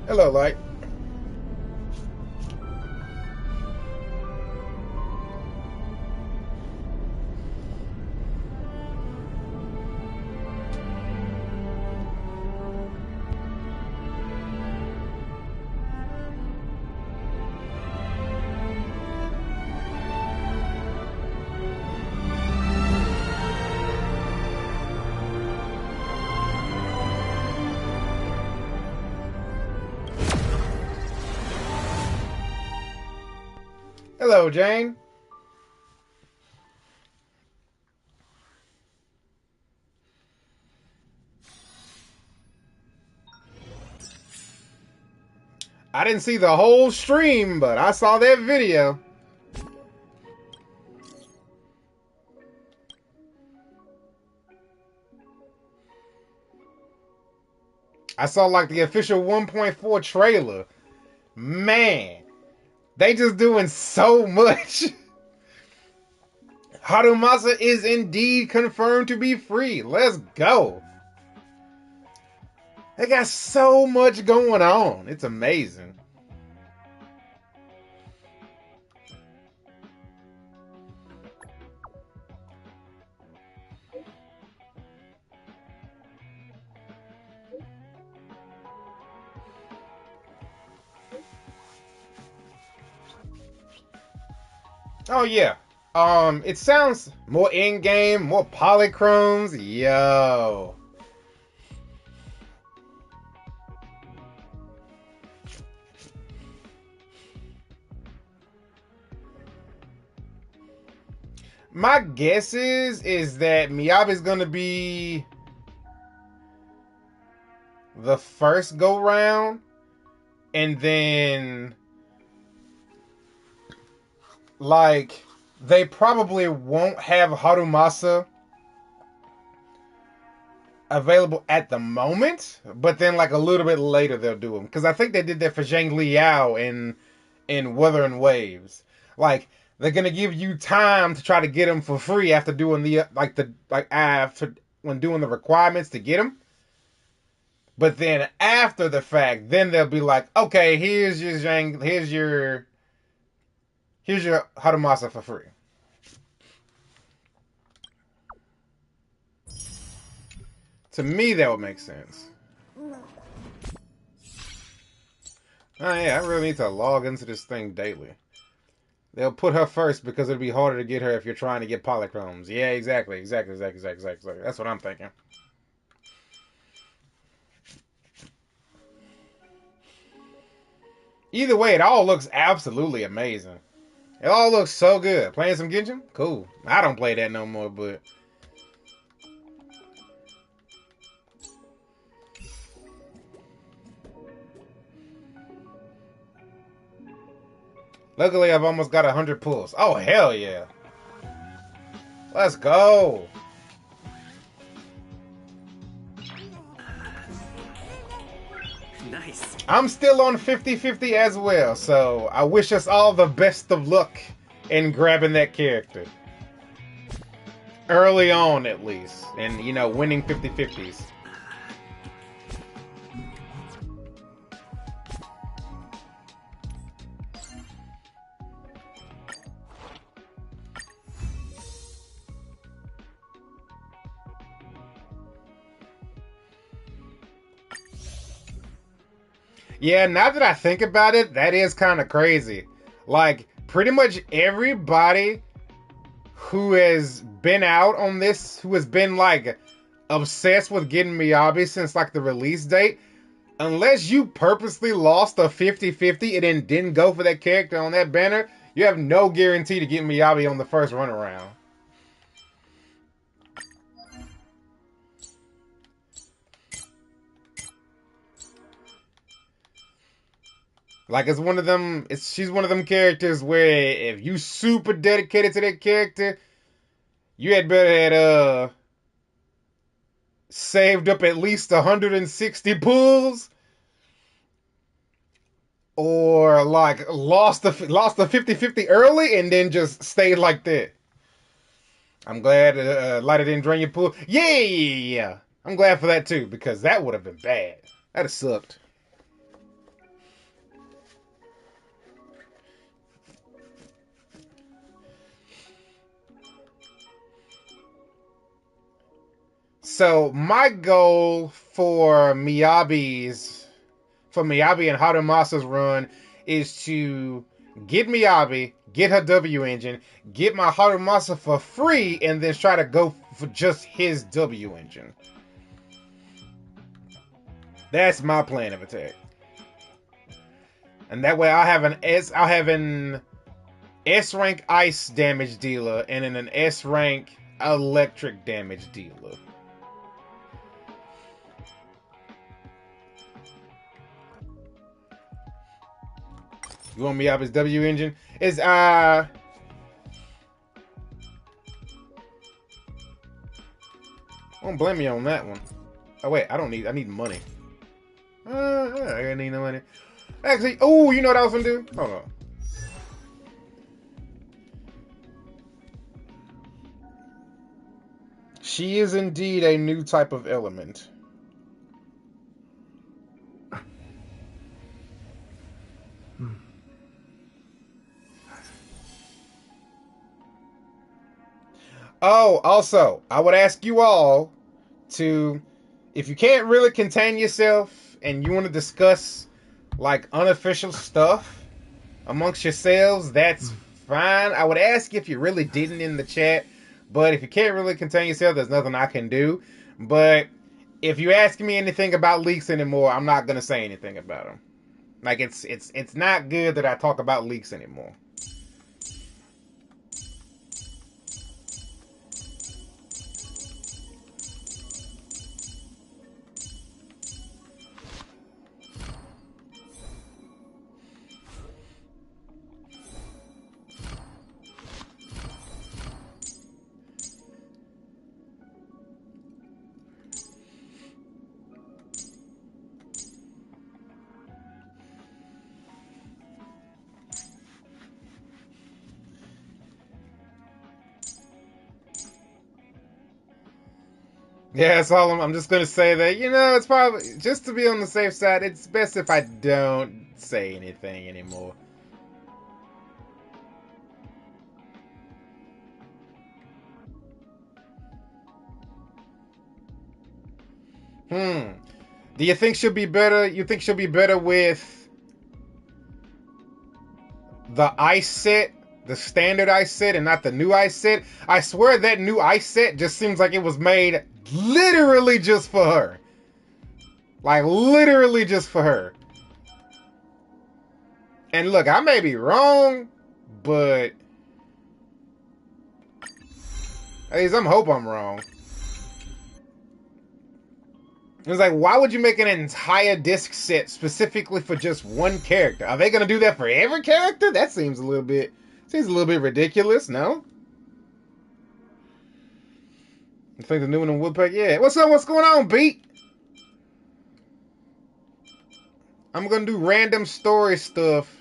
Hello, Light. Hello, Jane. I didn't see the whole stream, but I saw that video. I saw like the official 1.4 trailer. Man, they just doing so much. Harumasa is indeed confirmed to be free. Let's go. They got so much going on. It's amazing. Oh yeah. It sounds more in-game, more polychromes. Yo. My guess is that Miyabi's gonna be the first go round, and then like they probably won't have Harumasa available at the moment, but then like a little bit later they'll do them, because I think they did that for Zhang Liao in Wuthering Waves. Like they're gonna give you time to try to get them for free after doing after when doing the requirements to get them. But then after the fact, then they'll be like, okay, here's your Harumasa for free. To me, that would make sense. Oh yeah, I really need to log into this thing daily. They'll put her first because it'll be harder to get her if you're trying to get polychromes. Yeah, exactly. That's what I'm thinking. Either way, it all looks absolutely amazing. It all looks so good. Playing some Genshin? Cool. I don't play that no more, but luckily I've almost got 100 pulls. Oh, hell yeah. Let's go. Nice. I'm still on 50-50 as well, so I wish us all the best of luck in grabbing that character. Early on, at least. And, winning 50-50s. Yeah, now that I think about it, that is kind of crazy. Like, pretty much everybody who has been out on this, who has been, like, obsessed with getting Miyabi since, like, the release date, unless you purposely lost a 50-50 and then didn't go for that character on that banner, you have no guarantee to get Miyabi on the first run around. Like, she's one of them characters where if you super dedicated to that character, you had better had saved up at least 160 pulls, or like lost the 50-50 early and then just stayed like that. I'm glad Lighter didn't drain your pool. Yeah. I'm glad for that too, because that would have been bad. That'd have sucked. So my goal for Miyabi and Harumasa's run is to get Miyabi, get her W engine, get my Harumasa for free, and then try to go for just his W engine. That's my plan of attack. And that way I'll have an S rank ice damage dealer and then an S rank electric damage dealer. You want Miyabi's W engine? Don't blame me on that one. Oh wait, I need money. I need no money. Actually, oh, you know what I was gonna do? Hold on. She is indeed a new type of element. Oh, also, I would ask you all to, if you can't really contain yourself and you want to discuss like unofficial stuff amongst yourselves, that's fine. I would ask if you really didn't in the chat, but if you can't really contain yourself, there's nothing I can do. But if you ask me anything about leaks anymore, I'm not gonna say anything about them. Like it's not good that I talk about leaks anymore. Yeah, that's all. I'm just gonna say that, it's probably just to be on the safe side. It's best if I don't say anything anymore. Do you think she'll be better? You think she'll be better with the ice set, the standard ice set, and not the new ice set? I swear that new ice set just seems like it was made literally just for her. Like, literally just for her. And look, I may be wrong, but at least I'm hope I'm wrong. It's like, why would you make an entire disc set specifically for just one character? Are they gonna do that for every character? That seems a little bit ridiculous, no? You think the new one in Woodpeck? Yeah. What's up? What's going on, Beat? I'm gonna do random story stuff.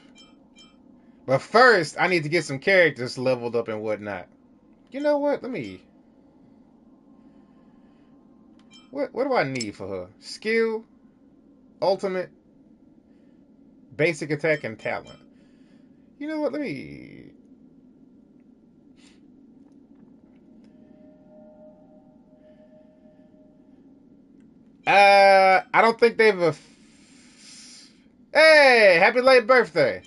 But first, I need to get some characters leveled up and whatnot. You know what? Let me... What do I need for her? Skill, ultimate, basic attack, and talent. You know what? Let me... I don't think they've... Hey! Happy late birthday!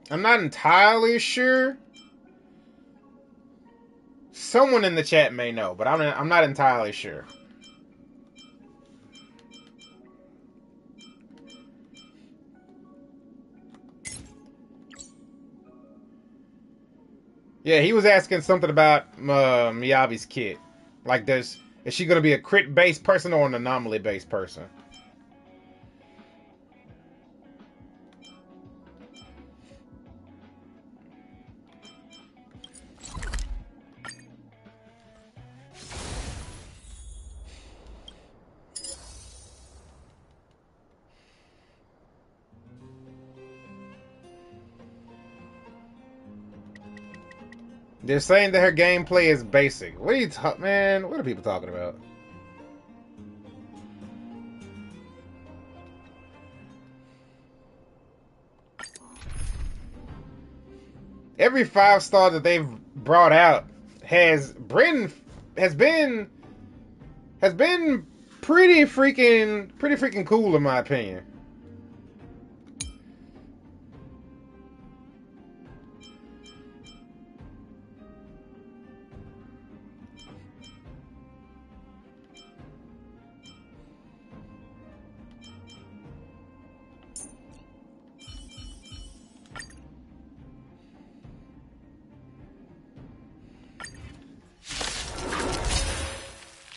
I'm not entirely sure. Someone in the chat may know, but I'm not entirely sure. Yeah, he was asking something about Miyabi's kit. Like, is she going to be a crit-based person or an anomaly-based person? They're saying that her gameplay is basic. What are you man? What are people talking about? Every 5-star that they've brought out has been pretty freaking cool in my opinion.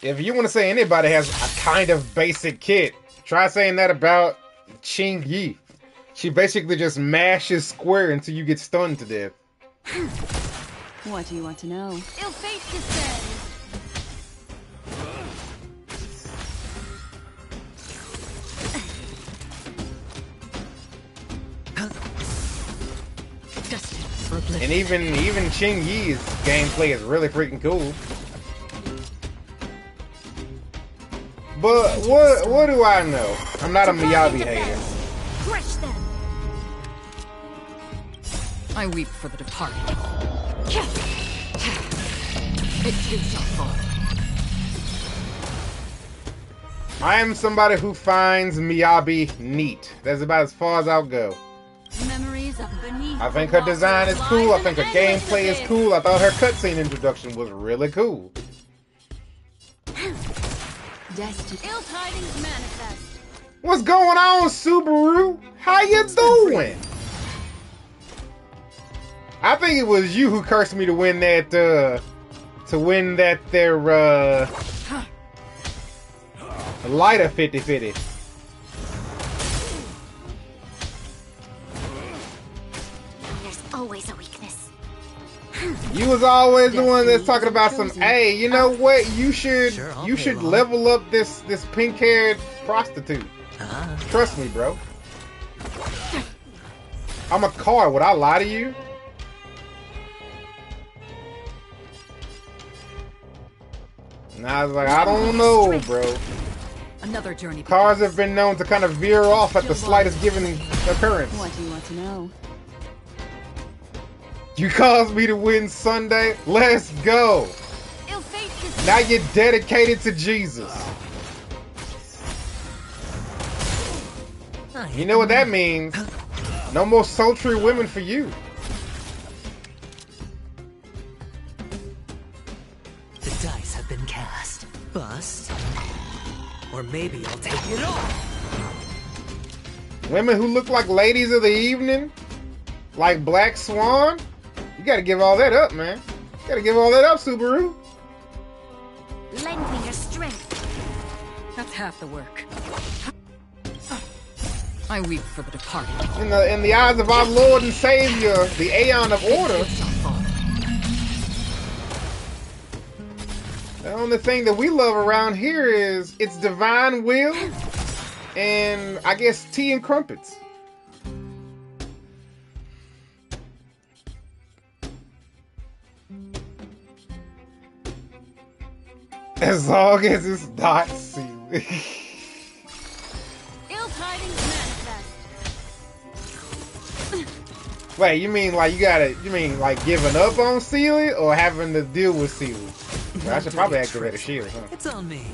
If you want to say anybody has a kind of basic kit, try saying that about Ching Yi. She basically just mashes square until you get stunned to death. What do you want to know? Ill fate descends. And even Ching Yi's gameplay is really freaking cool. But what do I know? I'm not a Miyabi hater. Crush them. I weep for the departed. It too shall fall. I am somebody who finds Miyabi neat. That's about as far as I'll go. Memories of beneath. I think her design is cool. I think her gameplay is cool. I thought her cutscene introduction was really cool. Destiny. Ill tidings manifest. What's going on, Subaru? How you doing? I think it was you who cursed me to win that their lighter 50-50. There's always a weakness. You was always the one that's talking about some, hey, you know what? You should level up this pink-haired prostitute. Trust me, bro. I'm a car. Would I lie to you? And I was like, I don't know, bro. Another journey. Cars have been known to kind of veer off at the slightest given occurrence. What do you want to know? You caused me to win Sunday. Let's go. Ill fate descends. Now you're dedicated to Jesus. You know what that means? No more sultry women for you. The dice have been cast. Bust. Or maybe I'll take it off. Women who look like ladies of the evening? Like Black Swan? You gotta give all that up, man. You gotta give all that up, Subaru. Lend me your strength. That's half the work. I weep for the departed. In the eyes of our Lord and Savior, the Aeon of Order, the only thing that we love around here is its divine will and, I guess, tea and crumpets. As long as it's not seaweed. Ill tidings manifest. Wait, you mean like giving up on Sealy or having to deal with Sealy? Well, I should probably activate a shield, huh? It's on me.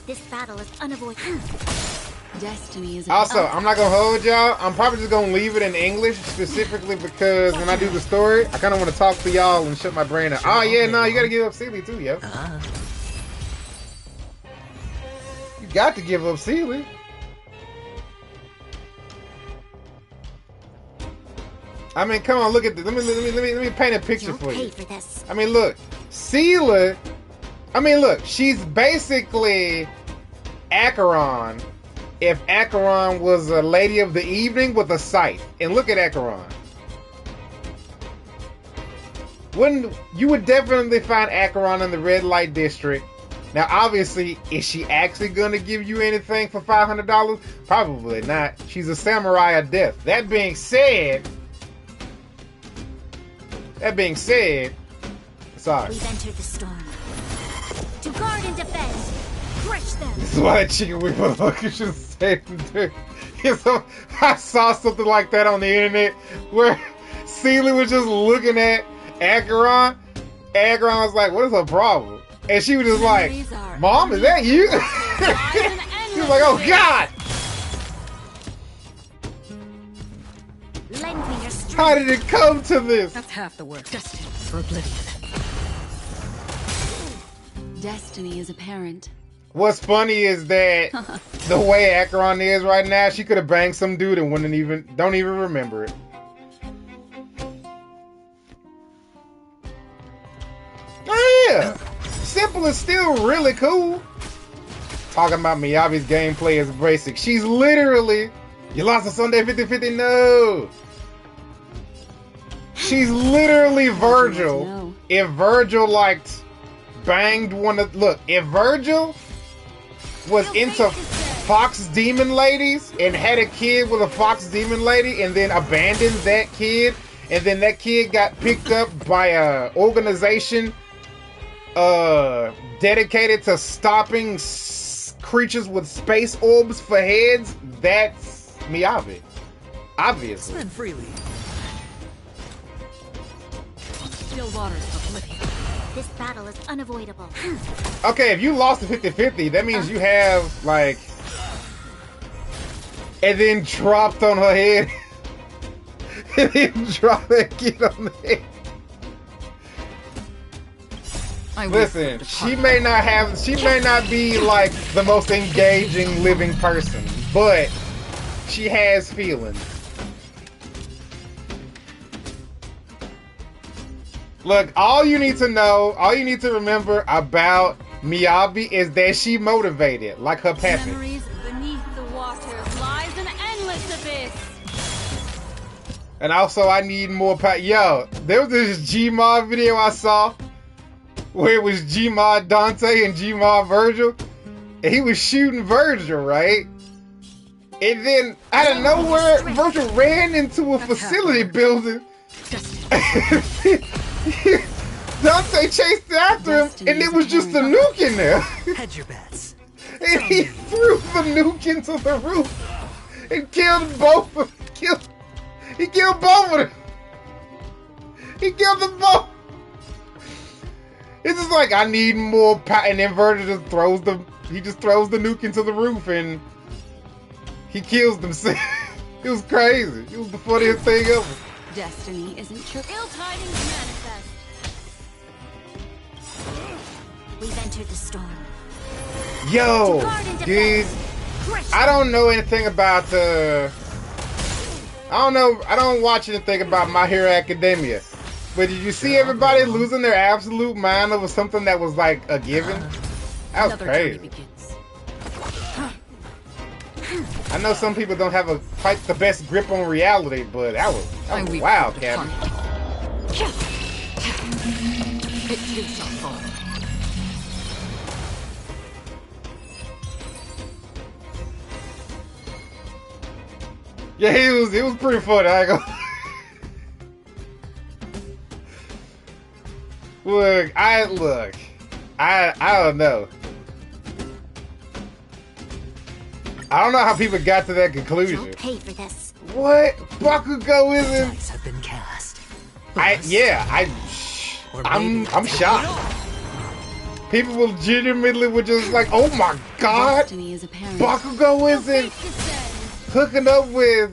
This battle is unavoidable. Destiny is Also, I'm not gonna hold y'all. I'm probably just gonna leave it in English specifically because when I do the story, I kind of want to talk to y'all and shut my brain up. Oh yeah, no, you gotta give up Sealy too, yo. You got to give up Sealy. I mean, come on, look at this. Let me paint a picture for you. For this. I mean, look, Sealy. I mean, look, she's basically Acheron. If Acheron was a lady of the evening with a scythe. And look at Acheron. You would definitely find Acheron in the red light district. Now, obviously, is she actually going to give you anything for $500? Probably not. She's a samurai of death. That being said, sorry. We've entered the storm. To guard and defend. Crush them. This is why that chicken wing motherfucker should say. I saw something like that on the internet where Celia was just looking at Acheron. Acheron was like, what is her problem? And she was just like, Mom, is that you? She was like, oh God! Lend me your strength. How did it come to this? That's half the work. Destined for oblivion. Destiny is apparent. What's funny is that the way Acheron is right now, she could have banged some dude and don't even remember it. Oh yeah! Simple is still really cool. Talking about Miyabi's gameplay is basic. She's literally... You lost a Sunday 50-50? No! She's literally Virgil. If Virgil, like, banged one of... Look, if Virgil was into Fox Demon Ladies and had a kid with a Fox Demon Lady and then abandoned that kid, and then that kid got picked up by a organization dedicated to stopping creatures with space orbs for heads, that's Miyabi. Obviously. Spend freely. Still waters of oblivion. This battle is unavoidable. Okay, if you lost the 50-50, that means you have, like... And then dropped on her head. And then dropped that kid on the head. Listen, she may not be like the most engaging living person, but she has feelings. Look, all you need to remember about Miyabi is that she motivated, like her pappy. Memories beneath the water lies an endless abyss. And also, I need more Yo, there was this Gmod video I saw where it was Gmod Dante and Gmod Virgil, and he was shooting Virgil, right? And then out of nowhere, Virgil ran into a facility building. Dante chased after him, and there was just a nuke in there. Hedge your bets. And he threw the nuke into the roof and killed both of them. He killed both of them. He killed them both. It's just like, I need more power, and then Virgil just throws the nuke into the roof and he kills them. It was crazy. It was the funniest thing ever. Destiny isn't true. Ill tidings manifest. We've entered the storm. Yo, dude, I don't know anything about I don't watch anything about My Hero Academia. But did you see everybody losing their absolute mind over something that was like a given? That was crazy. I know some people don't have quite the best grip on reality, but that was wild, Captain. It too shall fall. Yeah, it was pretty funny. I go. Look, I don't know. I don't know how people got to that conclusion. You'll pay for this. What? Bakugo isn't? Dice have been cast. I'm shocked. People will legitimately were just like, oh my god, Bakugo isn't hooking up with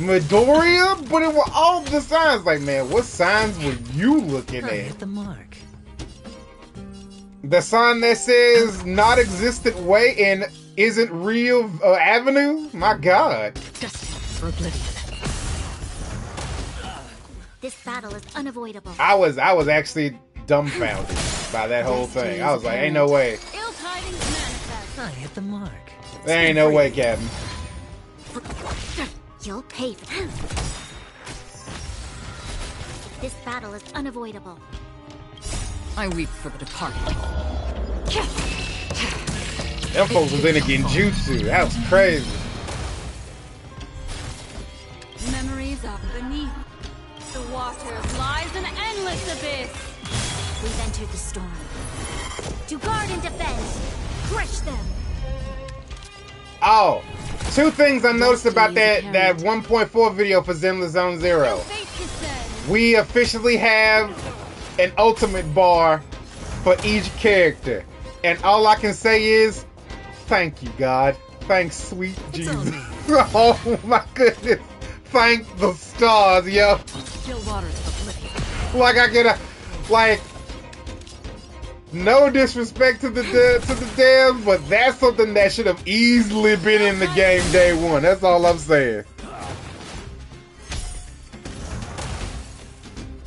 Midoriya, but it were all the signs. Like, man, what signs were you looking at? Hit the mark. The sign that says not existent way and isn't real avenue? My god. For oblivion. This battle is unavoidable. I was actually dumbfounded by that whole thing. I was like, ain't no way. Ill tidings manifest. I hit the mark. There ain't no way, Captain. You'll pay for this. This battle is unavoidable. I weep for the departed. Them folks was in a genjutsu. That was crazy. Memories of beneath the waters lies an endless abyss. We've entered the storm. To guard and defend. Crush them. Oh, two things I noticed about that 1.4 video for Zenless Zone Zero. No fate descends. we officially have an ultimate bar for each character. And all I can say is, thank you, God. Thanks, sweet Jesus. Oh my goodness. Thank the stars, yo. Still waters of oblivion. Like I get a, like, no disrespect to the devs, but that's something that should have easily been in the game day one. That's all I'm saying.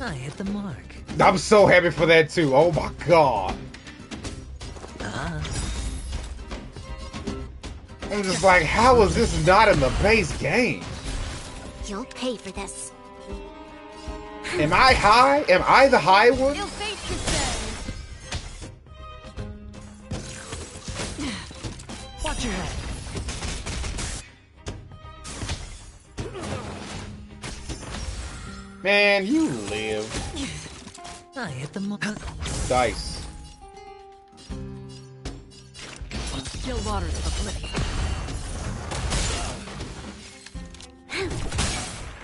I hit the mark. I'm so happy for that too. Oh my god. I'm just like, how is this not in the base game? You'll pay for this. Am I high? Am I the high one? Ill fate descends. Watch your head. Man, you live. I hit the mark. Dice. Still waters of oblivion.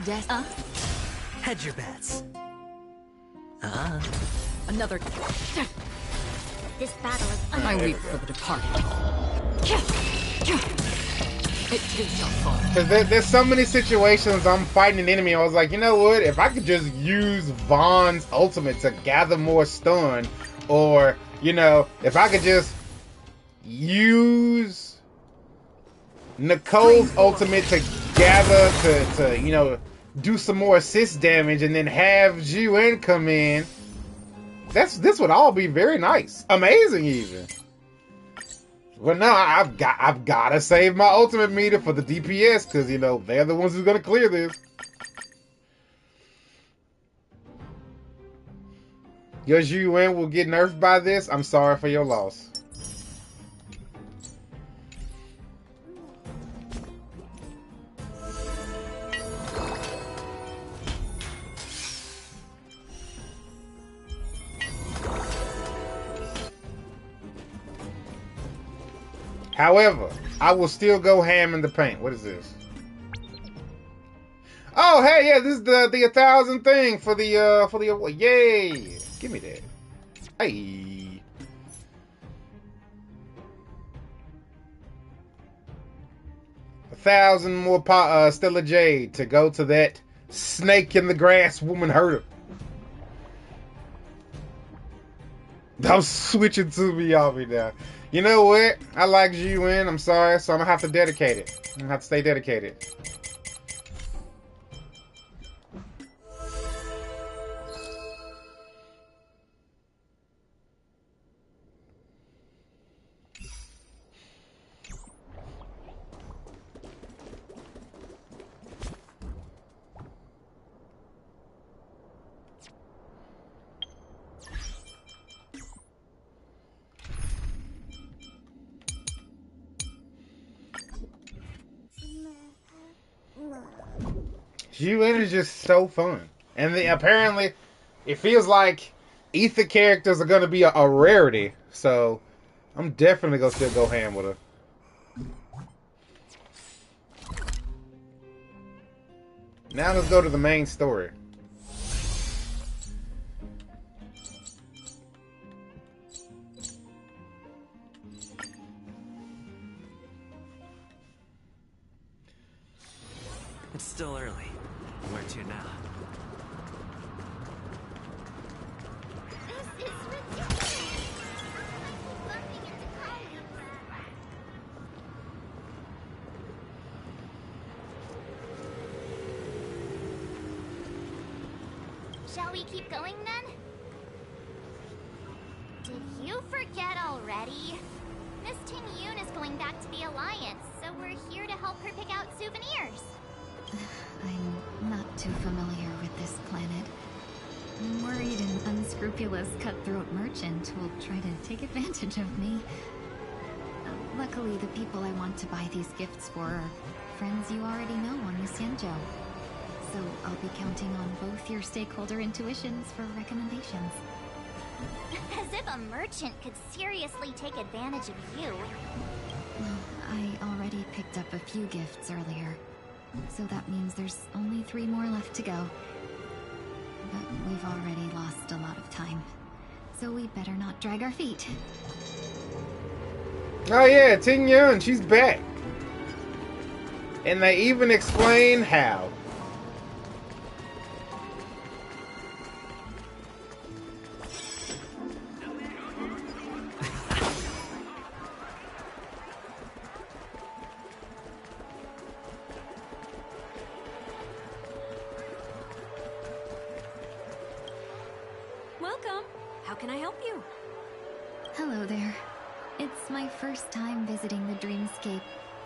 Death. Hedge your bets. Another. This battle is I weep for the departed. It too shall fall. Because there's so many situations I'm fighting an enemy. I was like, you know what? If I could just use Vaughn's ultimate to gather more stun, or, you know, if I could just use Nicole's ultimate to gather, to you know, do some more assist damage, and then have Jiwen come in, this would all be very nice. Amazing, even. But now I've got to save my ultimate meter for the DPS, because, you know, they're the ones who's going to clear this. Your Jiwen will get nerfed by this. I'm sorry for your loss. However, I will still go ham in the paint. What is this? Oh, hey, yeah, this is the 1,000 thing for the award. Yay! Give me that. Hey. A 1,000 more Stella Jade to go to that snake in the grass woman herder. I'm switching to Miyabi now. You know what? I like Jiwen. I'm sorry, so I'm gonna have to dedicate it. I'm gonna have to stay dedicated. Jiwen is just so fun. And apparently, it feels like Ether characters are going to be a rarity. So, I'm definitely going to still go ham with her. Now let's go to the main story. It's still early. Where to now? This is ridiculous. Bumping into colleagues. Shall we keep going then? Did you forget already? Miss Ting Yun is going back to the Alliance, so we're here to help her pick out souvenirs. I'm not too familiar with this planet. I'm worried an unscrupulous cutthroat merchant will try to take advantage of me. Luckily, the people I want to buy these gifts for are friends you already know on the Xianzhou. So I'll be counting on both your stakeholder intuitions for recommendations. As if a merchant could seriously take advantage of you. I already picked up a few gifts earlier. So that means there's only 3 more left to go. but we've already lost a lot of time. So we better not drag our feet. Oh yeah, Ting Yun, she's back. And they even explain how. Welcome. How can I help you? Hello there. It's my first time visiting the Dreamscape,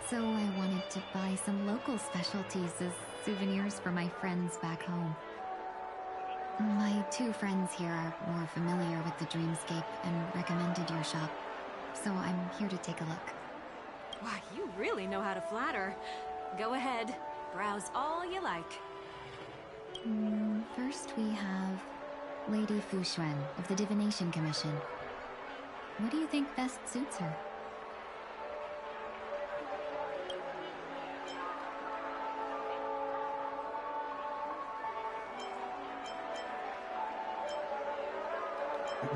so I wanted to buy some local specialties as souvenirs for my friends back home. My two friends here are more familiar with the Dreamscape and recommended your shop, so I'm here to take a look. Why, you really know how to flatter. Go ahead. Browse all you like. First we have Lady Fu Xuan of the Divination Commission. What do you think best suits her?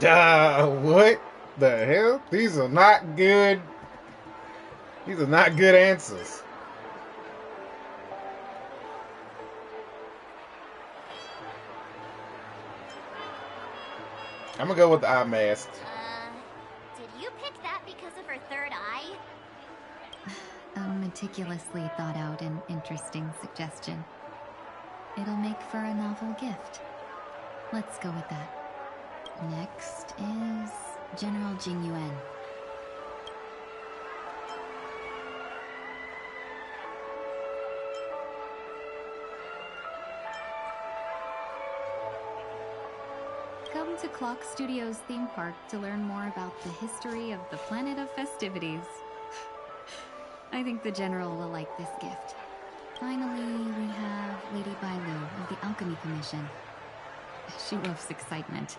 What the hell? These are not good. These are not good answers. I'm gonna go with the eye mask. Did you pick that because of her third eye? A meticulously thought out and interesting suggestion. It'll make for a novel gift. Let's go with that. Next is General Jing Yuan. Come to Clock Studios theme park to learn more about the history of the planet of festivities. I think the General will like this gift. Finally, we have Lady Bailu of the Alchemy Commission. She loves excitement.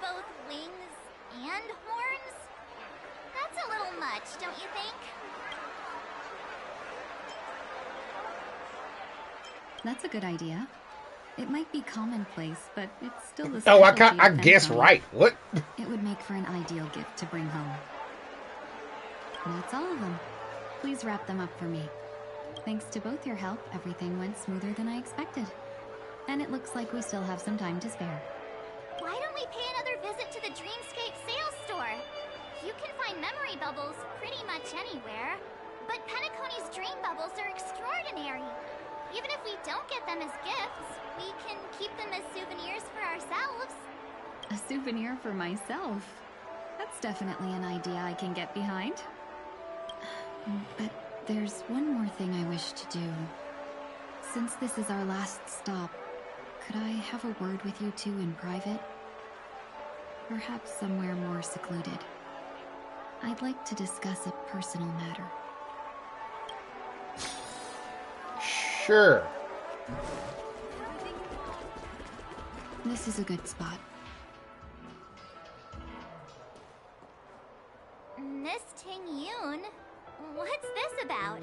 Both wings and horns? That's a little much, don't you think? That's a good idea. It might be commonplace, but it's still the Oh, specialty I of guess Fenton. right. What? It would make for an ideal gift to bring home. That's all of them. Please wrap them up for me. Thanks to both your help, everything went smoother than I expected. And it looks like we still have some time to spare. Why don't we pay another visit to the Dreamscape sales store? You can find memory bubbles pretty much anywhere. But Penacony's dream bubbles are extraordinary. Even if we don't get them as gifts, we can keep them as souvenirs for ourselves. A souvenir for myself. That's definitely an idea I can get behind. But there's one more thing I wish to do. Since this is our last stop, could I have a word with you two in private? Perhaps somewhere more secluded. I'd like to discuss a personal matter. Sure. This is a good spot. Miss Ting Yun, what's this about?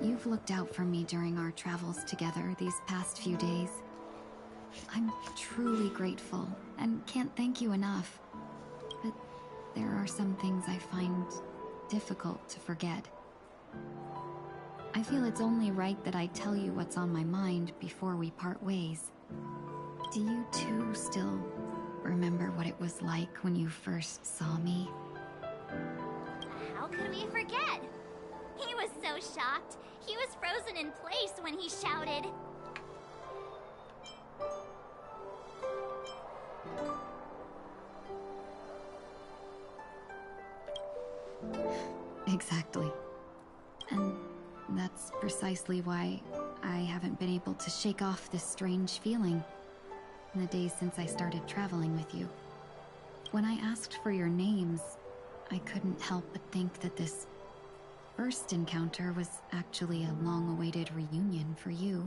You've looked out for me during our travels together these past few days. I'm truly grateful and can't thank you enough. But there are some things I find difficult to forget. I feel it's only right that I tell you what's on my mind before we part ways. Do you two still remember what it was like when you first saw me? How could we forget? He was so shocked. He was frozen in place when he shouted. Exactly. And that's precisely why I haven't been able to shake off this strange feeling in the days since I started traveling with you. When I asked for your names, I couldn't help but think that this first encounter was actually a long-awaited reunion for you.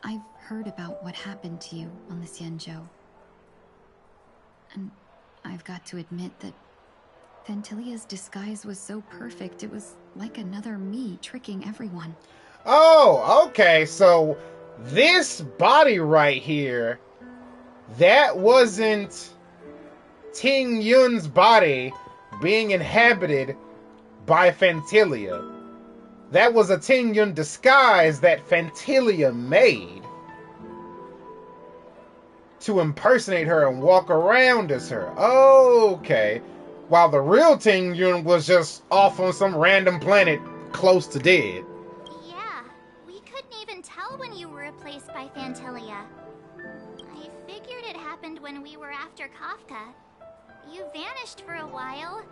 I've heard about what happened to you on the Xianzhou. And I've got to admit that Fantilia's disguise was so perfect, it was like another me tricking everyone. Oh, okay, so this body right here, that wasn't Ting Yun's body being inhabited by Fantilia. That was a Ting Yun disguise that Fantilia made to impersonate her and walk around as her. Okay. While the real Ting Yun was just off on some random planet close to dead. Yeah, we couldn't even tell when you were replaced by Fantilia. I figured it happened when we were after Kafka. You vanished for a while.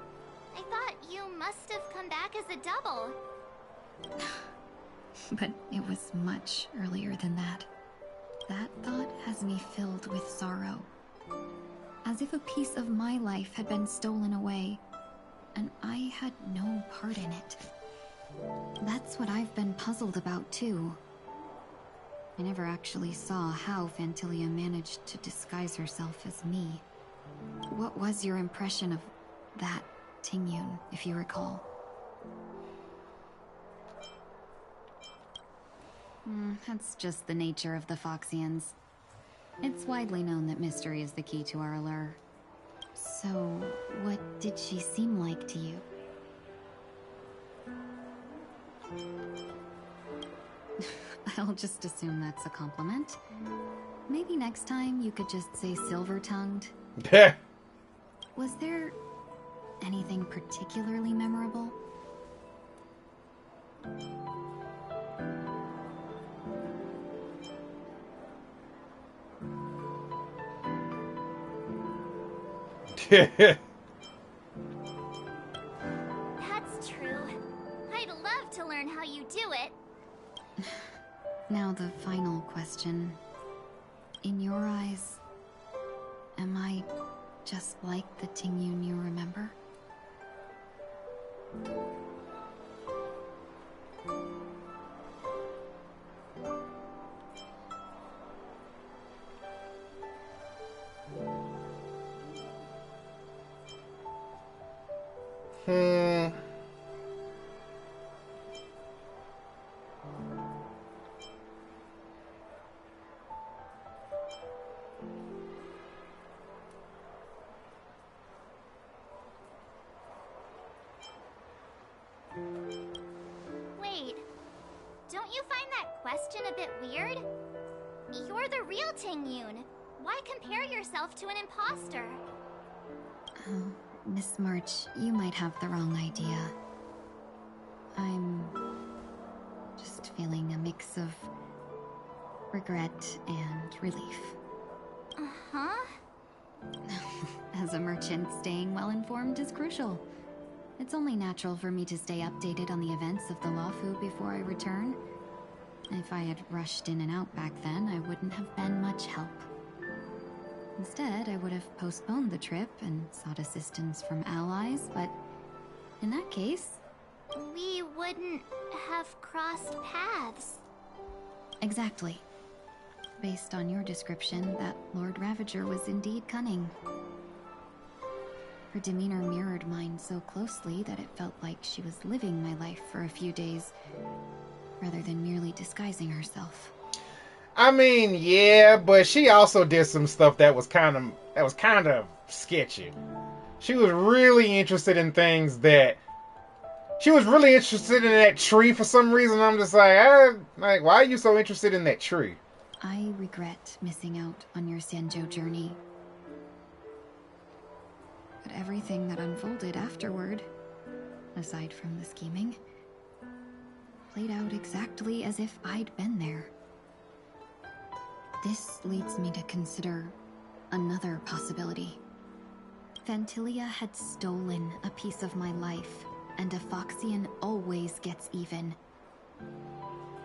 I thought you must have come back as a double. But it was much earlier than that. That thought has me filled with sorrow. As if a piece of my life had been stolen away, and I had no part in it. That's what I've been puzzled about, too. I never actually saw how Fantilia managed to disguise herself as me. What was your impression of that Ting Yun, if you recall? That's just the nature of the Foxians. It's widely known that mystery is the key to our allure. So, what did she seem like to you? I'll just assume that's a compliment. Maybe next time you could just say silver-tongued. Was there anything particularly memorable? That's true. I'd love to learn how you do it. Now the final question. In your eyes, am I just like the Ting Yun you remember? Wait, don't you find that question a bit weird? You're the real Ting Yun. Why compare yourself to an imposter? Oh, Miss March, you might have the wrong idea. I'm just feeling a mix of regret and relief. Uh-huh. As a merchant, staying well-informed is crucial. It's only natural for me to stay updated on the events of the Lawfu before I return. If I had rushed in and out back then, I wouldn't have been much help. Instead, I would have postponed the trip and sought assistance from allies, but in that case... We wouldn't have crossed paths. Exactly. Based on your description, that Lord Ravager was indeed cunning. Her demeanor mirrored mine so closely that it felt like she was living my life for a few days, rather than merely disguising herself. I mean, yeah, but she also did some stuff that was kind of sketchy. She was really interested in things that... She was really interested in that tree for some reason. I'm just like, why are you so interested in that tree? I regret missing out on your Xianzhou journey. But everything that unfolded afterward, aside from the scheming, played out exactly as if I'd been there. This leads me to consider another possibility. Fantilia had stolen a piece of my life, and a Foxian always gets even.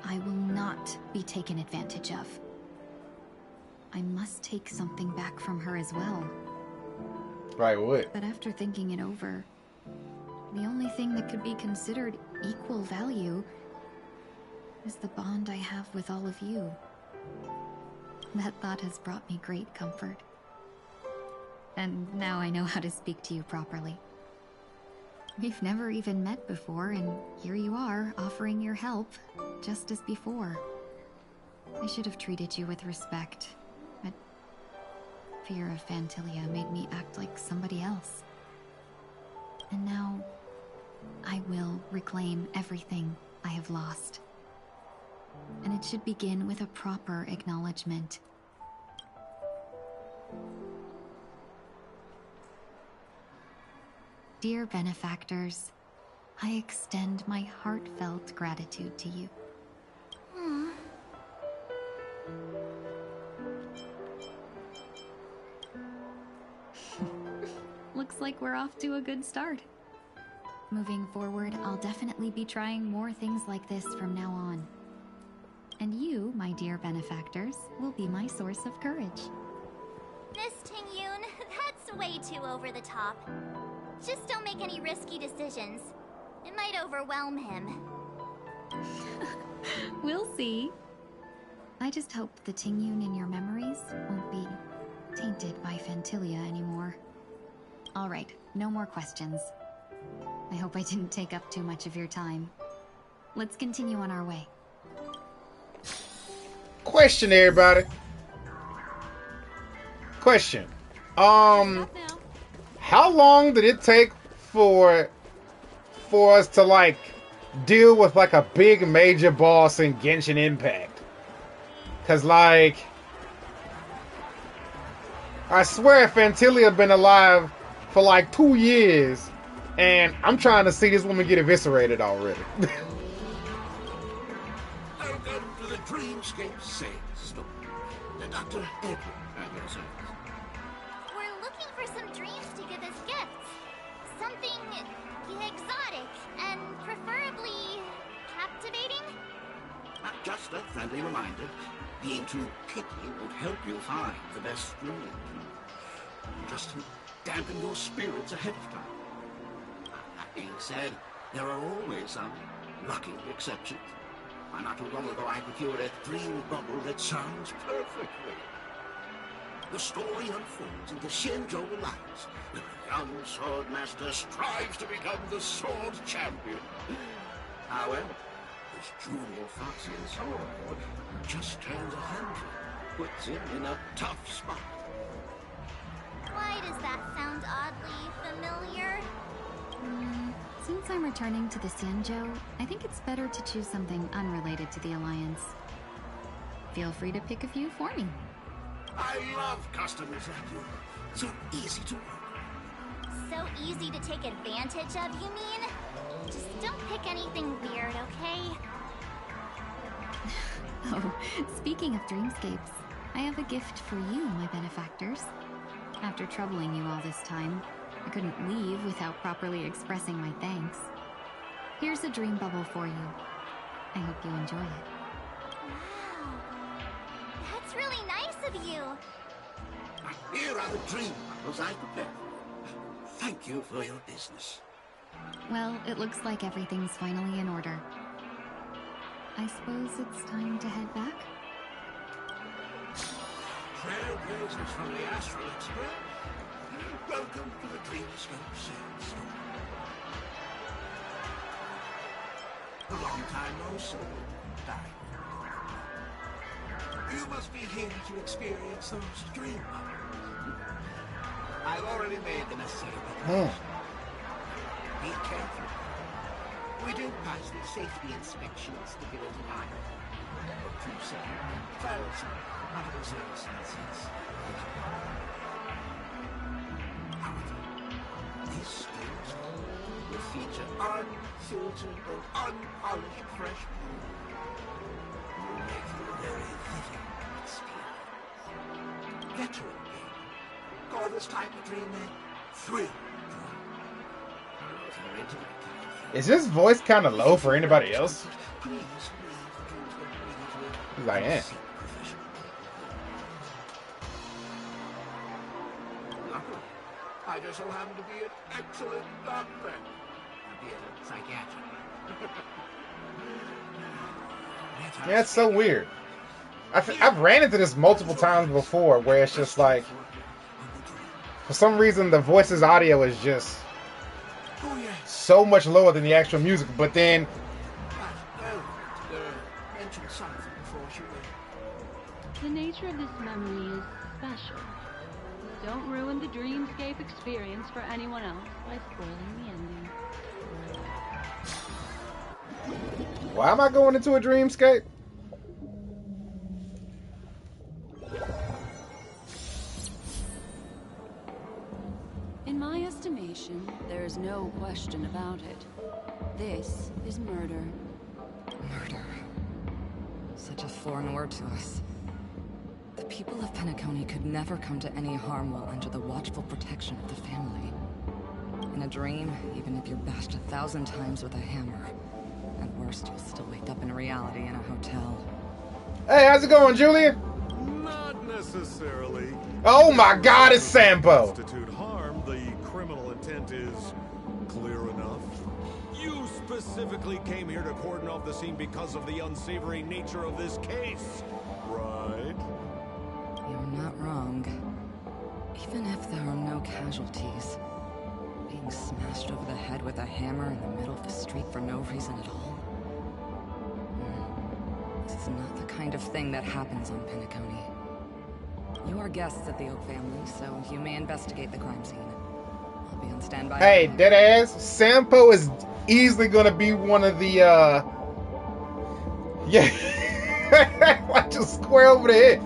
I will not be taken advantage of. I must take something back from her as well. Right, what? But after thinking it over, the only thing that could be considered equal value is the bond I have with all of you. That thought has brought me great comfort. And now I know how to speak to you properly. We've never even met before, and here you are, offering your help, just as before. I should have treated you with respect, but fear of Phantilia made me act like somebody else. And now, I will reclaim everything I have lost. And it should begin with a proper acknowledgement. Dear benefactors, I extend my heartfelt gratitude to you. Looks like we're off to a good start. Moving forward, I'll definitely be trying more things like this from now on. And you, my dear benefactors, will be my source of courage. Miss Ting-Yoon, that's way too over the top. Just don't make any risky decisions. It might overwhelm him. We'll see. I just hope the Ting-Yoon in your memories won't be tainted by Phantilia anymore. Alright, no more questions. I hope I didn't take up too much of your time. Let's continue on our way. Question, everybody. Question. How long did it take for us to like deal with like a big major boss in Genshin Impact? Cause like I swear Phantilia been alive for like 2 years, and I'm trying to see this woman get eviscerated already. Welcome to the Dreamscape Sales Store. Dr. Edward at your service. We're looking for some dreams to give as gifts. Something exotic and preferably captivating. Just a friendly reminder, being too picky won't help you find the best dream. Just to dampen your spirits ahead of time. That being said, there are always some lucky exceptions. Not too long ago I procured a dream bubble that sounds perfectly. The story unfolds in the Shinjo Alliance, where a young sword master strives to become the sword champion. However, his junior Foxian sword just turns 100, puts him in a tough spot. Why does that sound oddly familiar? Since I'm returning to the Sanjo, I think it's better to choose something unrelated to the Alliance. Feel free to pick a few for me. I love customers like you. So easy to work. So easy to take advantage of, you mean? Just don't pick anything weird, okay? Oh, speaking of dreamscapes, I have a gift for you, my benefactors. After troubling you all this time, I couldn't leave without properly expressing my thanks. Here's a dream bubble for you. I hope you enjoy it. Wow. That's really nice of you. Here are the dream bubbles I prepared. Thank you for your business. Well, it looks like everything's finally in order. I suppose it's time to head back? Trailblazers from the Astral Express. Welcome to the Dreamscape Sales Store. A long time no see, darling. You must be here to experience those dream bubbles. I've already made the necessary preparations. Be careful. We do pass the safety inspections to give it an eye. But 2 seconds, files, other circumstances. However, this dream store will feature unfiltered and unpolished fresh food. Will make you a very vivid experience. Veteran game. Call this type of dream a thrill dream. If you're into that kind of thing, Is his voice kind of low for anybody else? please leave the dreams that bring you to a He's like, eh. professional. Luckily, I just so happen to be an excellent doctor. bit psychiatric. Yeah, it's so weird. I've ran into this multiple times before, where it's just like, for some reason, the voice's audio is just so much lower than the actual music, but then Mention something before she went. The nature of this memory is special. Don't ruin the dreamscape experience for anyone else by spoiling the ending. why am I going into a dreamscape? In my estimation, there is no question about it. This is murder. Murder. Such a foreign word to us. The people of Penacony could never come to any harm while under the watchful protection of the family. In a dream, even if you're bashed 1,000 times with a hammer, at worst, you'll still wake up in reality in a hotel. Hey, how's it going, Julia? Not necessarily. Oh my God, it's Sampo. Constitute harm. The criminal intent is clear enough. You specifically came here to cordon off the scene because of the unsavory nature of this case, right? You're not wrong. Even if there are no casualties, being smashed over the head with a hammer in the middle of the street for no reason at all. This is not the kind of thing that happens on Penacony. You are guests at the Oak family, so you may investigate the crime scene. I'll be on standby. Hey, deadass, Sampo is easily gonna be one of the yeah. Watch a square over the head.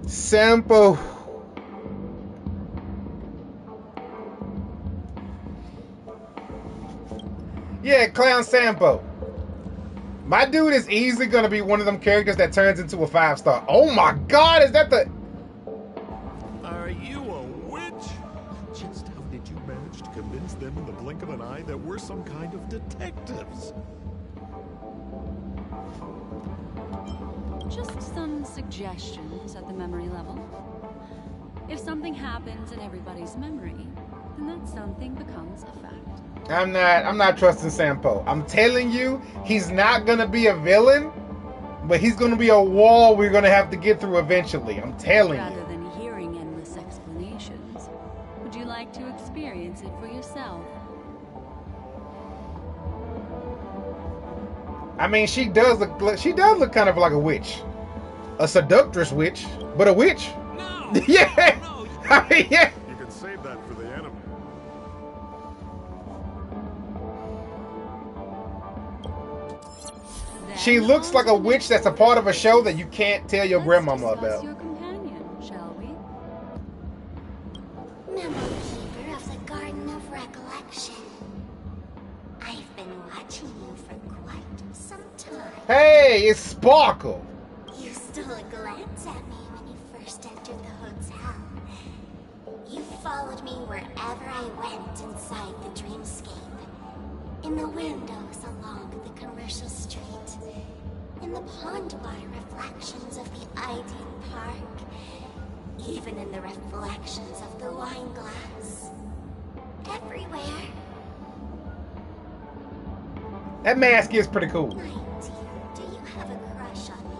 Sampo. Yeah, Clown Sampo. My dude is easily gonna be one of them characters that turns into a 5-star. Oh my God, is that the? Are you a witch? Just how did you manage to convince them in the blink of an eye that we're some kind of detectives? Just some suggestions at the memory level. If something happens in everybody's memory, then that something becomes a fact. I'm not trusting Sampo. I'm telling you, he's not gonna be a villain, but he's gonna be a wall we're gonna have to get through eventually. I'm telling Rather you. than hearing endless explanations, would you like to experience it for yourself? I mean, she does look kind of like a witch, a seductress witch, but a witch. No! Yeah. No, I mean, yeah. you can save that for the anime. She looks like a witch that's a part of a show that you can't tell your grandmama Let's discuss about. your companion, shall we? Memory Keeper of the Garden of Recollection. I've been watching you for quite some time. Hey, it's Sparkle. You stole a glance at me when you first entered the hotel. You followed me wherever I went inside the dreamscape. In the windows along the commercial street. In the pond water reflections of the Ideal Park. Even in the reflections of the wine glass. Everywhere. That mask is pretty cool. My dear, do you have a crush on me?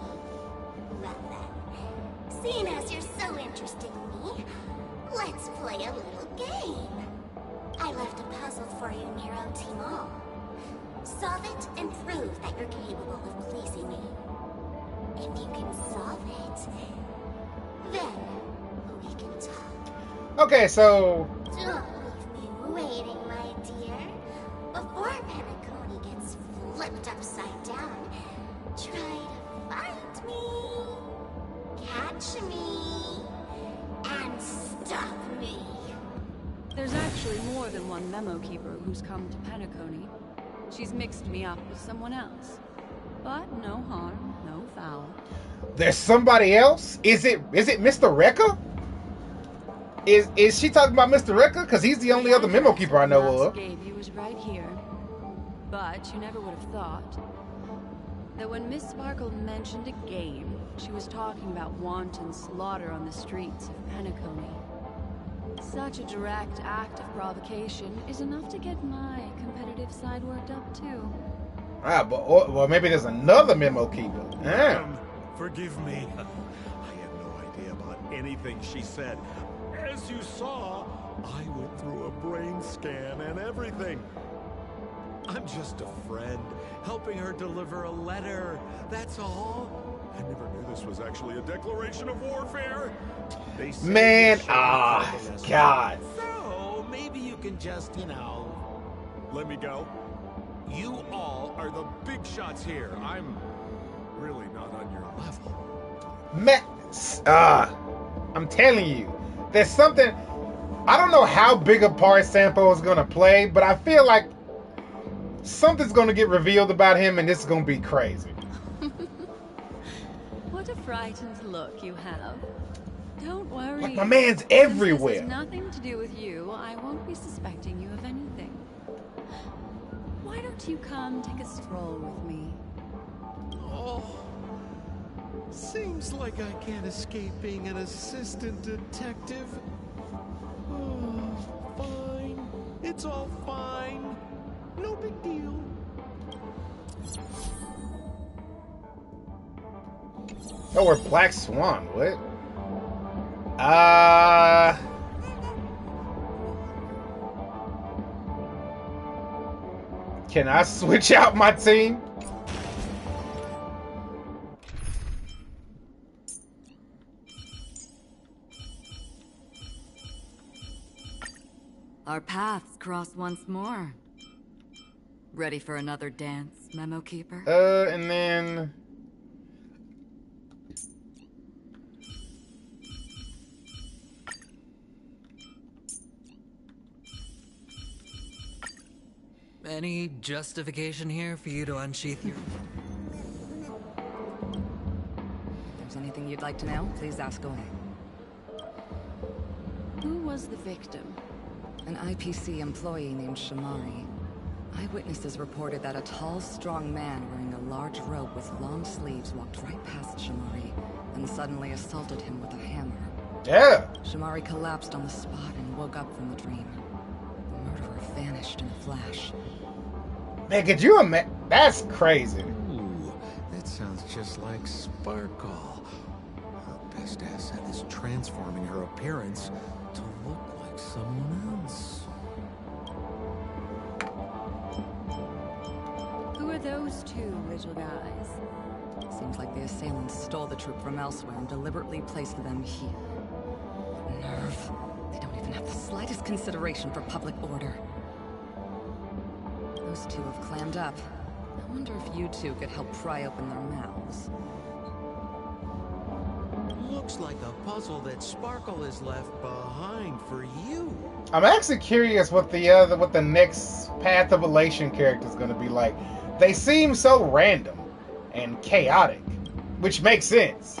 Well then, seeing as you're so interested in me, let's play a little game. I left a puzzle for you near OT Mall. Solve it and prove that you're capable of pleasing me. If you can solve it, then we can talk. Okay, so Don't leave me waiting, my dear. Before Penacony gets flipped upside down, try to find me, catch me, and stop me. There's actually more than one memo keeper who's come to Penacony. She's mixed me up with someone else. But no harm, no foul. there's somebody else. Is it Mr. Rekka? Is she talking about Mr. Rekka? Because he's the only other memo keeper I know Last of. gave you was right here. But you never would have thought that when Miss Sparkle mentioned a game, she was talking about wanton slaughter on the streets of Penacony. Such a direct act of provocation is enough to get my competitive side worked up too. Ah, but well, maybe there's another memo keeper. Ma'am, forgive me. I had no idea about anything she said. As you saw, I went through a brain scan and everything. I'm just a friend, helping her deliver a letter. That's all. I never knew this was actually a declaration of warfare. They say Man, you shouldn't throw the God. So maybe you can just, let me go. You all are the big shots here. I'm really not on your level. Man, I'm telling you, there's something. I don't know how big a part Sampo is gonna play, but I feel like something's gonna get revealed about him, and this is gonna be crazy. What a frightened look you have. Don't worry. Like my man's everywhere. Since this has nothing to do with you, I won't be suspecting you of anything. Why don't you come take a stroll with me? Oh, seems like I can't escape being an assistant detective. Oh, fine. It's all fine. No big deal. Oh, we're Black Swan. What? Can I switch out my team? Our paths cross once more. Ready for another dance, Memo Keeper? And then... Any justification here for you to unsheath your... If there's anything you'd like to know, please ask away. Who was the victim? An IPC employee named Shamari. Eyewitnesses reported that a tall, strong man wearing a large robe with long sleeves walked right past Shamari and suddenly assaulted him with a hammer. Yeah. Shamari collapsed on the spot and woke up from the dream. The murderer vanished in a flash. Man, could you imagine? That's crazy. Ooh, that sounds just like Sparkle. Her best asset is transforming her appearance to look like someone else. Who are those two little guys? Seems like the assailants stole the troop from elsewhere and deliberately placed them here. What nerve. They don't even have the slightest consideration for public order. Those two have clammed up. I wonder if you two could help pry open their mouths. Looks like a puzzle that Sparkle has left behind for you. I'm actually curious what the next Path of Elation character is going to be like. They seem so random and chaotic, which makes sense.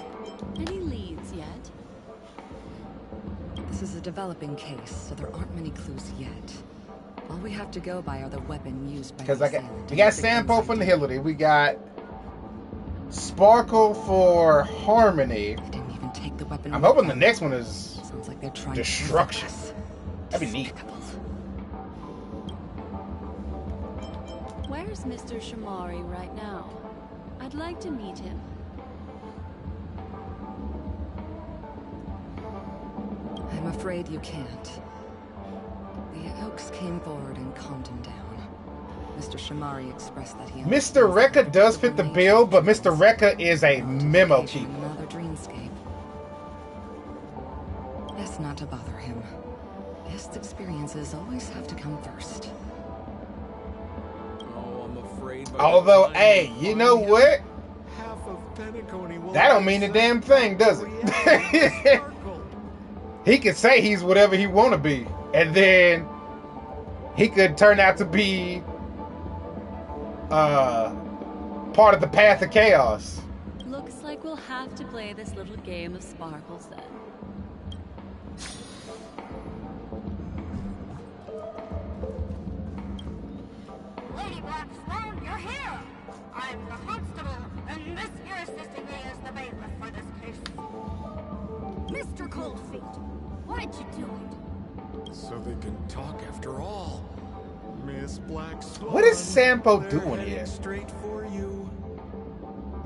Any leads yet? This is a developing case, so there aren't many clues yet. All we have to go by are the weapon used by the assailant. We got Sampo for Nihility. We got Sparkle for Harmony. They didn't even take the weapon. I'm hoping the next one is Sounds like they're trying Destruction. to us. That'd be neat. Despicable. Where's Mr. Shamari right now? I'd like to meet him. I'm afraid you can't. The Oaks came forward and calmed him down. Mr. Shamari expressed that he... Mr. Rekka does fit the bill, but Mr. Rekka is a memo keeper. Another dreamscape. Best not to bother him. Guest experiences always have to come first. Oh, I'm afraid. Although, hey, you know what? Half of Penacony will That don't mean a damn thing, does it? He could say he's whatever he want to be, and then he could turn out to be part of the Path of Chaos. Looks like we'll have to play this little game of sparkles then. Lady Black Swan, you're here! I'm the constable, and this here assisting me is the bailiff for this case. Mr. Coldfeet, why'd you do it? So they can talk after all. Miss Black Swan. What is Sampo they're doing heading here? Straight for you.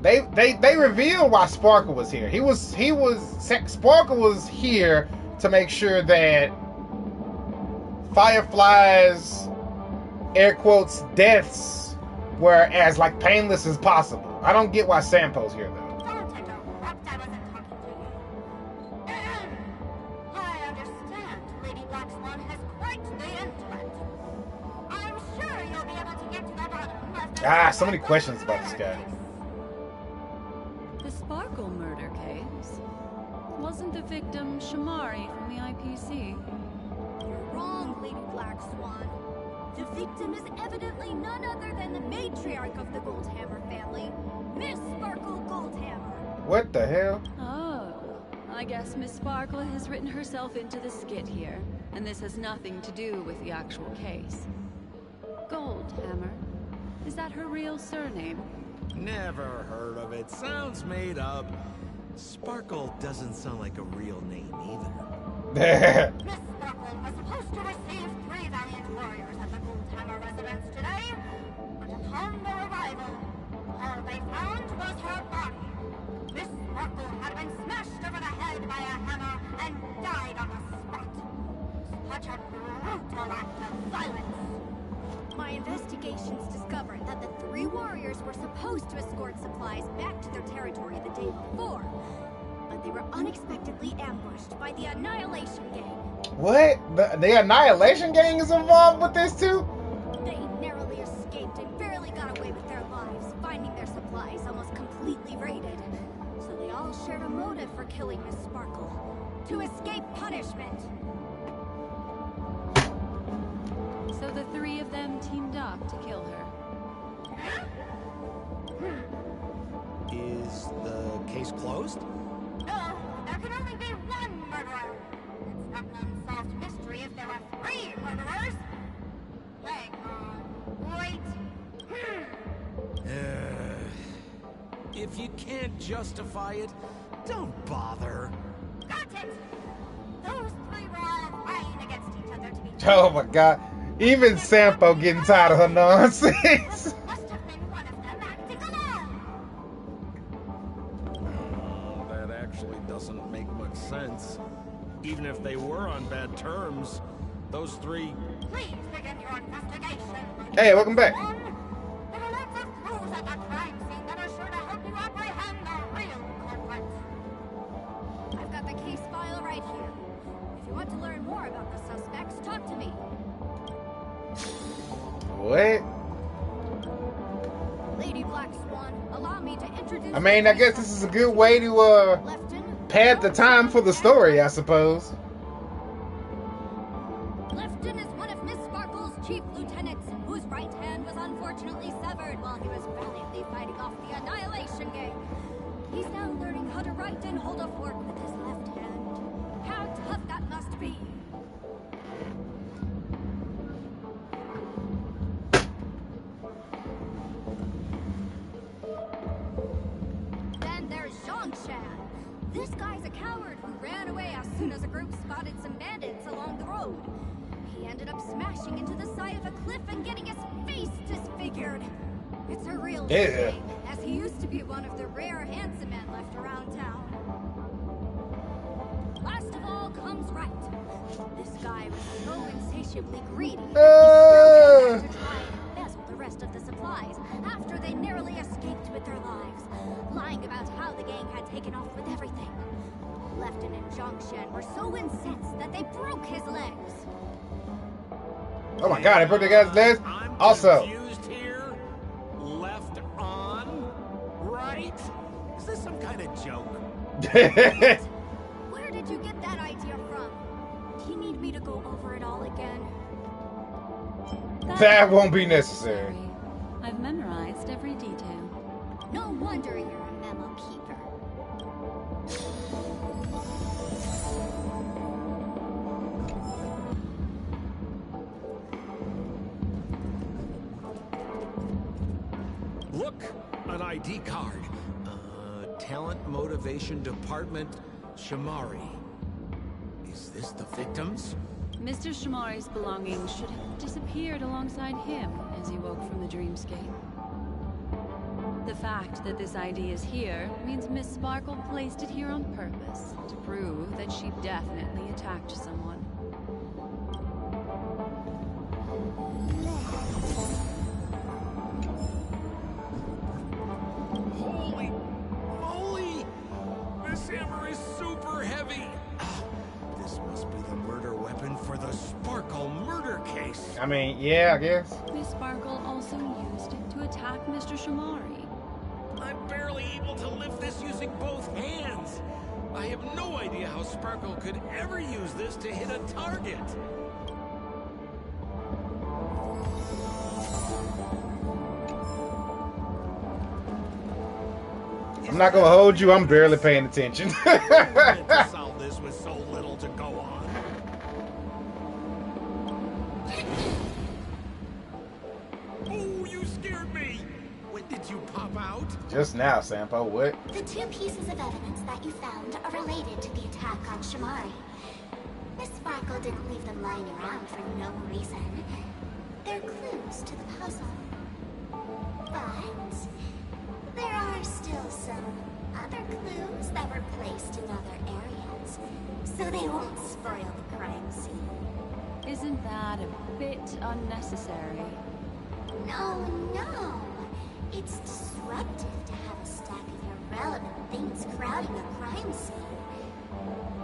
They revealed why Sparkle was here. Sparkle was here to make sure that Firefly's air quotes deaths were as like painless as possible. I don't get why Sampo's here though. Don't interrupt, I wasn't talking to you. I understand Lady Black Swan has quite the intellect. I'm sure you'll be able to get to the bottom of So many questions about this guy. The Sparkle murder case. Wasn't the victim Shamari from the IPC? You're wrong, Lady Black Swan. The victim is evidently none other than the matriarch of the Goldhammer family, Miss Sparkle Goldhammer. What the hell? Oh, I guess Miss Sparkle has written herself into the skit here, and this has nothing to do with the actual case. Goldhammer? Is that her real surname? Never heard of it. Sounds made up. Sparkle doesn't sound like a real name either. Miss Sparkle was supposed to receive 3 valiant warriors at the Goldhammer residence today, but upon their arrival, all they found was her body. Miss Sparkle had been smashed over the head by a hammer and died on the spot. Such a brutal act of violence. My investigations discovered that the 3 warriors were supposed to escort supplies back to their territory the day before, but they were unexpectedly ambushed by the Annihilation Gang. What? The Annihilation Gang is involved with this too? They narrowly escaped and barely got away with their lives, finding their supplies almost completely raided. So they all shared a motive for killing Miss Sparkle, to escape punishment. So the 3 of them teamed up to kill her. Is the case closed? No, there can only be one murderer. It's not an unsolved mystery if there are 3 murderers. Hang on. Wait. If you can't justify it, don't bother. Got it! Those 3 were all vying against each other to be... Oh my god. Even Sampo getting tired of her nonsense. Must have been one of them acting alone. That actually doesn't make much sense. Even if they were on bad terms, those 3... Please begin your investigation. Hey, welcome back. There are lots of clues at the crime scene that are sure to help you apprehend the real culprit. I've got the case file right here. If you want to learn more about the suspects, talk to me. What? Lady Black Swan, allow me to introduce... I mean, I guess this is a good way to Lefton, pad the time for the story, I suppose. Lefton is one of Miss Sparkle's chief lieutenants, whose right hand was unfortunately severed while he was valiantly fighting off the Annihilation Gang. He's now learning how to write and hold a fork with his left hand. How tough that must be. Then there's Zhongshan. This guy's a coward who ran away as soon as a group spotted some bandits along the road. He ended up smashing into the side of a cliff and getting his face disfigured. It's a real shame, as he used to be one of the rare handsome men left around town. Last of all comes Right. This guy was so insatiably greedy that he still came back to try and embezzle the rest of the supplies after they narrowly escaped with their lives, lying about how the gang had taken off with everything. Lefton and Zhongshan were so incensed that they broke his legs. Oh my god, I broke the guy's legs. I'm Also, confused here. Left on, right? Is this some kind of joke? Where did you get that idea from? Do you need me to go over it all again? that won't be necessary. I've memorized every detail. No wonder you're a memo keeper. Look, an ID card. Talent Motivation Department, Shamari. Is this the victims? Mr. Shamari's belongings should have disappeared alongside him as he woke from the dreamscape. The fact that this ID is here means Miss Sparkle placed it here on purpose to prove that she definitely attacked someone. Holy moly! This hammer is super heavy! This must be the murder weapon for the Sparkle murder case. I mean, yeah, I guess. Miss Sparkle also used it to attack Mr. Shamari. I'm barely able to lift this using both hands. I have no idea how Sparkle could ever use this to hit a target. I'm not gonna hold you, I'm barely paying attention. To solve this with so little to go on. Oh, you scared me! When did you pop out? Just now, Sampo, what? The two pieces of evidence that you found are related to the attack on Shamari. Miss Sparkle didn't leave them lying around for no reason. They're clues to the puzzle. But there are still some other clues that were placed in other areas, so they won't spoil the crime scene. Isn't that a bit unnecessary? No. It's disruptive to have a stack of irrelevant things crowding a crime scene.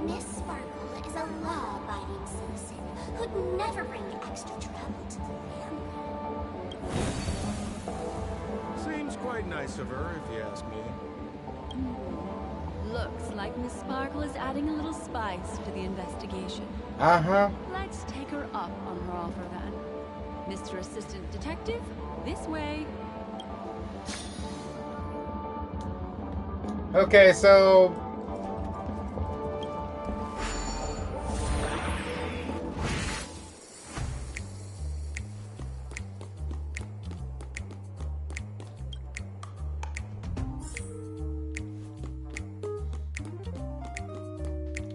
Miss Sparkle is a law-abiding citizen who'd never bring extra trouble to the family. Seems quite nice of her, if you ask me. Looks like Miss Sparkle is adding a little spice to the investigation. Uh-huh. Let's take her up on her offer then. Mr. Assistant Detective, this way. Okay, so...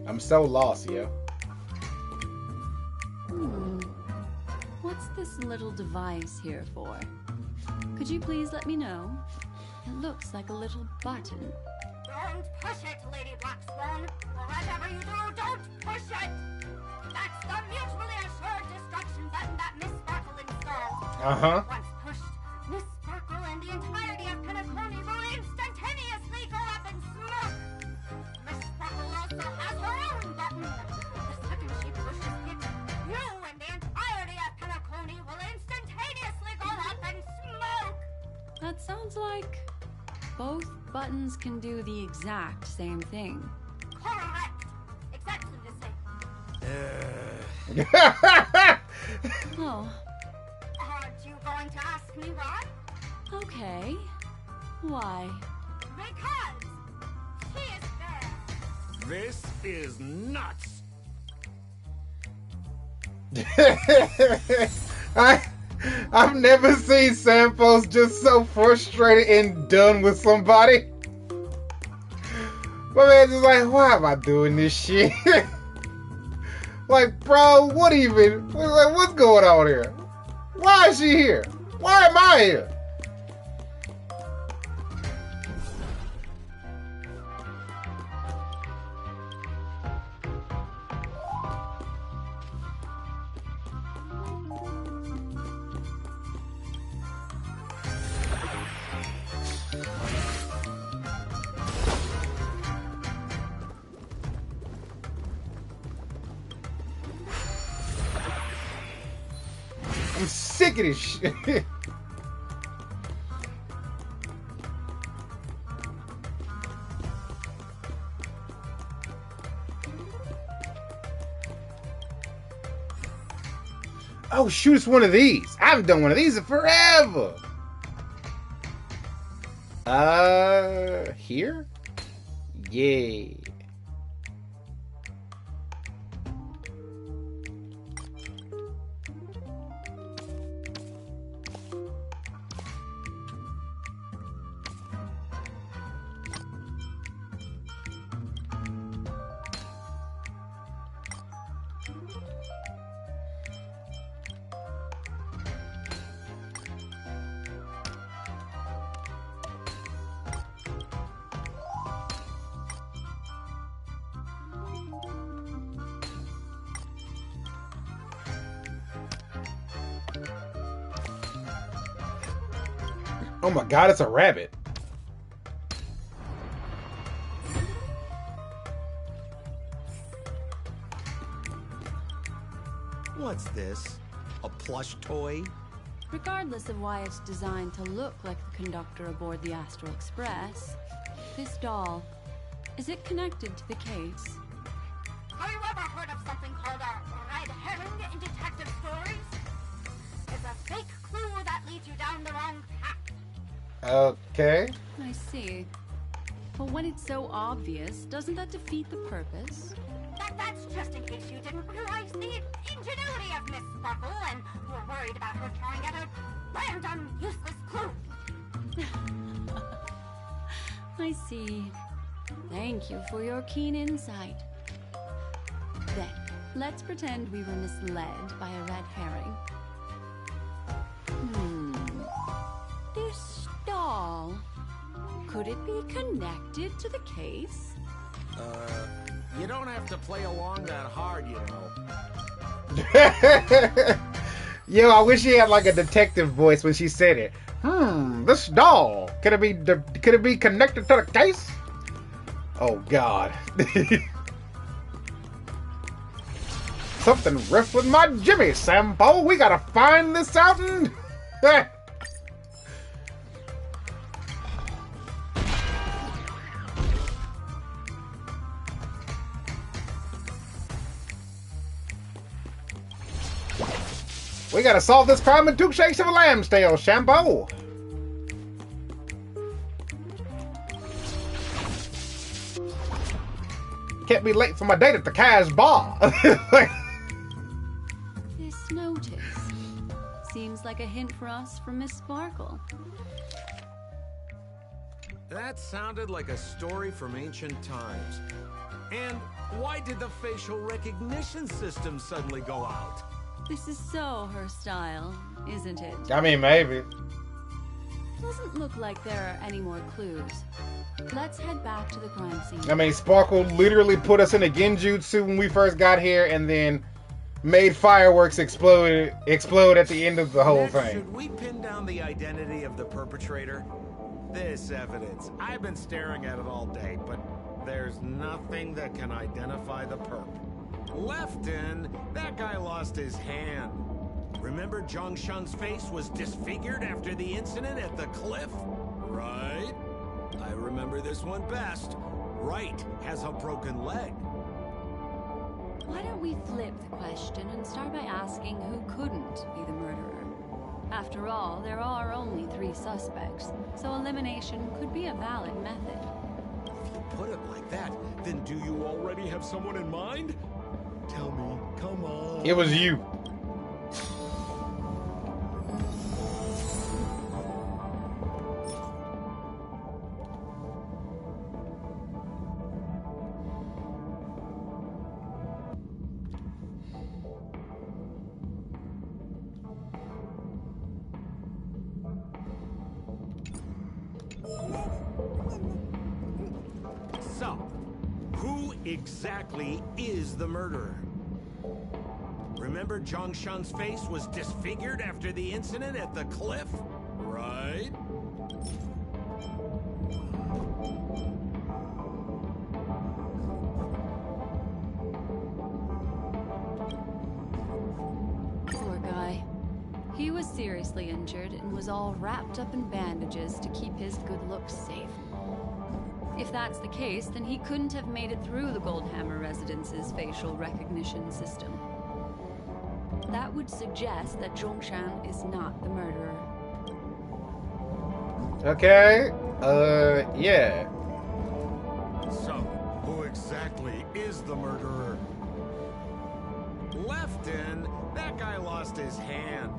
I'm so lost, yo. What's this little device here for? Could you please let me know? It looks like a little button. Don't push it, Lady Blackswan. Whatever you do, don't push it! That's the mutually assured destruction button that Miss Sparkle installed. Uh-huh. Once pushed, Miss Sparkle and the entirety of Penacony will instantaneously go up in smoke! Miss Sparkle also has her own button. The second she pushes it, you and the entirety of Penacony will instantaneously go up in smoke! That sounds like both buttons can do the exact same thing. Correct! Exactly the same. Oh, Aren't you going to ask me why? okay. Why? Because she is there. This is nuts! I've never seen Sampos just so frustrated and done with somebody. My man's just like, why am I doing this shit? Like, bro, what even? Like, what's going on here? Why is she here? Why am I here? I'm sick of this shit. Oh shoot, it's one of these. I haven't done one of these in forever. Here? Yeah. Oh my god, it's a rabbit. What's this? A plush toy? Regardless of why it's designed to look like the conductor aboard the Astral Express, this doll, is it connected to the case? Have you ever heard of something called a red herring in detective stories? It's a fake clue that leads you down the wrong path. Okay. I see. But when it's so obvious, doesn't that defeat the purpose? That's just in case you didn't realize the ingenuity of Miss Sparkle and were worried about her throwing out a random, useless clue. I see. Thank you for your keen insight. Then, let's pretend we were misled by a red herring. This doll, could it be connected to the case? You don't have to play along that hard, you know. Yo, I wish she had like a detective voice when she said it. This doll, could it be connected to the case? Oh god. Something riff with my Jimmy, Sambo. We gotta find this out and... We gotta solve this crime in 2 shakes of a lamb's tail, Shambo. Can't be late for my date at the Cash Bar. This notice seems like a hint for us from Miss Sparkle. That sounded like a story from ancient times. And why did the facial recognition system suddenly go out? This is so her style, isn't it? I mean, maybe. Doesn't look like there are any more clues. Let's head back to the crime scene. I mean, Sparkle literally put us in a genjutsu when we first got here and then made fireworks explode at the end of the whole thing. Should we pin down the identity of the perpetrator? This evidence, I've been staring at it all day, but there's nothing that can identify the perp. Lefton, that guy lost his hand. Remember Zhongshan's face was disfigured after the incident at the cliff? Right? I remember this one best. Right has a broken leg. Why don't we flip the question and start by asking who couldn't be the murderer? After all, there are only 3 suspects, so elimination could be a valid method. If you put it like that, then do you already have someone in mind? Tell me, come on. It was you. So, who exactly is the murderer? Remember Zhongshan's face was disfigured after the incident at the cliff? Right? Poor guy. He was seriously injured and was all wrapped up in bandages to keep his good looks safe. If that's the case, then he couldn't have made it through the Goldhammer Residence's facial recognition system. That would suggest that Zhongshan is not the murderer. Okay. Yeah. So, who exactly is the murderer? Lefton, that guy lost his hand.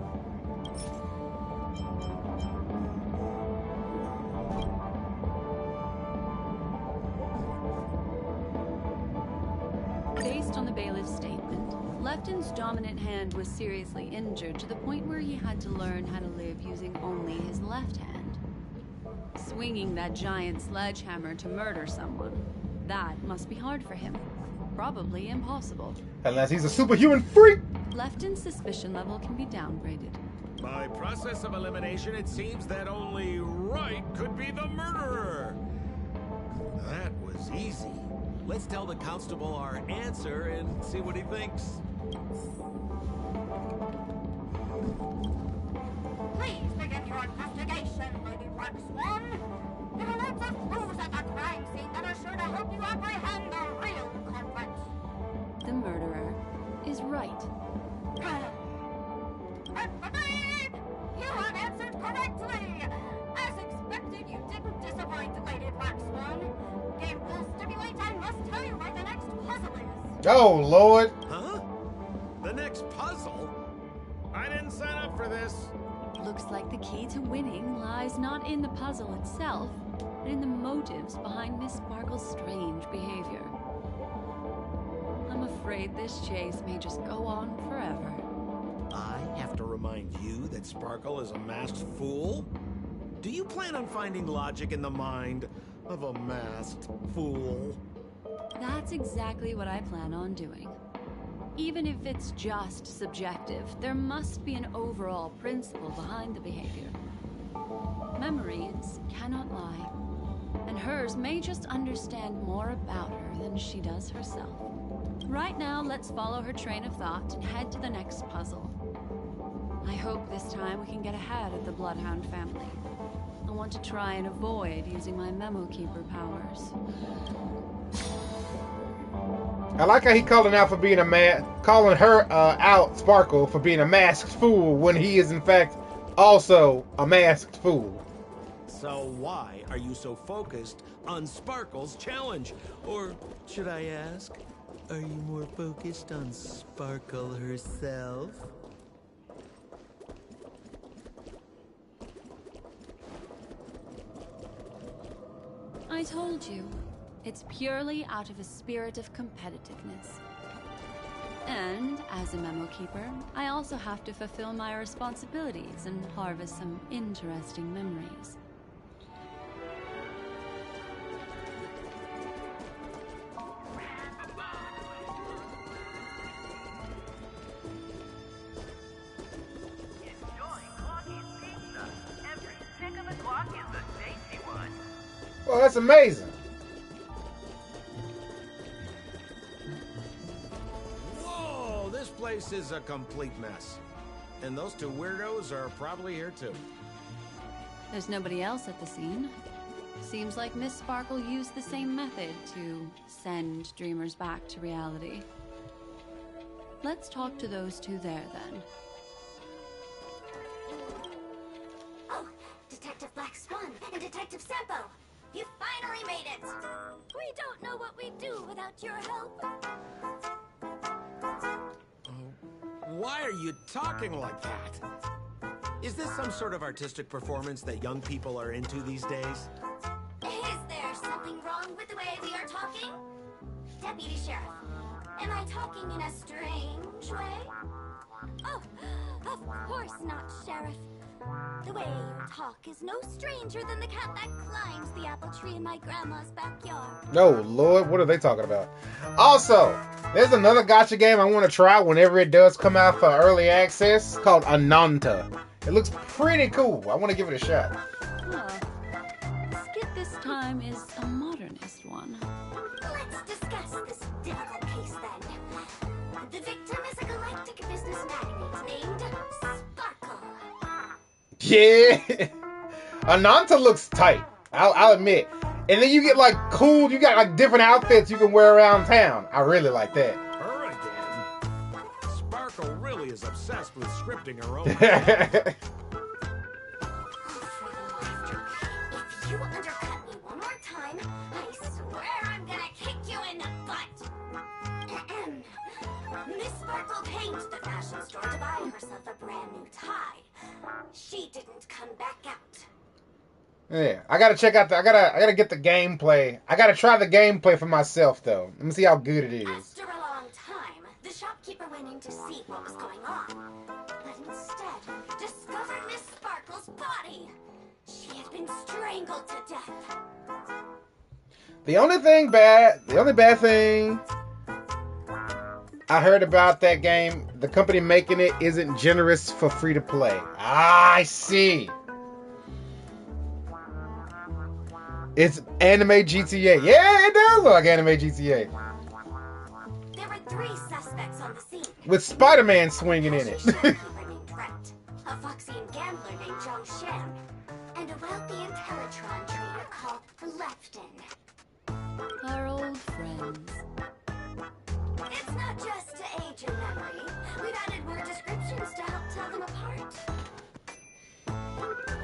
Based on the bailiff's statement, Lefton's dominant hand was seriously injured to the point where he had to learn how to live using only his left hand. Swinging that giant sledgehammer to murder someone, that must be hard for him. Probably impossible. Unless he's a superhuman freak. Lefton's suspicion level can be downgraded. By process of elimination, it seems that only Wright could be the murderer. That was easy. Let's tell the constable our answer and see what he thinks. Please begin your investigation, Lady Black Swan. There are lots of clues at the crime scene that are sure to help you apprehend the real culprit. The murderer is right. You have answered correctly! As expected, you didn't disappoint, Lady Black Swan. Game will stipulate I must tell you where the next puzzle is. Oh, Lord. Huh? The next puzzle? I didn't sign up for this. Looks like the key to winning lies not in the puzzle itself, but in the motives behind Miss Sparkle's strange behavior. I'm afraid this chase may just go on forever. I have to remind you that Sparkle is a masked fool? Do you plan on finding logic in the mind of a masked fool? That's exactly what I plan on doing. Even if it's just subjective, there must be an overall principle behind the behavior. Memories cannot lie, and hers may just understand more about her than she does herself. Right now, let's follow her train of thought and head to the next puzzle. I hope this time we can get ahead of the Bloodhound family. I want to try and avoid using my Memo Keeper powers. I like how he calling out for being calling her out, Sparkle, for being a masked fool when he is in fact also a masked fool. So why are you so focused on Sparkle's challenge? Or should I ask, are you more focused on Sparkle herself? I told you, it's purely out of a spirit of competitiveness. And as a Memo Keeper, I also have to fulfill my responsibilities and harvest some interesting memories. Well, that's amazing. Whoa, this place is a complete mess. And those two weirdos are probably here too. There's nobody else at the scene. Seems like Miss Sparkle used the same method to send dreamers back to reality. Let's talk to those two there, then. Oh, Detective Black Swan and Detective Sampo! You finally made it! We don't know what we'd do without your help. Why are you talking like that? Is this some sort of artistic performance that young people are into these days? Is there something wrong with the way we are talking? Deputy Sheriff, am I talking in a strange way? Oh, of course not, Sheriff. The way you talk is no stranger than the cat that climbs the apple tree in my grandma's backyard. Oh, Lord, what are they talking about? Also, there's another gacha game I want to try whenever it does come out for early access called Ananta. It looks pretty cool. I want to give it a shot. Huh. The skit this time is a modernist one. Let's discuss this difficult case then. The victim is a galactic business magnate named Sparkle. Yeah. Ananta looks tight. I'll admit. And then you get like cool, you got like different outfits you can wear around town. I really like that. Her again? Sparkle really is obsessed with scripting her own. If you undercut me one more time, I swear I'm gonna kick you in the butt. Miss Sparkle came to the fashion store to buy herself a brand new tie. She didn't come back out. Yeah, I gotta check out I gotta get the gameplay. I gotta try the gameplay for myself though. Let me see how good it is. After a long time, the shopkeeper went in to see what was going on, but instead discovered Miss Sparkle's body. She had been strangled to death. The only bad thing I heard about that game. The company making it isn't generous for free to play. Ah, I see. It's anime GTA. Yeah, it does look like anime GTA. There were 3 suspects on the scene. With Spider-Man swinging in it. Named Trent, a Foxian gambler named Zhang Shan, and a wealthy Intellitron trader called Lefton. Our old friends. It's not just to aid your memory. We've added more descriptions to help tell them apart.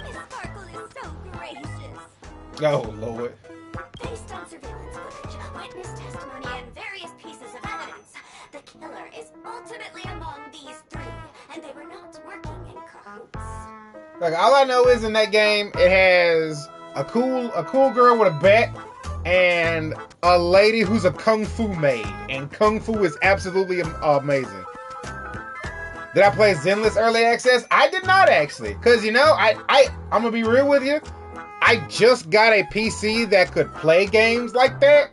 Miss Sparkle is so gracious. Oh, Lord. Based on surveillance footage, witness testimony, and various pieces of evidence, the killer is ultimately among these 3, and they were not working in cahoots. Like, all I know is in that game, it has a cool girl with a bat and a lady who's a kung fu maid, and kung fu is absolutely amazing. Did I play Zenless Early Access? I did not actually, cause you know, I'm gonna be real with you. I just got a PC that could play games like that,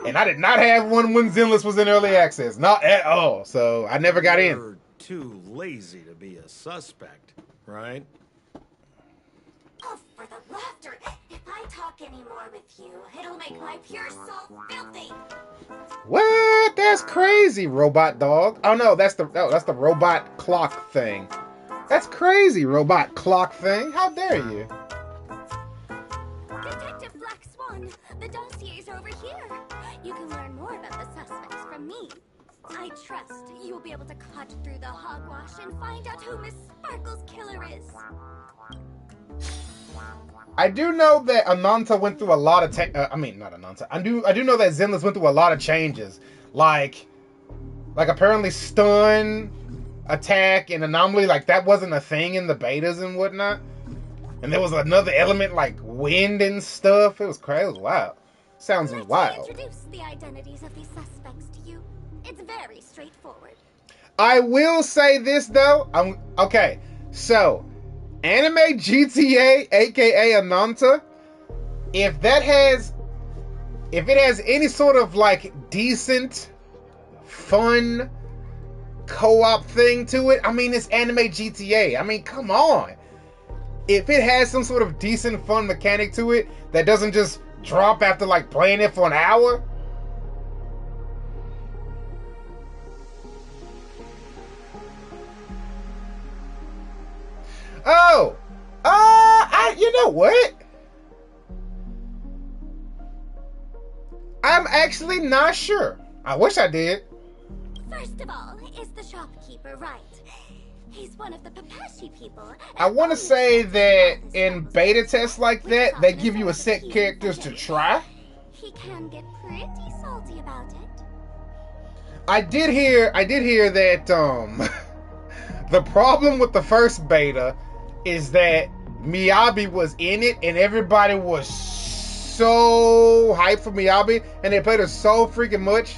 and I did not have one when Zenless was in Early Access, not at all. So I never got in. You're too lazy to be a suspect, right? Oh, for the laughter! If I talk anymore with you, it'll make my pure soul filthy. What? That's crazy, robot dog. Oh no, that's the robot clock thing. That's crazy, robot clock thing. How dare you? Detective Black Swan, the dossier's over here. You can learn more about the suspects from me. I trust you'll be able to cut through the hogwash and find out who Miss Sparkle's killer is. I do know that Ananta went through a lot of I mean, not Ananta. I do know that Zenless went through a lot of changes. Like apparently stun, attack, and anomaly, like that wasn't a thing in the betas and whatnot. And there was another element like wind and stuff. It was crazy. It was wild. Sounds wild. Introduce the identities of these suspects to you. It's very straightforward. I will say this though. Okay. So, Anime GTA, aka Ananta, if it has any sort of like decent, fun co-op thing to it, I mean, it's Anime GTA. I mean, come on. If it has some sort of decent, fun mechanic to it that doesn't just drop after like playing it for an hour. Oh, you know what? I'm actually not sure. I wish I did. First of all, is the shopkeeper right? He's one of the Papashi people. I want to say that in beta tests like that, they give you a set characters to try. He can get pretty salty about it. I did hear that the problem with the first beta is that Miyabi was in it and everybody was so hyped for Miyabi and they played her so freaking much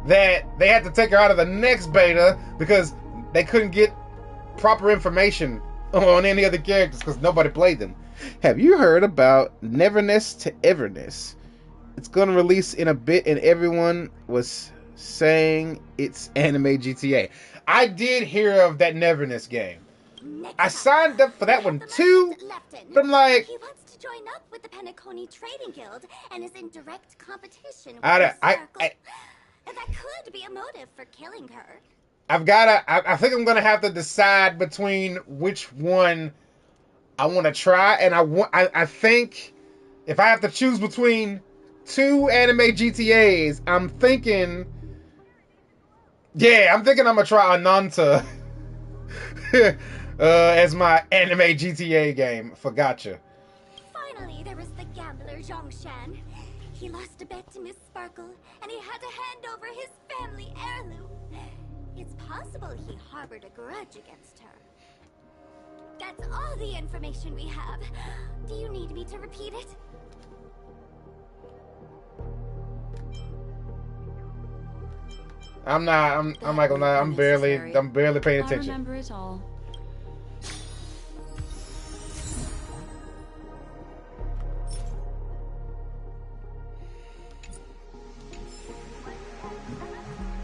that they had to take her out of the next beta because they couldn't get proper information on any other characters because nobody played them. Have you heard about Neverness to Everness? It's going to release in a bit and everyone was saying it's Anime GTA. I did hear of that Neverness game. I signed up for that one too, but I'm like, he wants to join up with the Penacony Trading Guild and is in direct competition with I that could be a motive for killing her. I think I'm gonna have to decide between which one I want to try, and I think if I have to choose between two Anime GTAs, I'm thinking I'm gonna try Ananta as my Anime GTA game for Gacha. Finally, there was the gambler Zhang Shan. He lost a bet to Miss Sparkle, and he had to hand over his family heirloom. It's possible he harbored a grudge against her. That's all the information we have. Do you need me to repeat it? I'm not gonna lie, I'm barely paying attention. I remember it all.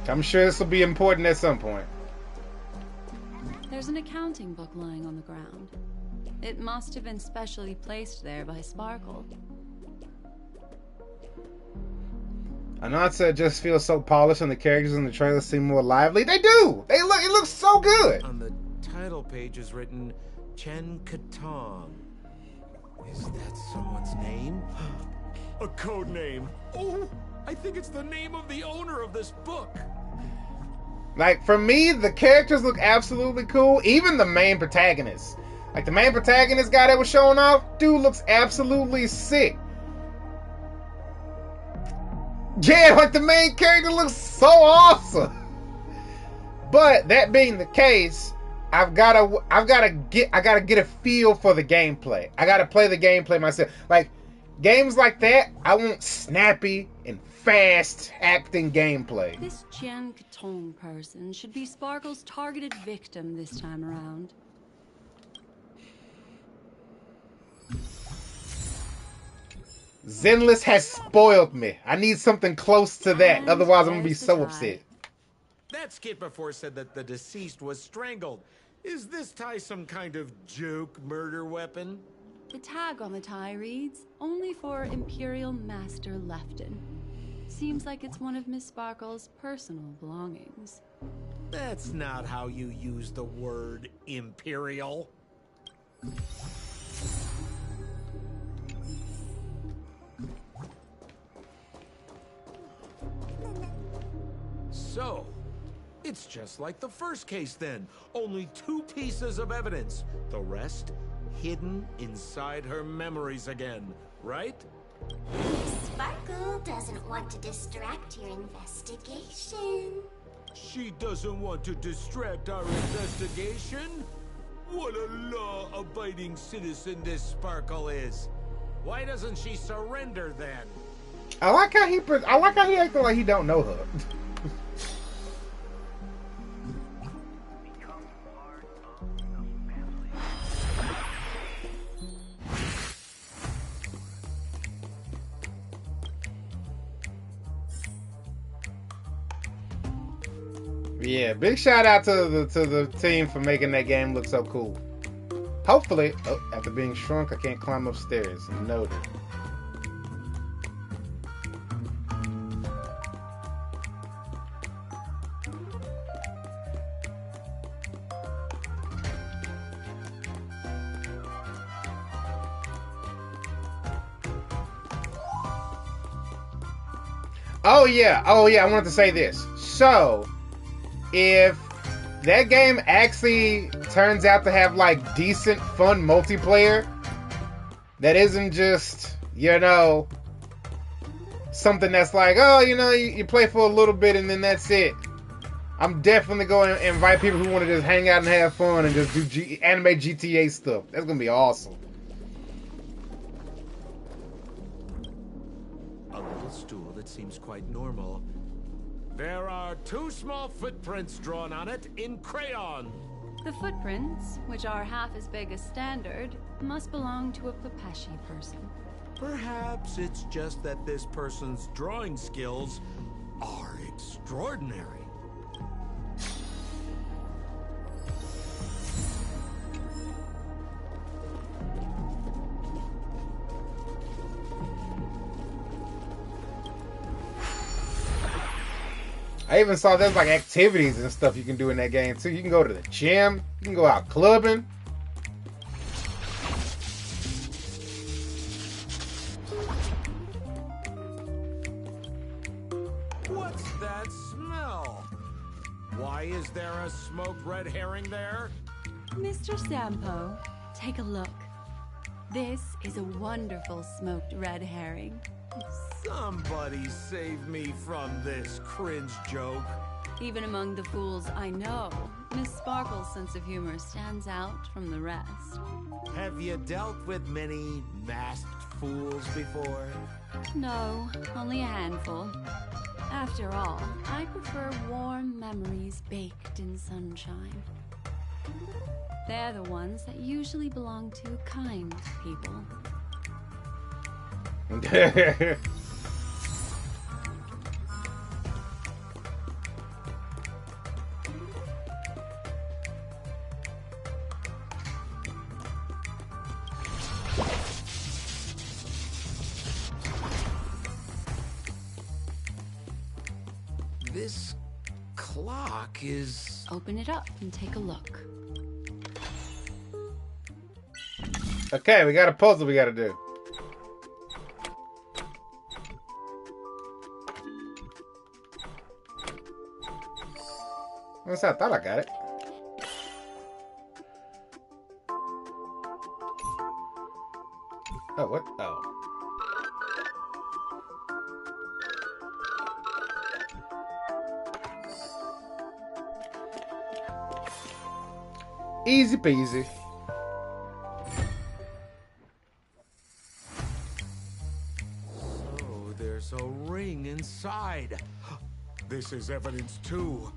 I'm sure this will be important at some point. There's an accounting book lying on the ground. It must have been specially placed there by Sparkle. Announcer just feels so polished, and the characters in the trailer seem more lively. They do. It looks so good. On the title page is written Chen Katong. Is that someone's name? A code name. Oh, I think it's the name of the owner of this book. Like, for me, the characters look absolutely cool. Even the main protagonist. Like, the main protagonist guy that was showing off, dude looks absolutely sick. Yeah, like the main character looks so awesome. But that being the case, I gotta get a feel for the gameplay. I gotta play the gameplay myself. Like games like that, I want snappy and fast acting gameplay. This Chen Katong person should be Sparkle's targeted victim this time around. Zenless has spoiled me. I need something close to that. Otherwise, I'm gonna be so upset. That skit before said that the deceased was strangled. Is this tie some kind of joke murder weapon? The tag on the tie reads, "Only for Imperial Master Lefton." Seems like it's one of Miss Sparkle's personal belongings. That's not how you use the word Imperial. So, it's just like the first case then. Only 2 pieces of evidence. The rest hidden inside her memories again, right? Sparkle doesn't want to distract your investigation. She doesn't want to distract our investigation? What a law-abiding citizen this Sparkle is. Why doesn't she surrender then? I like how he acting like he don't know her. Yeah, big shout out to the team for making that game look so cool. Hopefully, after being shrunk, I can't climb upstairs. Noted. Oh yeah, I wanted to say this. So, if that game actually turns out to have like decent, fun multiplayer, that isn't just, something that's like, you play for a little bit and then that's it. I'm definitely going to invite people who want to just hang out and have fun and just do anime GTA stuff. That's going to be awesome. A little stool that seems quite normal. There are 2 small footprints drawn on it in crayon. The footprints, which are half as big as standard, must belong to a Pepeshi person. Perhaps it's just that this person's drawing skills are extraordinary. I even saw there's like activities and stuff you can do in that game too. You can go to the gym, you can go out clubbing. What's that smell? Why is there a smoked red herring there? Mr. Sampo, take a look. This is a wonderful smoked red herring. Somebody save me from this cringe joke. Even among the fools I know, Miss Sparkle's sense of humor stands out from the rest. Have you dealt with many masked fools before? No, only a handful. After all, I prefer warm memories baked in sunshine. They're the ones that usually belong to kind people. This clock is... Open it up and take a look. Okay, we got a puzzle we gotta do. I thought I got it. Oh, what? Oh. Easy peasy. So there's a ring inside. This is evidence too.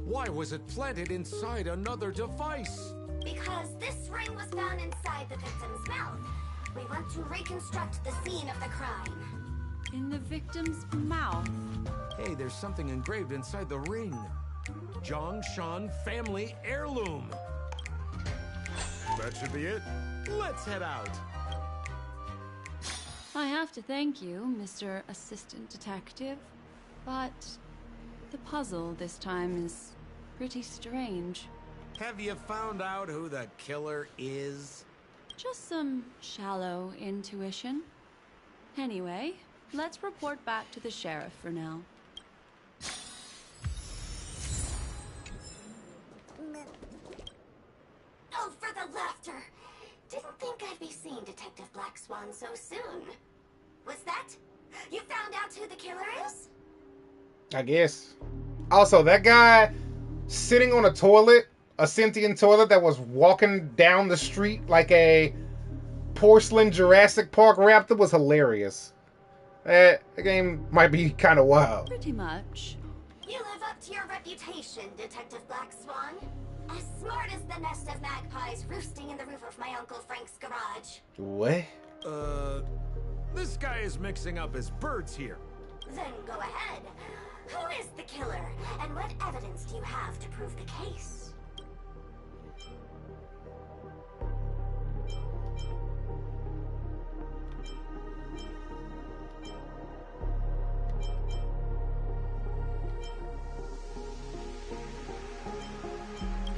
Why was it planted inside another device? Because this ring was found inside the victim's mouth. We want to reconstruct the scene of the crime. In the victim's mouth. Hey, there's something engraved inside the ring. Zhongshan family heirloom. That should be it. Let's head out. I have to thank you, Mr. Assistant Detective, but the puzzle this time is pretty strange. Have you found out who the killer is? Just some shallow intuition. Anyway, let's report back to the sheriff for now. Oh, for the laughter! Didn't think I'd be seeing Detective Black Swan so soon. Was that? You found out who the killer is? I guess. Also, that guy sitting on a toilet, a sentient toilet that was walking down the street like a porcelain Jurassic Park raptor was hilarious. The game might be kind of wild. Pretty much. You live up to your reputation, Detective Black Swan. As smart as the nest of magpies roosting in the roof of my Uncle Frank's garage. What? This guy is mixing up his birds here. Then go ahead. Who is the killer, and what evidence do you have to prove the case?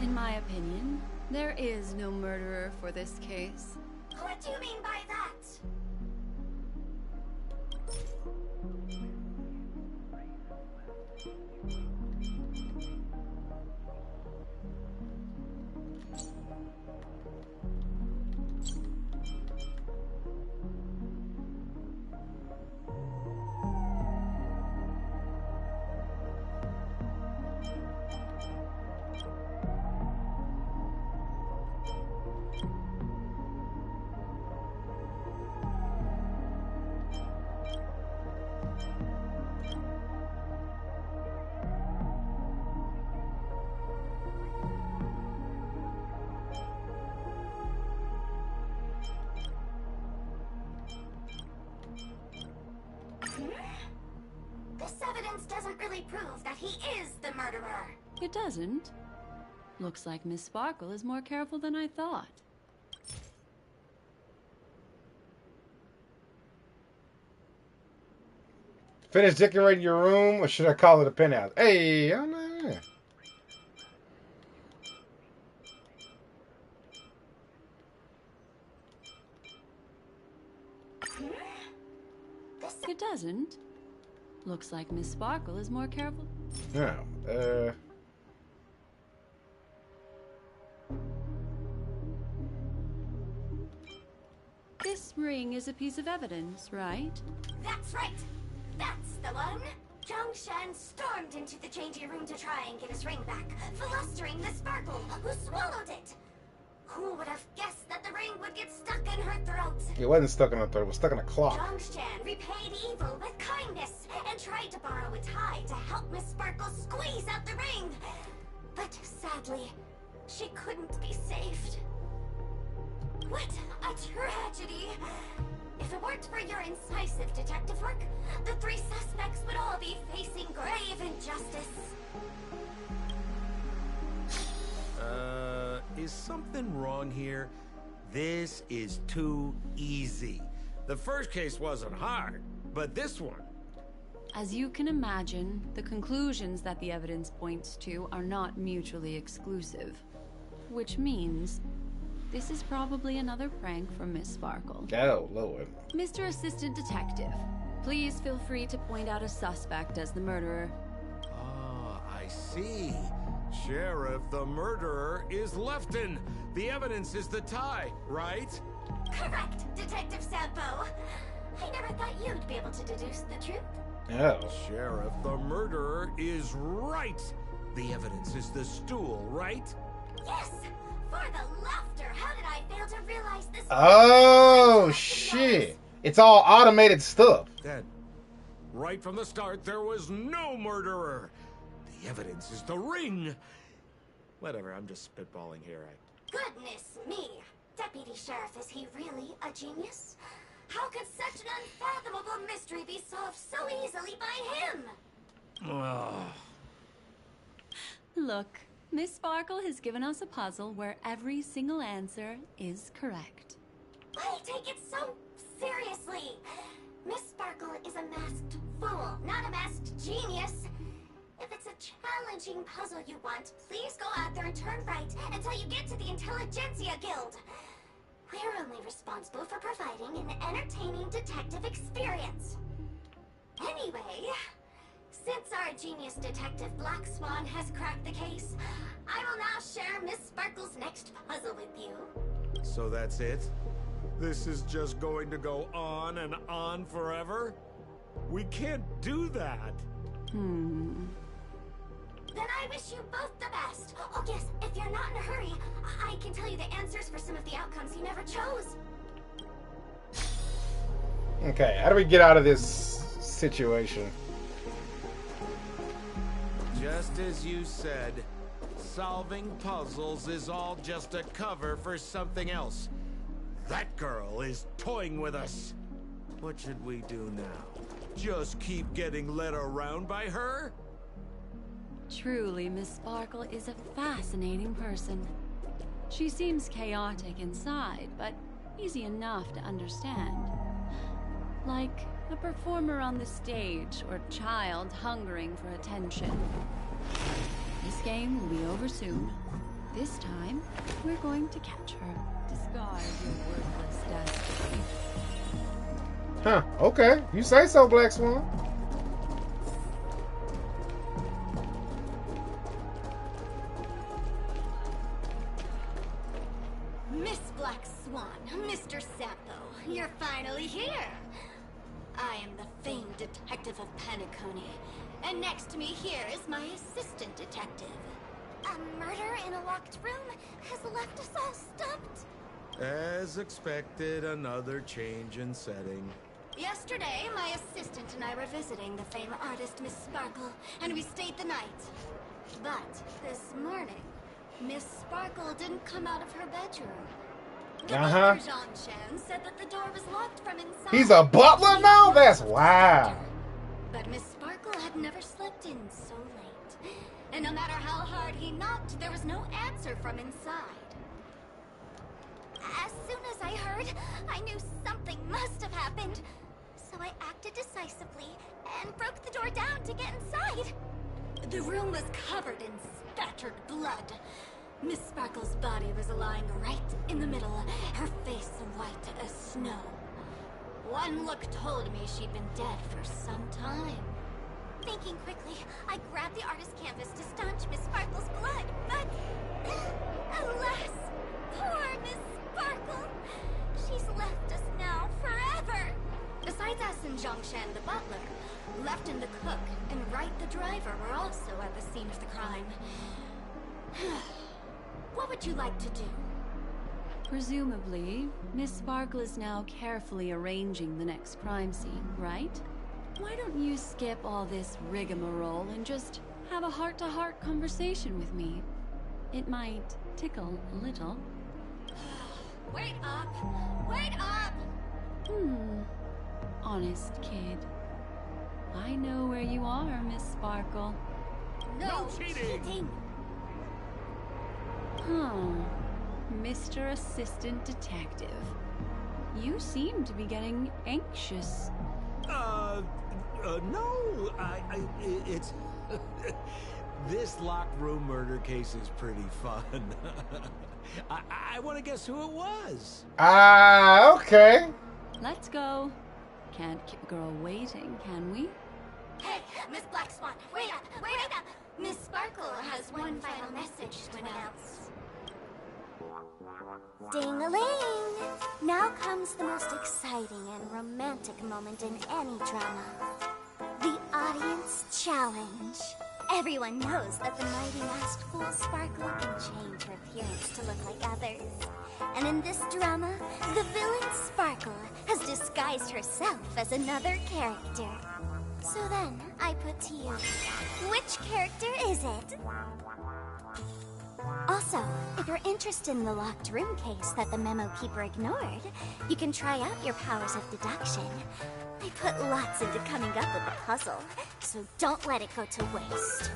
In my opinion, there is no murderer for this case. What do you mean by that? This evidence doesn't really prove that he is the murderer. It doesn't. Looks like Miss Sparkle is more careful than I thought. Finish decorating your room, or should I call it a penthouse? Hey, I don't know. It doesn't. Looks like Miss Sparkle is more careful. No. This ring is a piece of evidence, right? That's right. That's the one. Zhongshan stormed into the changing room to try and get his ring back, flustering the Sparkle, who swallowed it. Who would have guessed that the ring would get stuck in her throat? It wasn't stuck in her throat. It was stuck in a clock. Zhongshan repaid evil with kindness and tried to borrow a tie to help Miss Sparkle squeeze out the ring. But sadly, she couldn't be saved. What a tragedy! If it weren't for your incisive detective work, the three suspects would all be facing grave injustice. Is something wrong here? This is too easy. The first case wasn't hard, but this one... As you can imagine, the conclusions that the evidence points to are not mutually exclusive. Which means, this is probably another prank from Miss Sparkle. Oh, Lord. Mr. Assistant Detective, please feel free to point out a suspect as the murderer. Ah, I see. Sheriff, the murderer is Lefton. The evidence is the tie, right? Correct, Detective Sampo. I never thought you'd be able to deduce the truth. Oh. Sheriff, the murderer is right. The evidence is the stool, right? Yes! For the laughter, how did I fail to realize this? Oh, shit. It's all automated stuff. Then, right from the start, there was no murderer. The evidence is the ring. Whatever, I'm just spitballing here. Goodness me! Deputy Sheriff, is he really a genius? How could such an unfathomable mystery be solved so easily by him? Look, Miss Sparkle has given us a puzzle where every single answer is correct. Why take it so seriously? Miss Sparkle is a masked fool, not a masked genius. If it's a challenging puzzle you want, please go out there and turn right until you get to the Intelligentsia Guild. We're only responsible for providing an entertaining detective experience. Anyway, since our genius detective Black Swan has cracked the case, I will now share Miss Sparkle's next puzzle with you. So that's it? This is just going to go on and on forever? We can't do that. Then I wish you both the best. Oh yes, if you're not in a hurry, I can tell you the answers for some of the outcomes you never chose. Okay, how do we get out of this situation? Just as you said, solving puzzles is all just a cover for something else. That girl is toying with us. What should we do now? Just keep getting led around by her? Truly, Miss Sparkle is a fascinating person. She seems chaotic inside, but easy enough to understand. Like a performer on the stage or child hungering for attention. This game will be over soon. This time, we're going to catch her. Disguise your worthless destiny. Huh, okay. You say so, Black Swan. Miss Black Swan, Mr. Sampo, you're finally here. I am the famed detective of Penacony, and next to me here is my assistant detective. A murder in a locked room has left us all stumped. As expected, another change in setting. Yesterday, my assistant and I were visiting the famed artist Miss Sparkle, and we stayed the night. But this morning, Miss Sparkle didn't come out of her bedroom. The butler, Jean-Chan, said that the door was locked from inside. He's a butler now? That's wild. But Miss Sparkle had never slept in so late. And no matter how hard he knocked, there was no answer from inside. As soon as I heard, I knew something must have happened. So I acted decisively and broke the door down to get inside. The room was covered in spattered blood. Miss Sparkle's body was lying right in the middle, her face white as snow. One look told me she'd been dead for some time. Thinking quickly, I grabbed the artist canvas to staunch Miss Sparkle's blood, but... alas, poor Miss Sparkle! She's left us now forever! Besides us and Zhongshan the butler, Lefton the cook, and Wright the driver were also at the scene of the crime. What would you like to do? Presumably, Miss Sparkle is now carefully arranging the next crime scene, right? Why don't you skip all this rigmarole and just have a heart-to-heart conversation with me? It might tickle a little. Wait up! Wait up! Honest kid. I know where you are, Miss Sparkle. No cheating! Mr. Assistant Detective. You seem to be getting anxious. No, it's... This locked room murder case is pretty fun. I want to guess who it was. Okay. Let's go. Can't keep a girl waiting, can we? Hey, Miss Black Swan, wait up, wait up! Miss Sparkle has one final message to announce. Ding-a-ling! Now comes the most exciting and romantic moment in any drama. The audience challenge. Everyone knows that the mighty masked fool Sparkle can change her appearance to look like others. And in this drama, the villain Sparkle has disguised herself as another character. So then, I put to you, which character is it? Also, if you're interested in the locked room case that the memo keeper ignored, you can try out your powers of deduction. I put lots into coming up with the puzzle, so don't let it go to waste.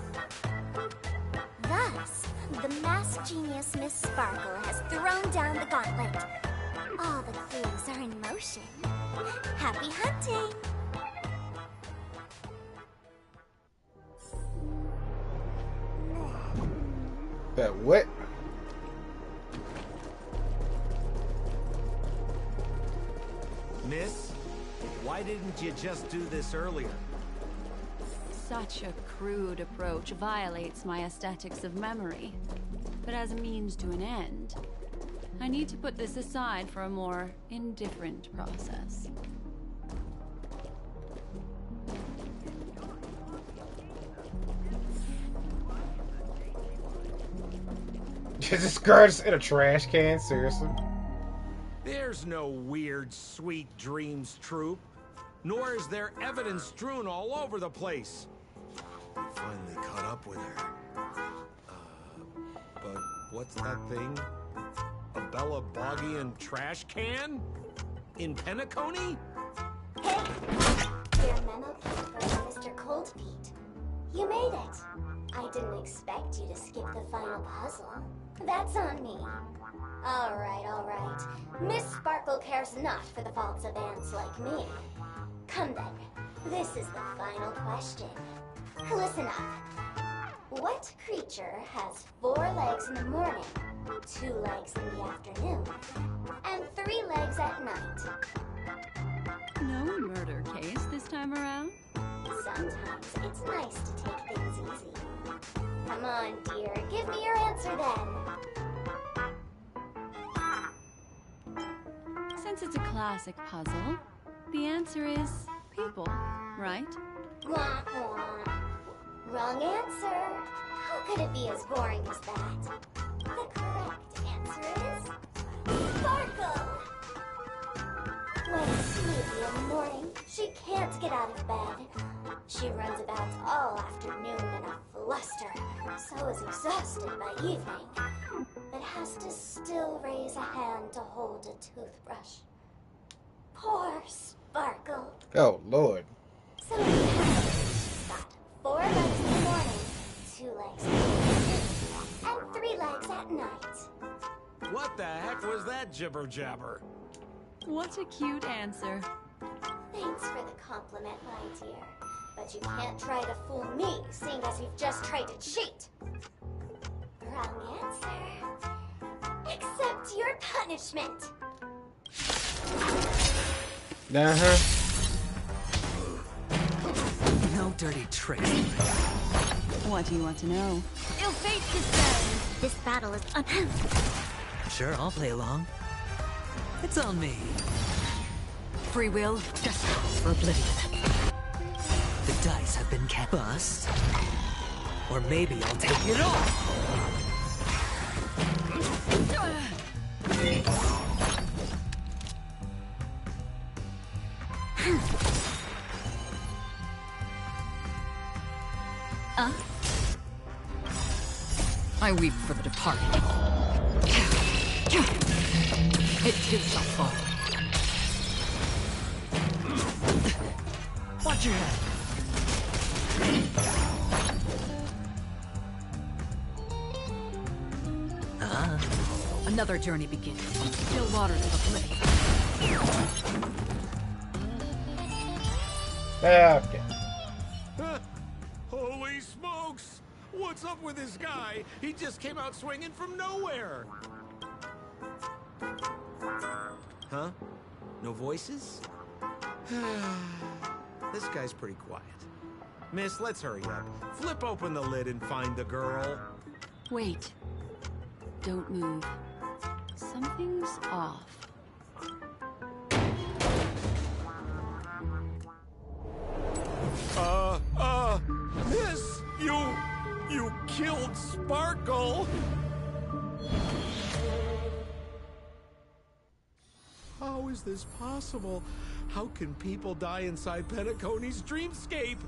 Thus, the masked genius Miss Sparkle has thrown down the gauntlet. All the clues are in motion. Happy hunting! That what? Miss, why didn't you just do this earlier? Such a crude approach violates my aesthetics of memory. But as a means to an end, I need to put this aside for a more indifferent process. Is this girl just in a trash can? Seriously? There's no weird, sweet dreams troop. Nor is there evidence strewn all over the place. We finally caught up with her. But what's that thing? A Bella Boggian trash can? In Penacony? Hey! Dear memo keeper, Mr. Coldfeet. You made it. I didn't expect you to skip the final puzzle. That's on me. Alright. Miss Sparkle cares not for the faults of ants like me. Come then. This is the final question. Listen up. What creature has 4 legs in the morning, 2 legs in the afternoon, and 3 legs at night? No murder case this time around? Sometimes it's nice to take things easy. Come on, dear. Give me your answer then. Since it's a classic puzzle, the answer is people, right? Wah, wah. Wrong answer. How could it be as boring as that? The correct answer is Sparkle. When it's sleepy in the morning, she can't get out of bed. She runs about all afternoon in a fluster, so is exhausted by evening, but has to still raise a hand to hold a toothbrush. Poor Sparkle. Oh, Lord. So she's got 4 legs in the morning, 2 legs in the afternoon, and 3 legs at night. What the heck was that jibber-jabber? What a cute answer. Thanks for the compliment, my dear. But you can't try to fool me, seeing as you've just tried to cheat. Wrong answer. Accept your punishment. Uh-huh. No dirty tricks. What do you want to know? Ill fate descends. This battle is Sure, I'll play along. It's on me. Free will, destiny for oblivion. The dice have been cast. Bust. Or maybe I'll take it all. I weep for the departed. It too shall fall. Watch your head. Another journey begins. Still waters of oblivion. Okay. Holy smokes! What's up with this guy? He just came out swinging from nowhere. Huh? No voices? This guy's pretty quiet. Miss, let's hurry up. Flip open the lid and find the girl. Wait. Don't move. Something's off. Miss, you killed Sparkle. How is this possible? How can people die inside Penacony's dreamscape?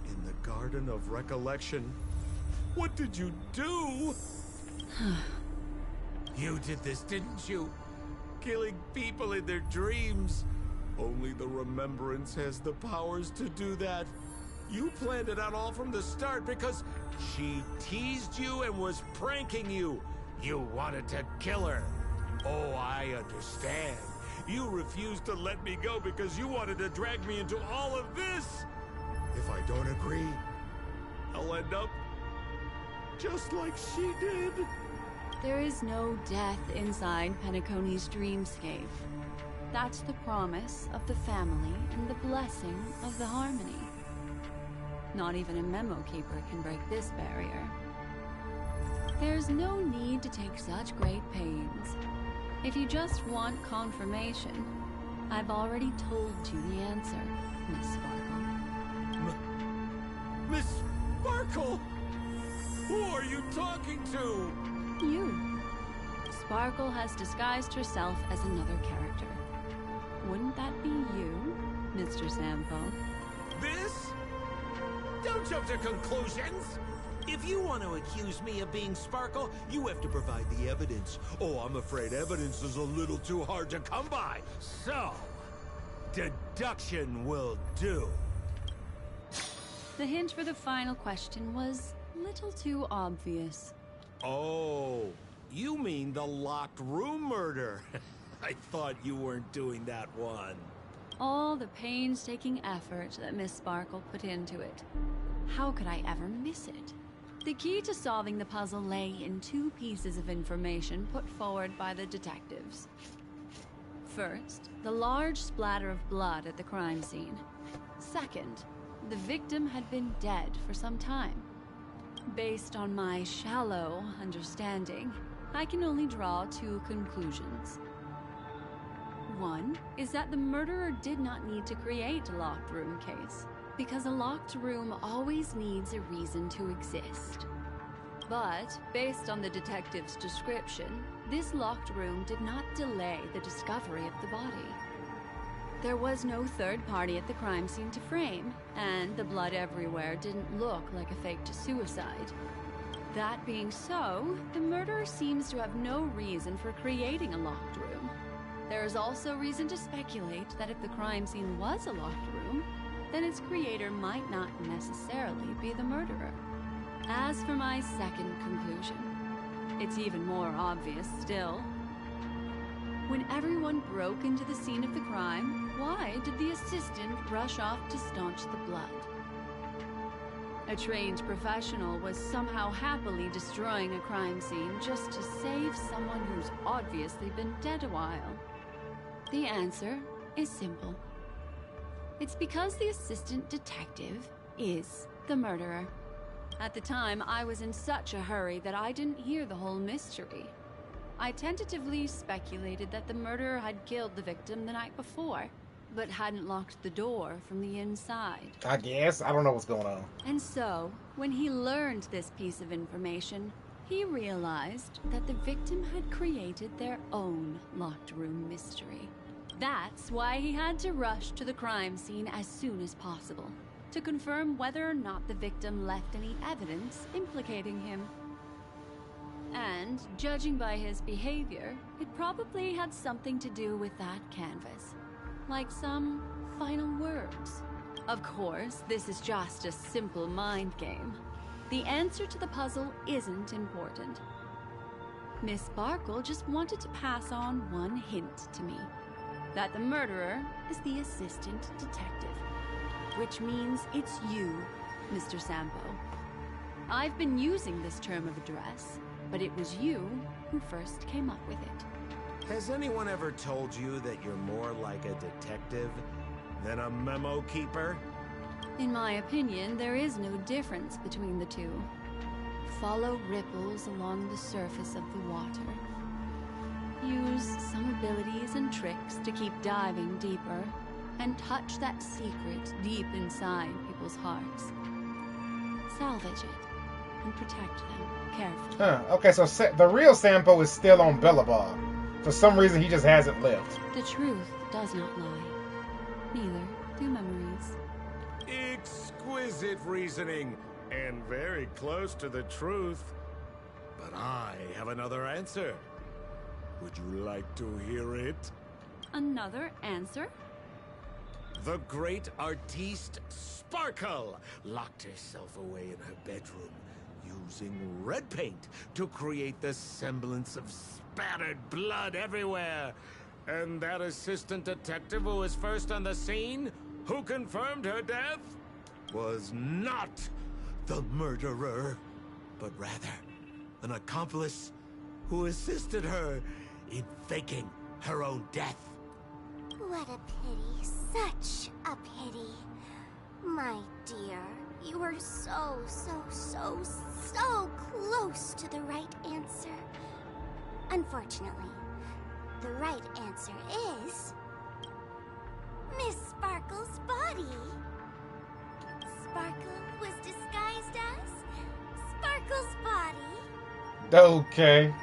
In the Garden of Recollection. What did you do? You did this, didn't you? Killing people in their dreams. Only the Remembrance has the powers to do that. You planned it out all from the start because she teased you and was pranking you. You wanted to kill her. Oh, I understand. You refused to let me go because you wanted to drag me into all of this. If I don't agree, I'll end up just like she did. There is no death inside Penacony's dreamscape. That's the promise of the family and the blessing of the harmony. Not even a memo keeper can break this barrier. There's no need to take such great pains. If you just want confirmation, I've already told you the answer, Miss Sparkle. Miss Sparkle? Who are you talking to? You. Sparkle has disguised herself as another character. Wouldn't that be you, Mr. Sampo? This? Don't jump to conclusions! If you want to accuse me of being Sparkle, you have to provide the evidence. Oh, I'm afraid evidence is a little too hard to come by. So, deduction will do. The hint for the final question was a little too obvious. Oh, you mean the locked room murder? I thought you weren't doing that one. All the painstaking effort that Miss Sparkle put into it. How could I ever miss it? The key to solving the puzzle lay in two pieces of information put forward by the detectives. First, the large splatter of blood at the crime scene. Second, the victim had been dead for some time. Based on my shallow understanding, I can only draw two conclusions. One is that the murderer did not need to create a locked room case, because a locked room always needs a reason to exist. But, based on the detective's description, this locked room did not delay the discovery of the body. There was no third party at the crime scene to frame, and the blood everywhere didn't look like a faked suicide. That being so, the murderer seems to have no reason for creating a locked room. There is also reason to speculate that if the crime scene was a locked room, then its creator might not necessarily be the murderer. As for my second conclusion, it's even more obvious still. When everyone broke into the scene of the crime, why did the assistant rush off to staunch the blood? A trained professional was somehow happily destroying a crime scene just to save someone who's obviously been dead a while. The answer is simple. It's because the assistant detective is the murderer. At the time, I was in such a hurry that I didn't hear the whole mystery. I tentatively speculated that the murderer had killed the victim the night before, but hadn't locked the door from the inside. I guess. I don't know what's going on. And so, when he learned this piece of information, he realized that the victim had created their own locked room mystery. That's why he had to rush to the crime scene as soon as possible, to confirm whether or not the victim left any evidence implicating him. And, judging by his behavior, it probably had something to do with that canvas. Like some final words. Of course, this is just a simple mind game. The answer to the puzzle isn't important. Miss Sparkle just wanted to pass on one hint to me. That the murderer is the assistant detective. which means it's you, Mr. Sampo. I've been using this term of address, but it was you who first came up with it. Has anyone ever told you that you're more like a detective than a memo keeper? In my opinion, there is no difference between the two. Follow ripples along the surface of the water. Use some abilities and tricks to keep diving deeper, and touch that secret deep inside people's hearts. Salvage it, and protect them carefully. Huh. Okay, so the real Sampo is still on Billabong. For some reason, he just hasn't lived. The truth does not lie. Neither do memories. Exquisite reasoning, and very close to the truth. But I have another answer. Would you like to hear it? Another answer? The great artiste Sparkle locked herself away in her bedroom, using red paint to create the semblance of spattered blood everywhere. And that assistant detective who was first on the scene, who confirmed her death, was not the murderer, but rather an accomplice who assisted her in faking her own death. What a pity. Such a pity. My dear, you were so close to the right answer. Unfortunately, the right answer is... Miss Sparkle's body. Sparkle was disguised as Sparkle's body. Okay.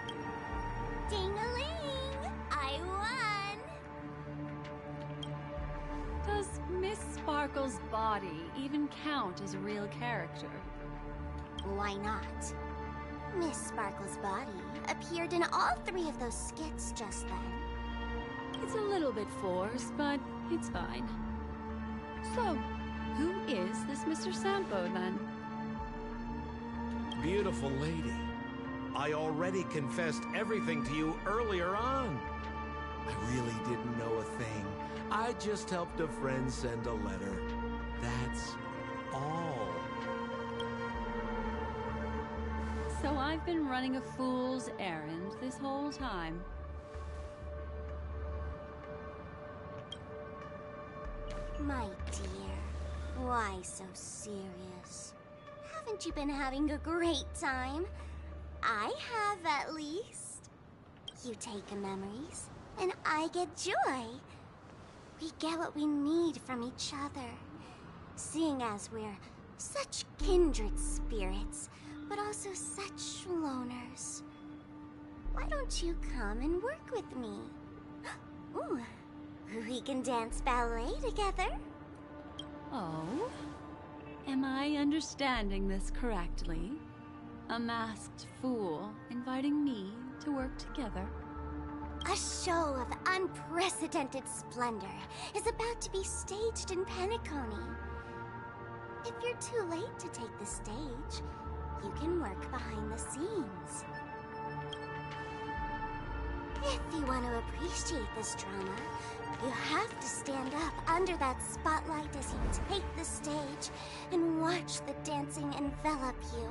Ding-a-ling! I won! Does Miss Sparkle's body even count as a real character? Why not? Miss Sparkle's body appeared in all 3 of those skits just then. It's a little bit forced, but it's fine. So, who is this Mr. Sampo, then? Beautiful lady, I already confessed everything to you earlier on. I really didn't know a thing. I just helped a friend send a letter. That's all. So I've been running a fool's errand this whole time. My dear, why so serious? Haven't you been having a great time? I have, at least. You take memories, and I get joy. We get what we need from each other. Seeing as we're such kindred spirits, but also such loners. Why don't you come and work with me? Ooh, we can dance ballet together. Oh? Am I understanding this correctly? A masked fool inviting me to work together? A show of unprecedented splendor is about to be staged in Penacony. If you're too late to take the stage, you can work behind the scenes. If you want to appreciate this drama, you have to stand up under that spotlight as you take the stage and watch the dancing envelop you.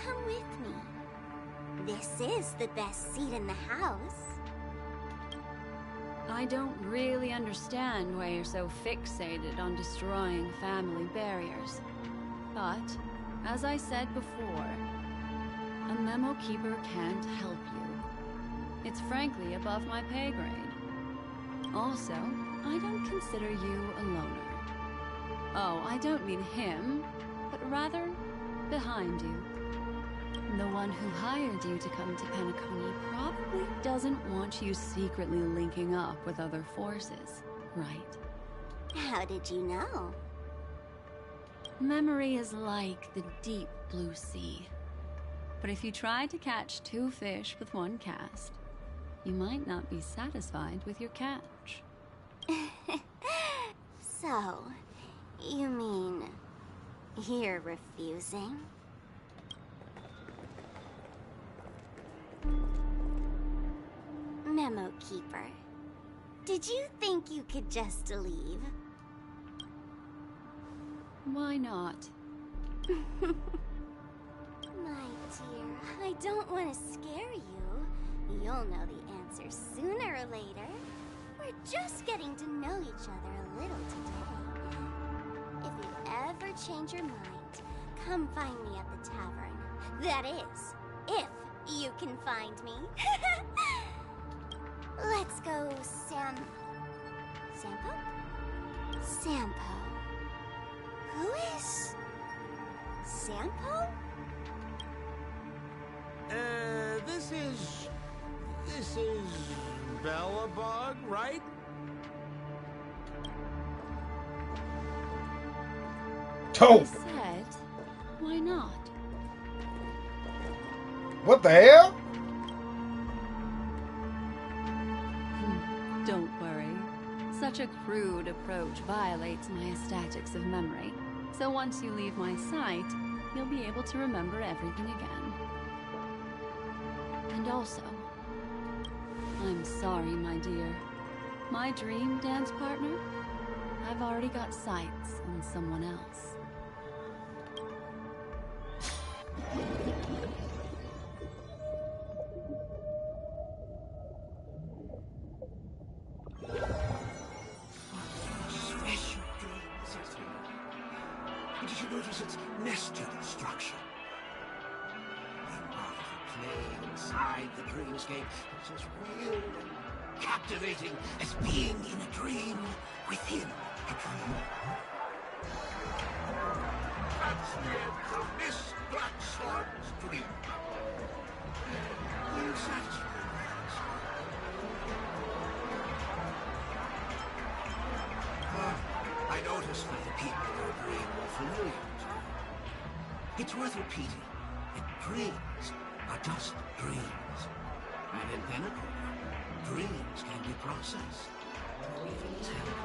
Come with me. This is the best seat in the house. I don't really understand why you're so fixated on destroying family barriers. But, as I said before, a memo keeper can't help you. It's frankly above my pay grade. Also, I don't consider you a loner. Oh, I don't mean him, but rather behind you. The one who hired you to come to Penacony probably doesn't want you secretly linking up with other forces, right? How did you know? Memory is like the deep blue sea. But if you try to catch 2 fish with 1 cast, you might not be satisfied with your catch. So, you mean you're refusing? Memo Keeper, did you think you could just leave? Why not? My dear, I don't want to scare you. You'll know the answer sooner or later. We're just getting to know each other a little today. If you ever change your mind, come find me at the tavern. That is, if you can find me. Let's go, Sampo? Sampo. Who is Sampo? This is Bellabog, right? I Dope. said, why not? What the hell? Don't worry. Such a crude approach violates my statics of memory. So once you leave my sight, you'll be able to remember everything again. And also, I'm sorry, my dear. My dream dance partner? I've already got sights on someone else. Special dreams, and did you notice its nested structure? The part of the play inside the dreamscape is as real and captivating as being in a dream within a dream. That's the Miss Blacksword's dream. Are you satisfied? I noticed that the people in your dream were familiar to you. It's worth repeating that dreams are just dreams. And in Pinnacle, dreams can be processed. Or even tempered.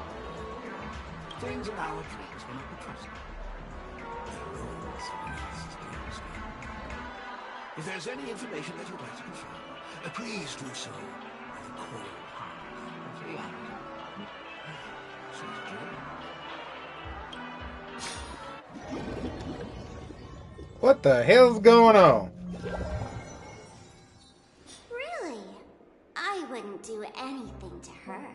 Things in our dreams cannot be trusted. The rules of Earth's dreamscape. If there's any information that you'd like to confirm, please do so with a cold heart of reality. Sweet dreams. What the hell's going on? Really? I wouldn't do anything to her.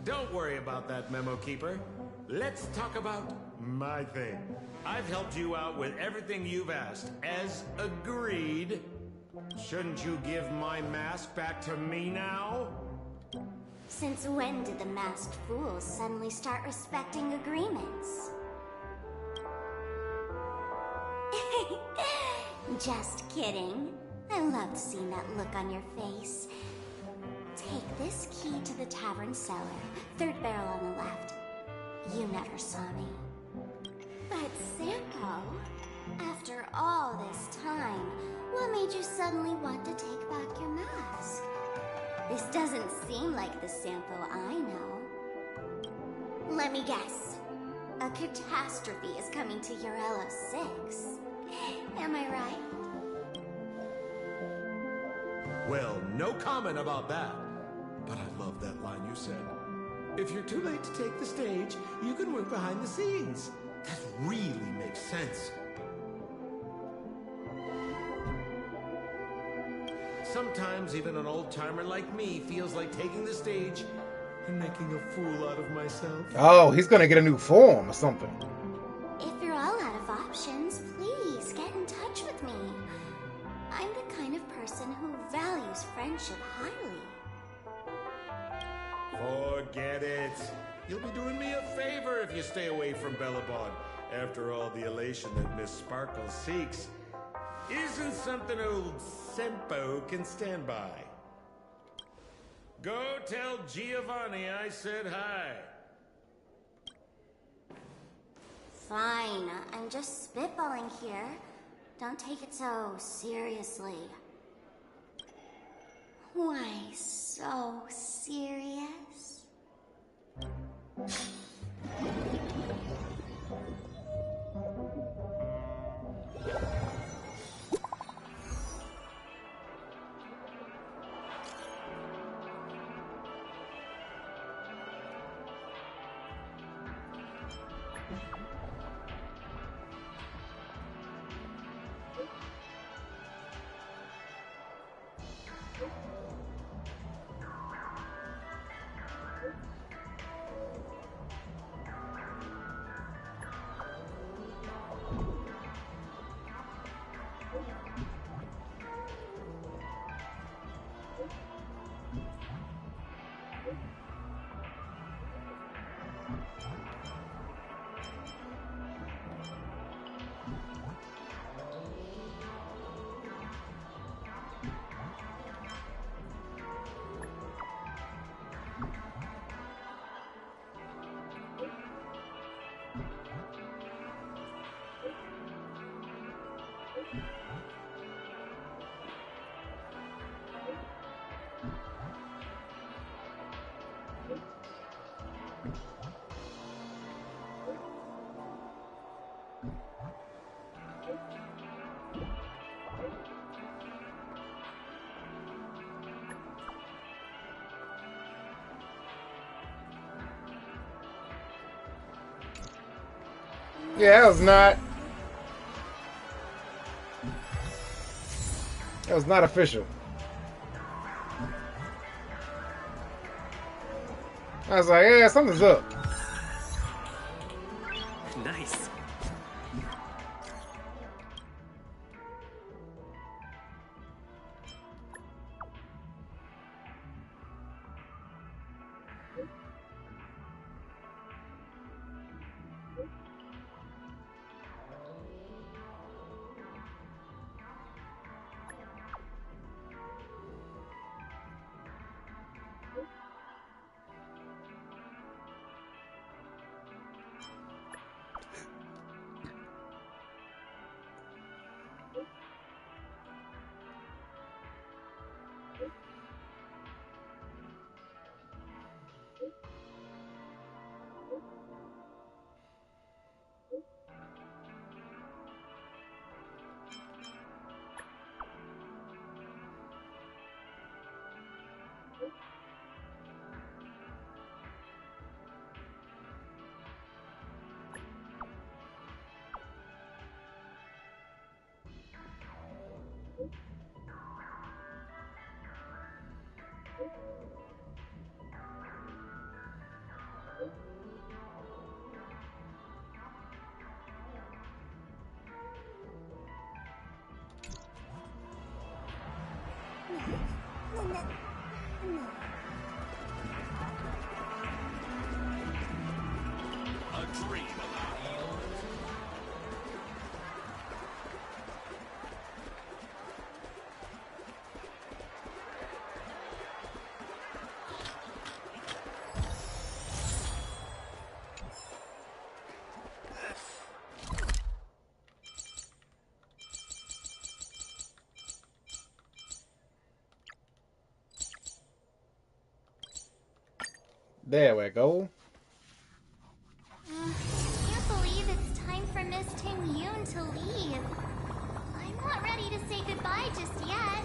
Don't worry about that, Memo Keeper. Let's talk about my thing. I've helped you out with everything you've asked, as agreed. Shouldn't you give my mask back to me now? Since when did the masked fools suddenly start respecting agreements? Just kidding. I loved seeing that look on your face. Take this key to the tavern cellar, third barrel on the left. You never saw me. But Sampo, after all this time, what made you suddenly want to take back your mask? This doesn't seem like the Sampo I know. Let me guess. A catastrophe is coming to Urello 6. Am I right? Well, no comment about that. But I love that line you said. If you're too late to take the stage, you can work behind the scenes. That really makes sense. Sometimes even an old-timer like me feels like taking the stage and making a fool out of myself. Oh, he's gonna get a new form or something. If you're all out of options, please get in touch with me. I'm the kind of person who values friendship highly. Forget it. You'll be doing me a favor if you stay away from Bellabog. After all, the elation that Miss Sparkle seeks isn't something old Sempo can stand by. Go tell Giovanni I said hi. Fine, I'm just spitballing here. Don't take it so seriously. Why so serious? Yeah, that was not official. I was like, yeah, something's up. Nice. There we go. Can't believe it's time for Miss Ting Yoon to leave. I'm not ready to say goodbye just yet.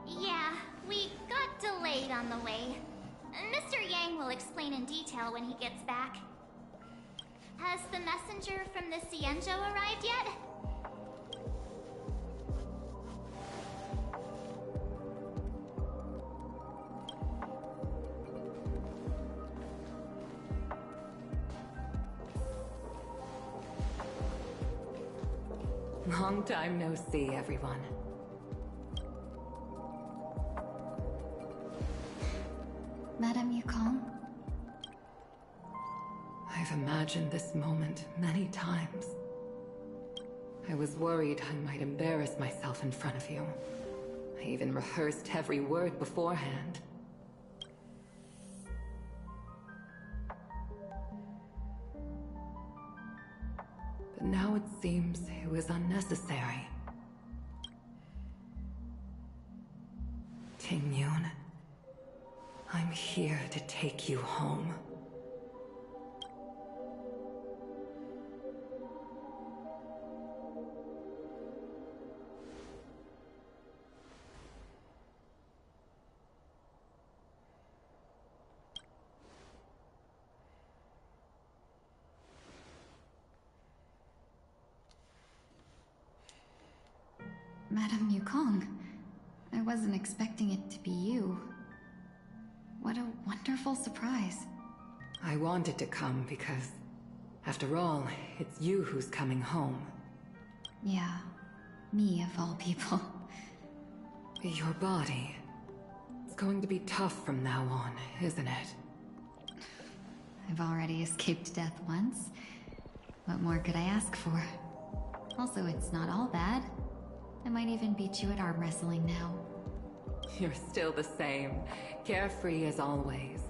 Yeah, we got delayed on the way. Mr. Yang will explain in detail when he gets back. Has the messenger from the Cienjo arrived yet? Long time no see, everyone. Madame Yukong? I've imagined this moment many times. I was worried I might embarrass myself in front of you. I even rehearsed every word beforehand. But now it seems it was unnecessary. Ting Yoon, I'm here to take you home. Madame Yukong, I wasn't expecting it to be you. What a wonderful surprise. I wanted to come because, after all, it's you who's coming home. Yeah, me of all people. Your body. It's going to be tough from now on, isn't it? I've already escaped death once. What more could I ask for? Also, it's not all bad. I might even beat you at arm wrestling now. You're still the same, carefree as always.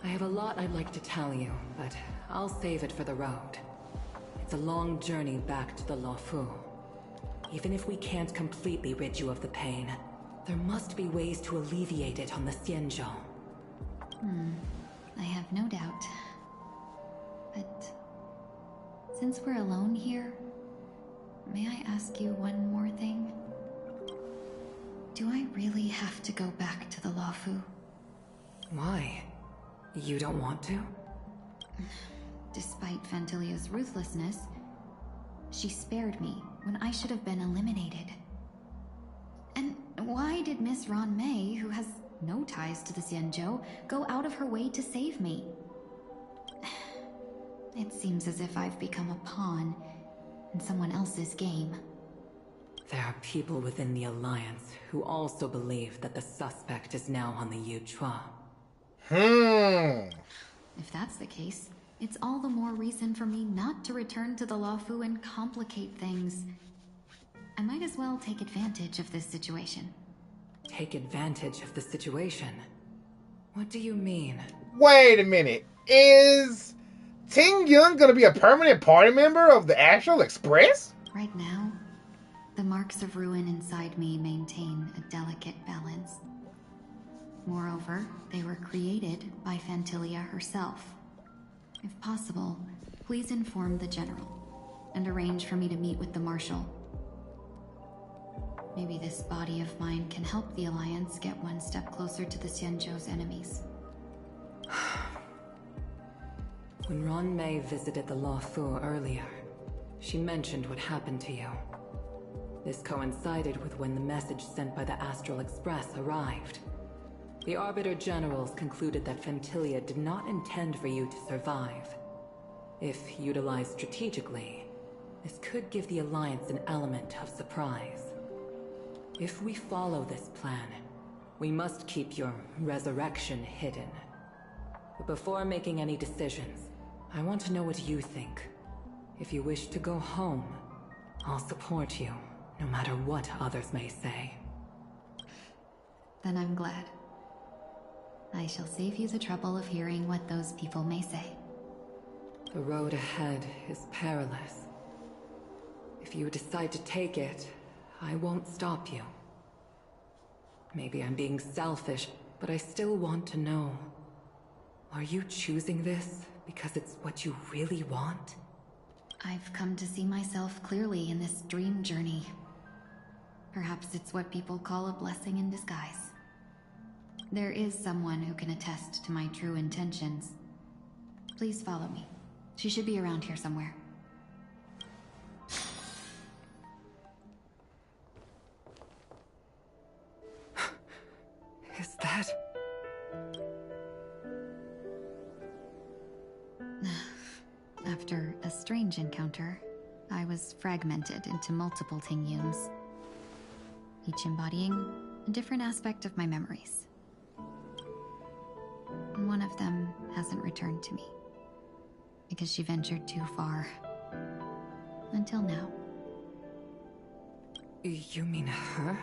I have a lot I'd like to tell you, but I'll save it for the road. It's a long journey back to the Luofu. Even if we can't completely rid you of the pain, there must be ways to alleviate it on the Xianzhou. I have no doubt. But since we're alone here, may I ask you one more thing? Do I really have to go back to the Luofu? Why? You don't want to? Despite Fantilia's ruthlessness, she spared me when I should have been eliminated. And why did Miss Ron Mei, who has no ties to the Xianzhou, go out of her way to save me? It seems as if I've become a pawn in someone else's game. There are people within the Alliance who also believe that the suspect is now on the Yuchua. If that's the case, it's all the more reason for me not to return to the Luofu and complicate things. I might as well take advantage of this situation. Take advantage of the situation? What do you mean? Wait a minute. Is Ting Yun gonna be a permanent party member of the Astral Express? Right now, the marks of ruin inside me maintain a delicate balance. Moreover, they were created by Fantilia herself. If possible, please inform the General and arrange for me to meet with the Marshal. Maybe this body of mine can help the Alliance get one step closer to the Xianzhou's enemies. When Ron Mei visited the Luofu earlier, she mentioned what happened to you. This coincided with when the message sent by the Astral Express arrived. The Arbiter Generals concluded that Fantilia did not intend for you to survive. If utilized strategically, this could give the Alliance an element of surprise. If we follow this plan, we must keep your resurrection hidden. But before making any decisions, I want to know what you think. If you wish to go home, I'll support you, no matter what others may say. Then I'm glad. I shall save you the trouble of hearing what those people may say. The road ahead is perilous. If you decide to take it, I won't stop you. Maybe I'm being selfish, but I still want to know. Are you choosing this because it's what you really want? I've come to see myself clearly in this dream journey. Perhaps it's what people call a blessing in disguise. There is someone who can attest to my true intentions. Please follow me. She should be around here somewhere. Is that... After a strange encounter, I was fragmented into multiple Tingyuns, each embodying a different aspect of my memories. One of them hasn't returned to me, because she ventured too far. Until now. You mean her?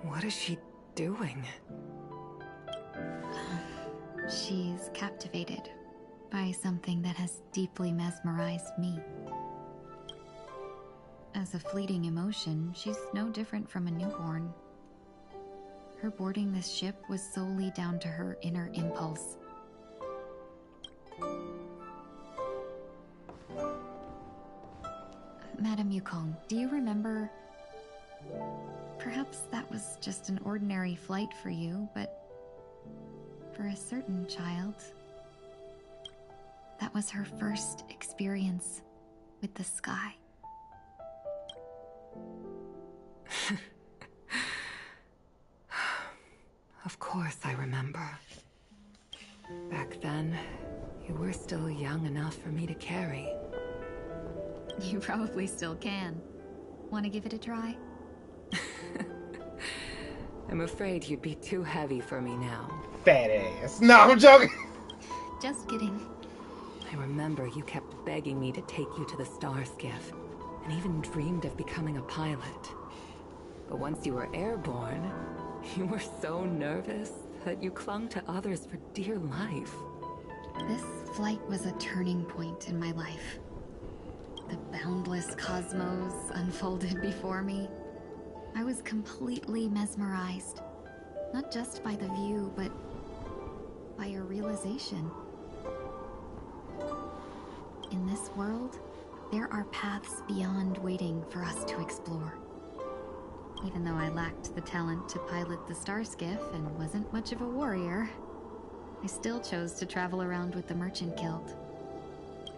What is she doing? She's captivated by something that has deeply mesmerized me. As a fleeting emotion, she's no different from a newborn. Her boarding this ship was solely down to her inner impulse. Madame Yukong, do you remember? Perhaps that was just an ordinary flight for you, but for a certain child, that was her first experience with the sky. Of course I remember. Back then, you were still young enough for me to carry. You probably still can. Want to give it a try? I'm afraid you'd be too heavy for me now. Fat ass. No, I'm joking. Just kidding. I remember you kept begging me to take you to the Star Skiff, and even dreamed of becoming a pilot. But once you were airborne, you were so nervous that you clung to others for dear life. This flight was a turning point in my life. The boundless cosmos unfolded before me. I was completely mesmerized, not just by the view, but by a realization. In this world, there are paths beyond waiting for us to explore. Even though I lacked the talent to pilot the Starskiff and wasn't much of a warrior, I still chose to travel around with the Merchant Guild.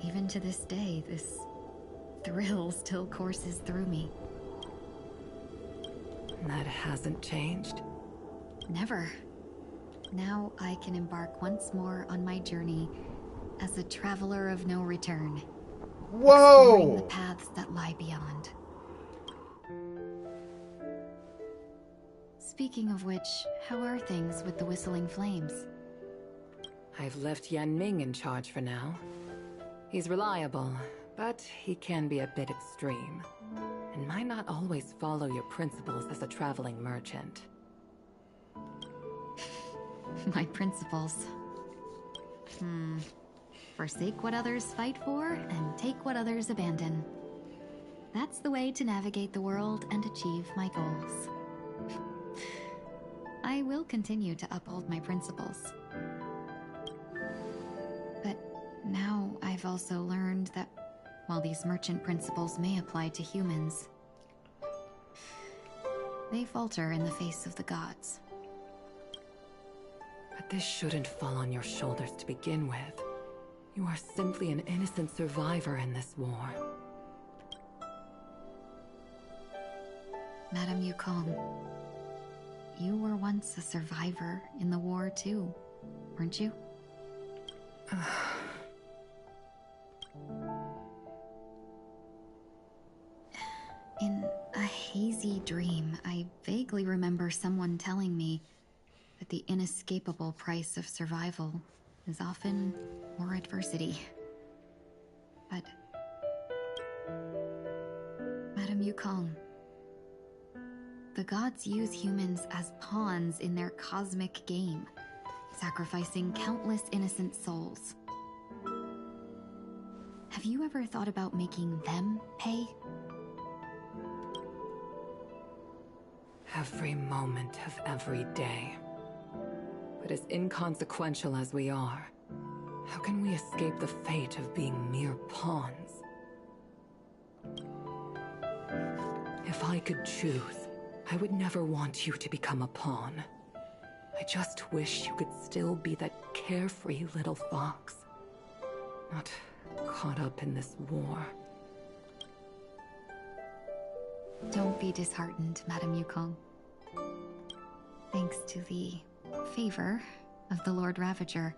Even to this day, this thrill still courses through me. That hasn't changed? Never. Now I can embark once more on my journey as a traveler of no return. Exploring the Whoa! paths that lie beyond. Speaking of which, how are things with the Whistling Flames? I've left Yan Ming in charge for now. He's reliable, but he can be a bit extreme, and might not always follow your principles as a traveling merchant. My principles. Forsake what others fight for, and take what others abandon. That's the way to navigate the world and achieve my goals. I will continue to uphold my principles. But now I've also learned that while these merchant principles may apply to humans, they falter in the face of the gods. But this shouldn't fall on your shoulders to begin with. You are simply an innocent survivor in this war. Madame Yukong, you were once a survivor in the war too, weren't you? In a hazy dream, I vaguely remember someone telling me that the inescapable price of survival is often more adversity. But Madame Yukong, the gods use humans as pawns in their cosmic game, sacrificing countless innocent souls. Have you ever thought about making them pay? Every moment of every day. But as inconsequential as we are, how can we escape the fate of being mere pawns? If I could choose, I would never want you to become a pawn. I just wish you could still be that carefree little fox. Not caught up in this war. Don't be disheartened, Madame Yukong. Thanks to the favor of the Lord Ravager,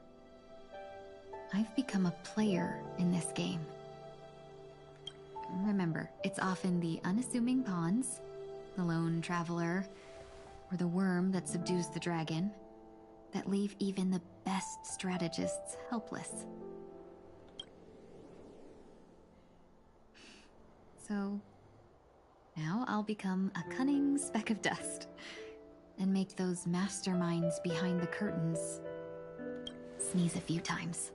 I've become a player in this game. Remember, it's often the unassuming pawns, the lone traveler, or the worm that subdues the dragon, that leave even the best strategists helpless. So, now I'll become a cunning speck of dust, and make those masterminds behind the curtains sneeze a few times.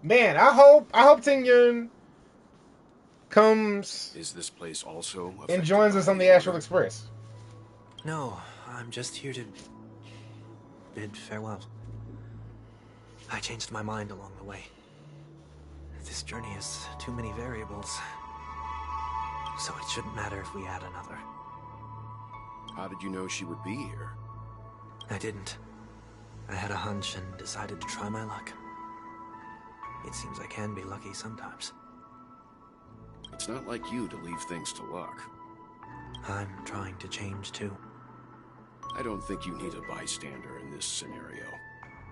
Man, I hope Ting comes Is this place also and joins us on the Astral Express. No, I'm just here to bid farewell. I changed my mind along the way. This journey has too many variables, so it shouldn't matter if we add another. How did you know she would be here? I didn't. I had a hunch and decided to try my luck. It seems I can be lucky sometimes. It's not like you to leave things to luck. I'm trying to change too. I don't think you need a bystander in this scenario.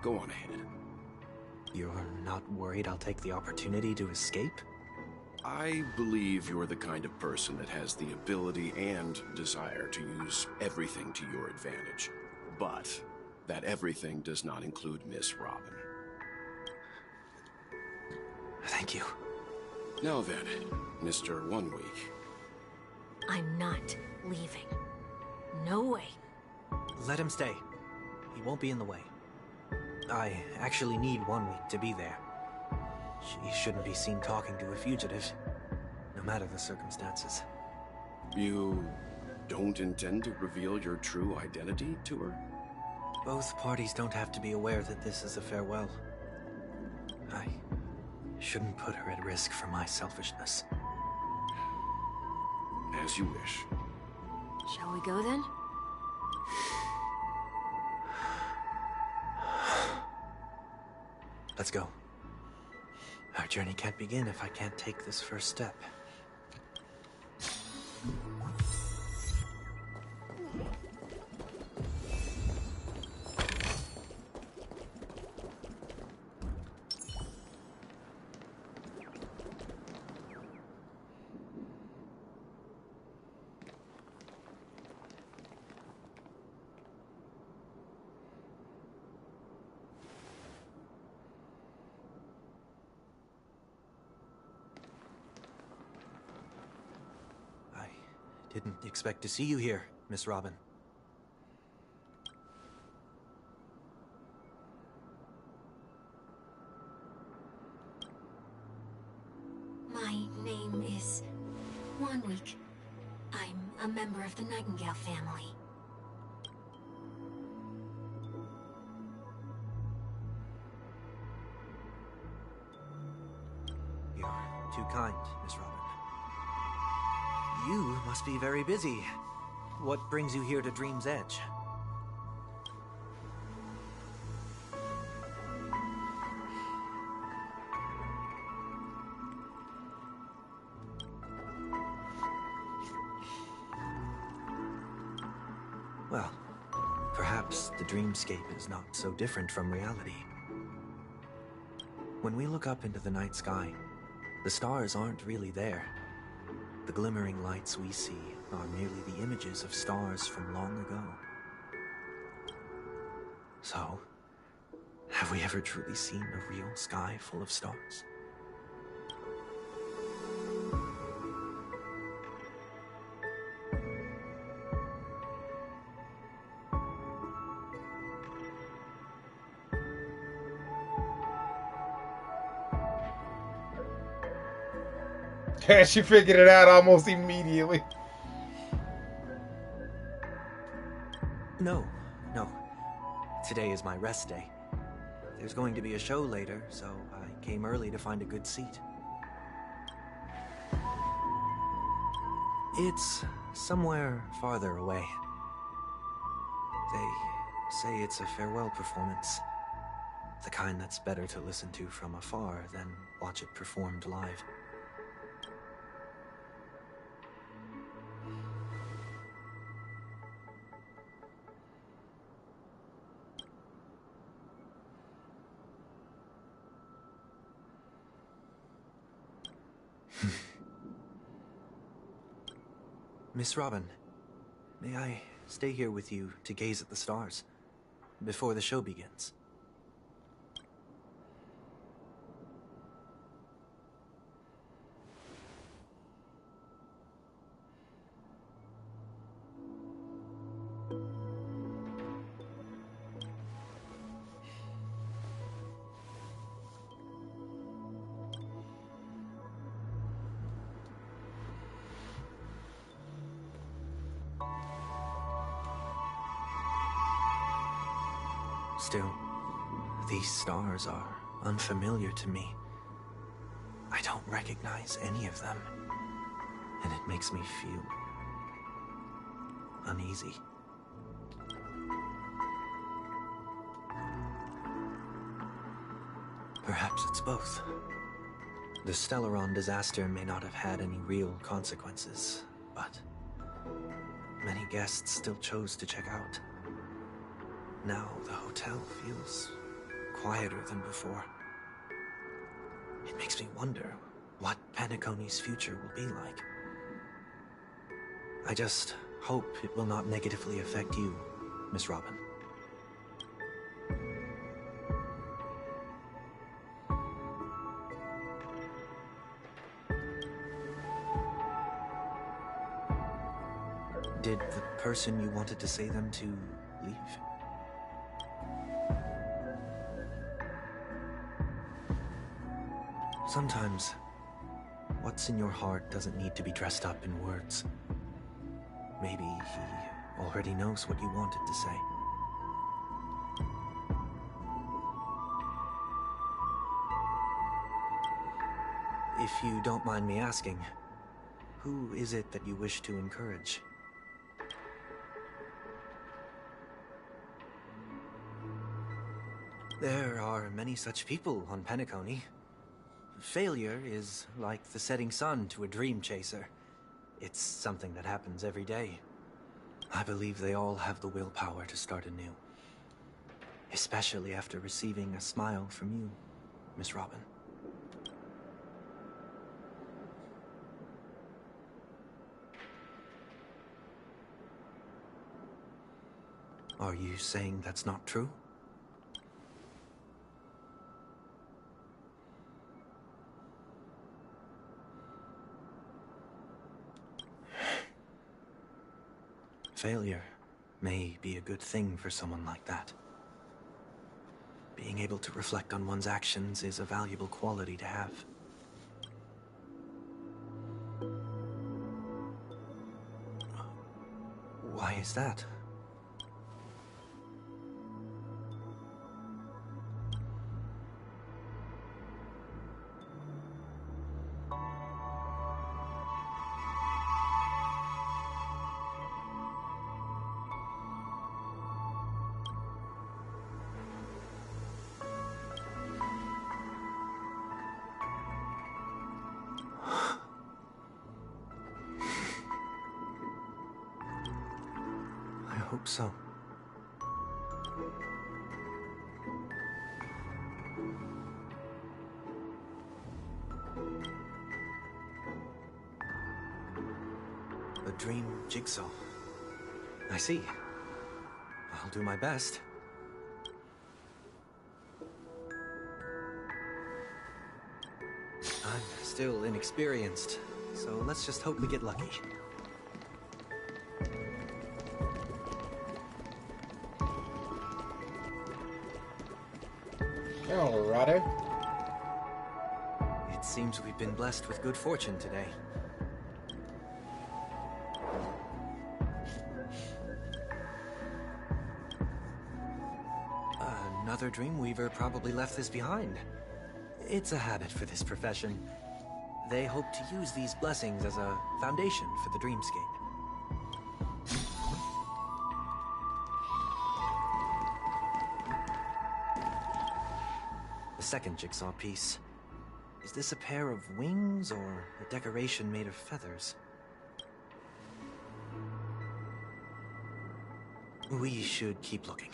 Go on ahead. You're not worried I'll take the opportunity to escape? I believe you're the kind of person that has the ability and desire to use everything to your advantage. But that everything does not include Miss Robin. Thank you. Now then, Mr. 1 Week. I'm not leaving. No way. Let him stay. He won't be in the way. I actually need 1 week to be there. She shouldn't be seen talking to a fugitive, no matter the circumstances. You don't intend to reveal your true identity to her? Both parties don't have to be aware that this is a farewell. I shouldn't put her at risk for my selfishness. As you wish. Shall we go then? Let's go. Our journey can't begin if I can't take this first step. Didn't expect to see you here, Miss Robin. My name is 1 Week. I'm a member of the Nightingale family. You're too kind, Miss Robin. You must be very busy. What brings you here to Dream's Edge? Well, perhaps the dreamscape is not so different from reality. When we look up into the night sky, the stars aren't really there. The glimmering lights we see are merely the images of stars from long ago. So, have we ever truly seen a real sky full of stars? She figured it out almost immediately. No. Today is my rest day. There's going to be a show later, so I came early to find a good seat. It's somewhere farther away. They say it's a farewell performance. The kind that's better to listen to from afar than watch it performed live. Miss Robin, may I stay here with you to gaze at the stars before the show begins? Still, these stars are unfamiliar to me. I don't recognize any of them, and it makes me feel uneasy. Perhaps it's both. The Stellaron disaster may not have had any real consequences, but many guests still chose to check out. Now the hotel feels quieter than before. It makes me wonder what Penacony's future will be like. I just hope it will not negatively affect you, Miss Robin. Did the person you wanted to say them to leave? Sometimes, what's in your heart doesn't need to be dressed up in words. Maybe he already knows what you wanted to say. If you don't mind me asking, who is it that you wish to encourage? There are many such people on Penacony. Failure is like the setting sun to a dream chaser. It's something that happens every day. I believe they all have the willpower to start anew. Especially after receiving a smile from you, Miss Robin. Are you saying that's not true? Failure may be a good thing for someone like that. Being able to reflect on one's actions is a valuable quality to have. Why is that? I hope so. A dream jigsaw. I see. I'll do my best. I'm still inexperienced, so let's just hope we get lucky. Alrighty. It seems we've been blessed with good fortune today. Another Dreamweaver probably left this behind. It's a habit for this profession. They hope to use these blessings as a foundation for the dreamscape. The second jigsaw piece. Is this a pair of wings or a decoration made of feathers? We should keep looking.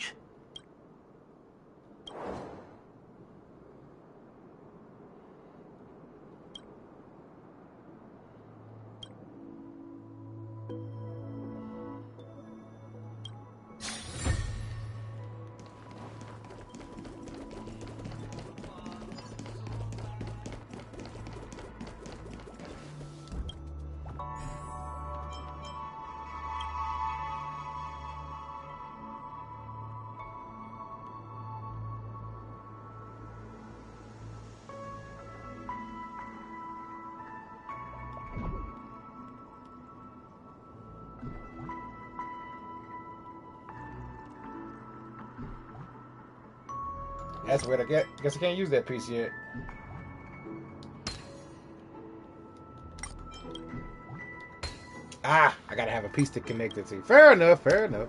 That's weird. Guess I can't use that piece yet. Ah, I gotta have a piece to connect it to. Fair enough, fair enough.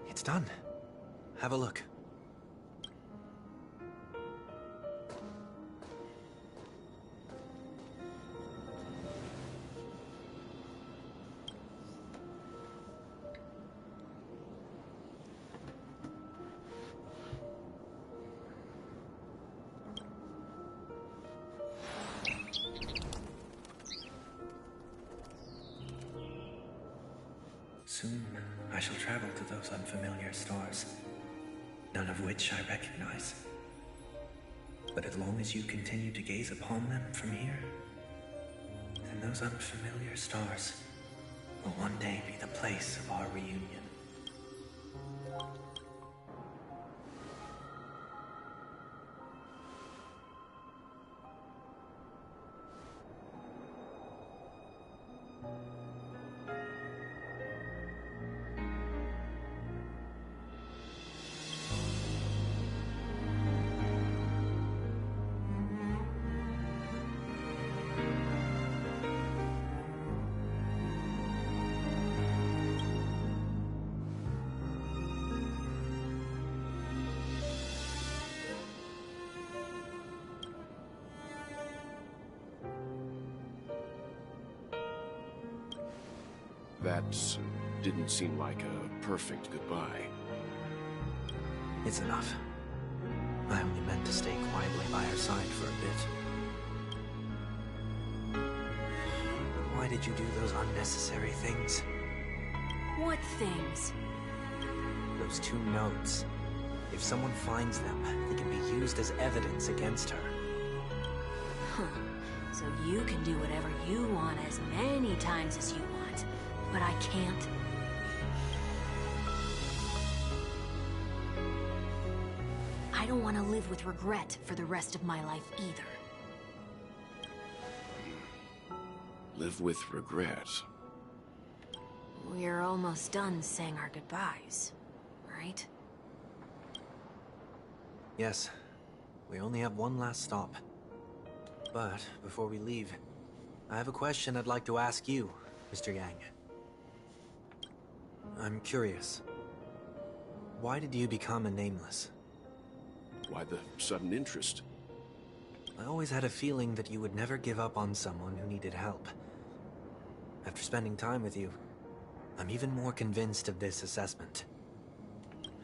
It's done. Have a look. Soon, I shall travel to those unfamiliar stars, none of which I recognize. But as long as you continue to gaze upon them from here, then those unfamiliar stars will one day be the place of our reunion. That didn't seem like a perfect goodbye. It's enough. I only meant to stay quietly by her side for a bit. Why did you do those unnecessary things? What things? Those 2 notes. If someone finds them, they can be used as evidence against her. Huh. So you can do whatever you want as many times as you want. But I can't. I don't want to live with regret for the rest of my life either. Live with regret. We're almost done saying our goodbyes, right? Yes. We only have one last stop. But before we leave, I have a question I'd like to ask you, Mr. Yang. I'm curious. Why did you become a Nameless? Why the sudden interest? I always had a feeling that you would never give up on someone who needed help. After spending time with you, I'm even more convinced of this assessment.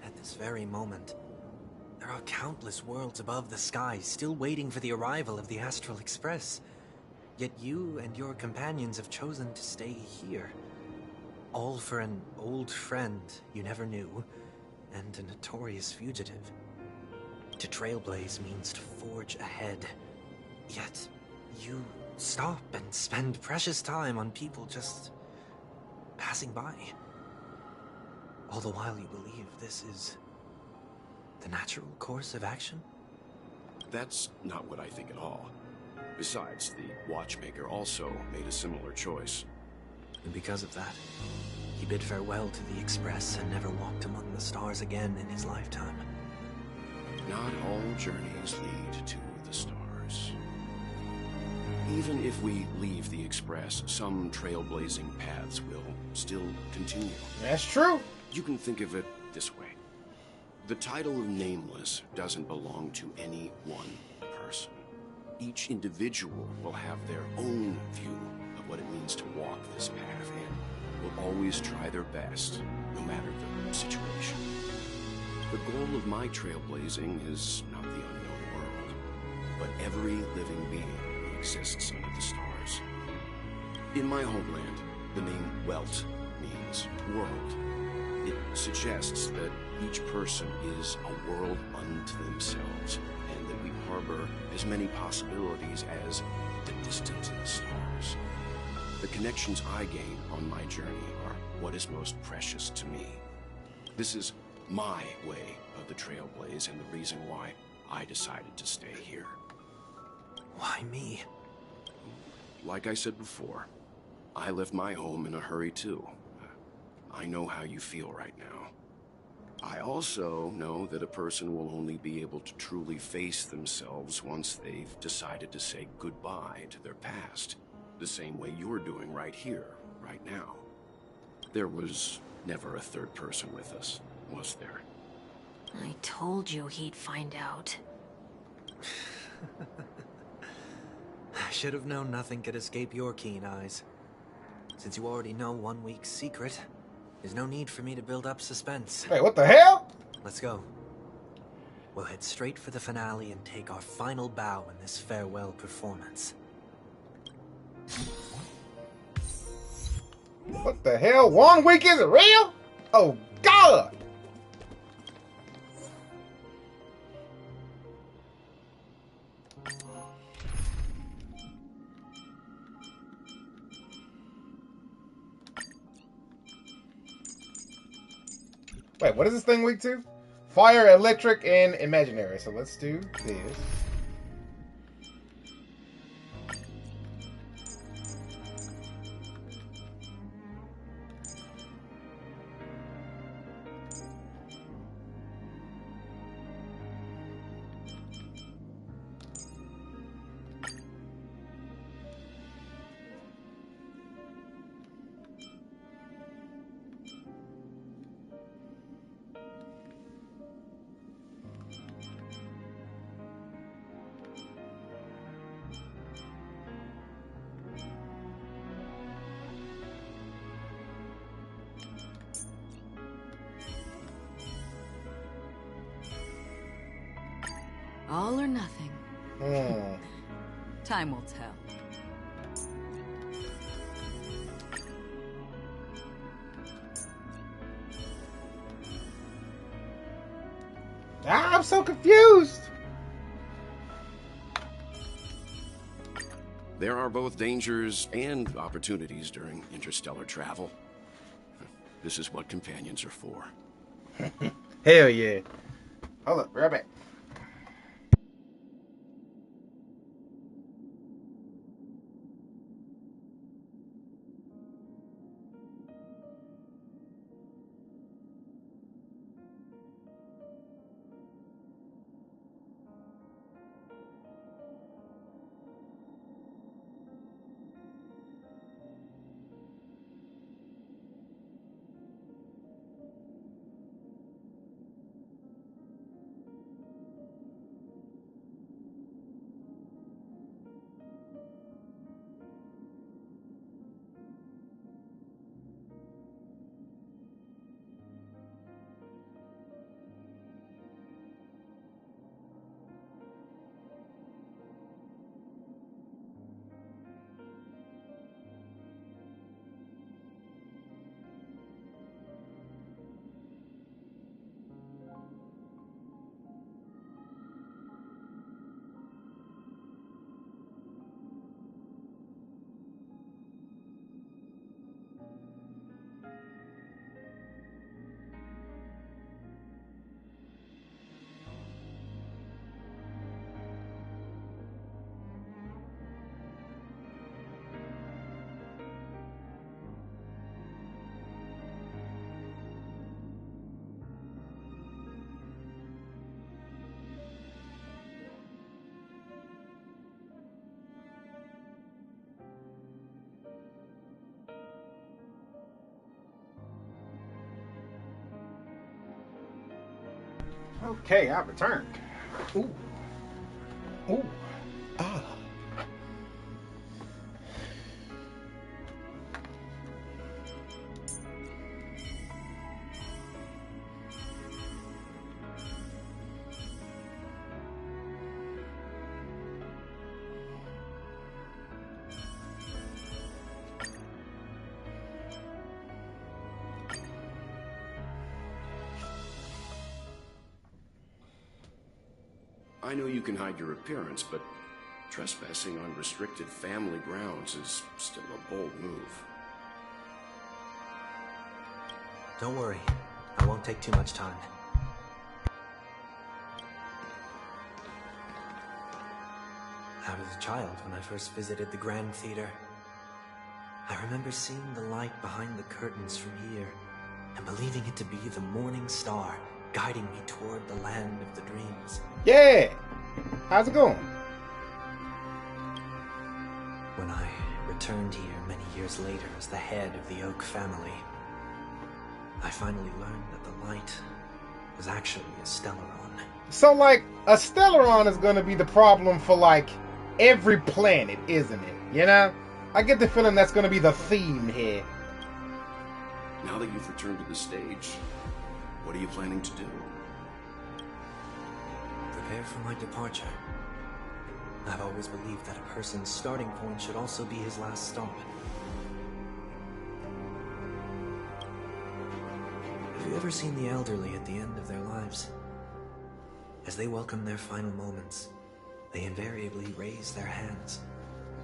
At this very moment, there are countless worlds above the sky still waiting for the arrival of the Astral Express. Yet you and your companions have chosen to stay here. All for an old friend you never knew, and a notorious fugitive. To trailblaze means to forge ahead. Yet, you stop and spend precious time on people just passing by. All the while you believe this is the natural course of action? That's not what I think at all. Besides, the watchmaker also made a similar choice. And because of that, he bid farewell to the Express and never walked among the stars again in his lifetime. Not all journeys lead to the stars. Even if we leave the Express, some trailblazing paths will still continue. That's true. You can think of it this way. The title of Nameless doesn't belong to any one person. Each individual will have their own view of what it means to walk this path and will always try their best, no matter the situation. The goal of my trailblazing is not the unknown world, but every living being who exists under the stars. In my homeland, the name Welt means world. It suggests that each person is a world unto themselves, and that we harbor as many possibilities as the distance in the stars. The connections I gain on my journey are what is most precious to me. This is my way of the Trailblaze and the reason why I decided to stay here. Why me? Like I said before, I left my home in a hurry too. I know how you feel right now. I also know that a person will only be able to truly face themselves once they've decided to say goodbye to their past, the same way you're doing right here, right now. There was never a third person with us, was there? I told you he'd find out. I should have known nothing could escape your keen eyes. Since you already know 1 week's secret, there's no need for me to build up suspense. Wait, what the hell? Let's go. We'll head straight for the finale and take our final bow in this farewell performance. What the hell? 1 week is real? Oh, God! Wait, what is this thing week to? Fire, electric, and imaginary. So let's do this. All or nothing. Time will tell. I'm so confused. There are both dangers and opportunities during interstellar travel. This is what companions are for. Hell yeah. Hold up, right back. Okay, I've returned. Ooh. Ooh. Ah. I know you can hide your appearance, but trespassing on restricted family grounds is still a bold move. Don't worry. I won't take too much time. I was a child when I first visited the Grand Theater. I remember seeing the light behind the curtains from here, and believing it to be the morning star guiding me toward the land of the dreams. Yeah! How's it going? When I returned here many years later as the head of the Oak family, I finally learned that the light was actually a Stellaron. So, like, a Stellaron is gonna be the problem for, like, every planet, isn't it? You know? I get the feeling that's gonna be the theme here. Now that you've returned to the stage, what are you planning to do? Prepare for my departure. I've always believed that a person's starting point should also be his last stop. Have you ever seen the elderly at the end of their lives? As they welcome their final moments, they invariably raise their hands,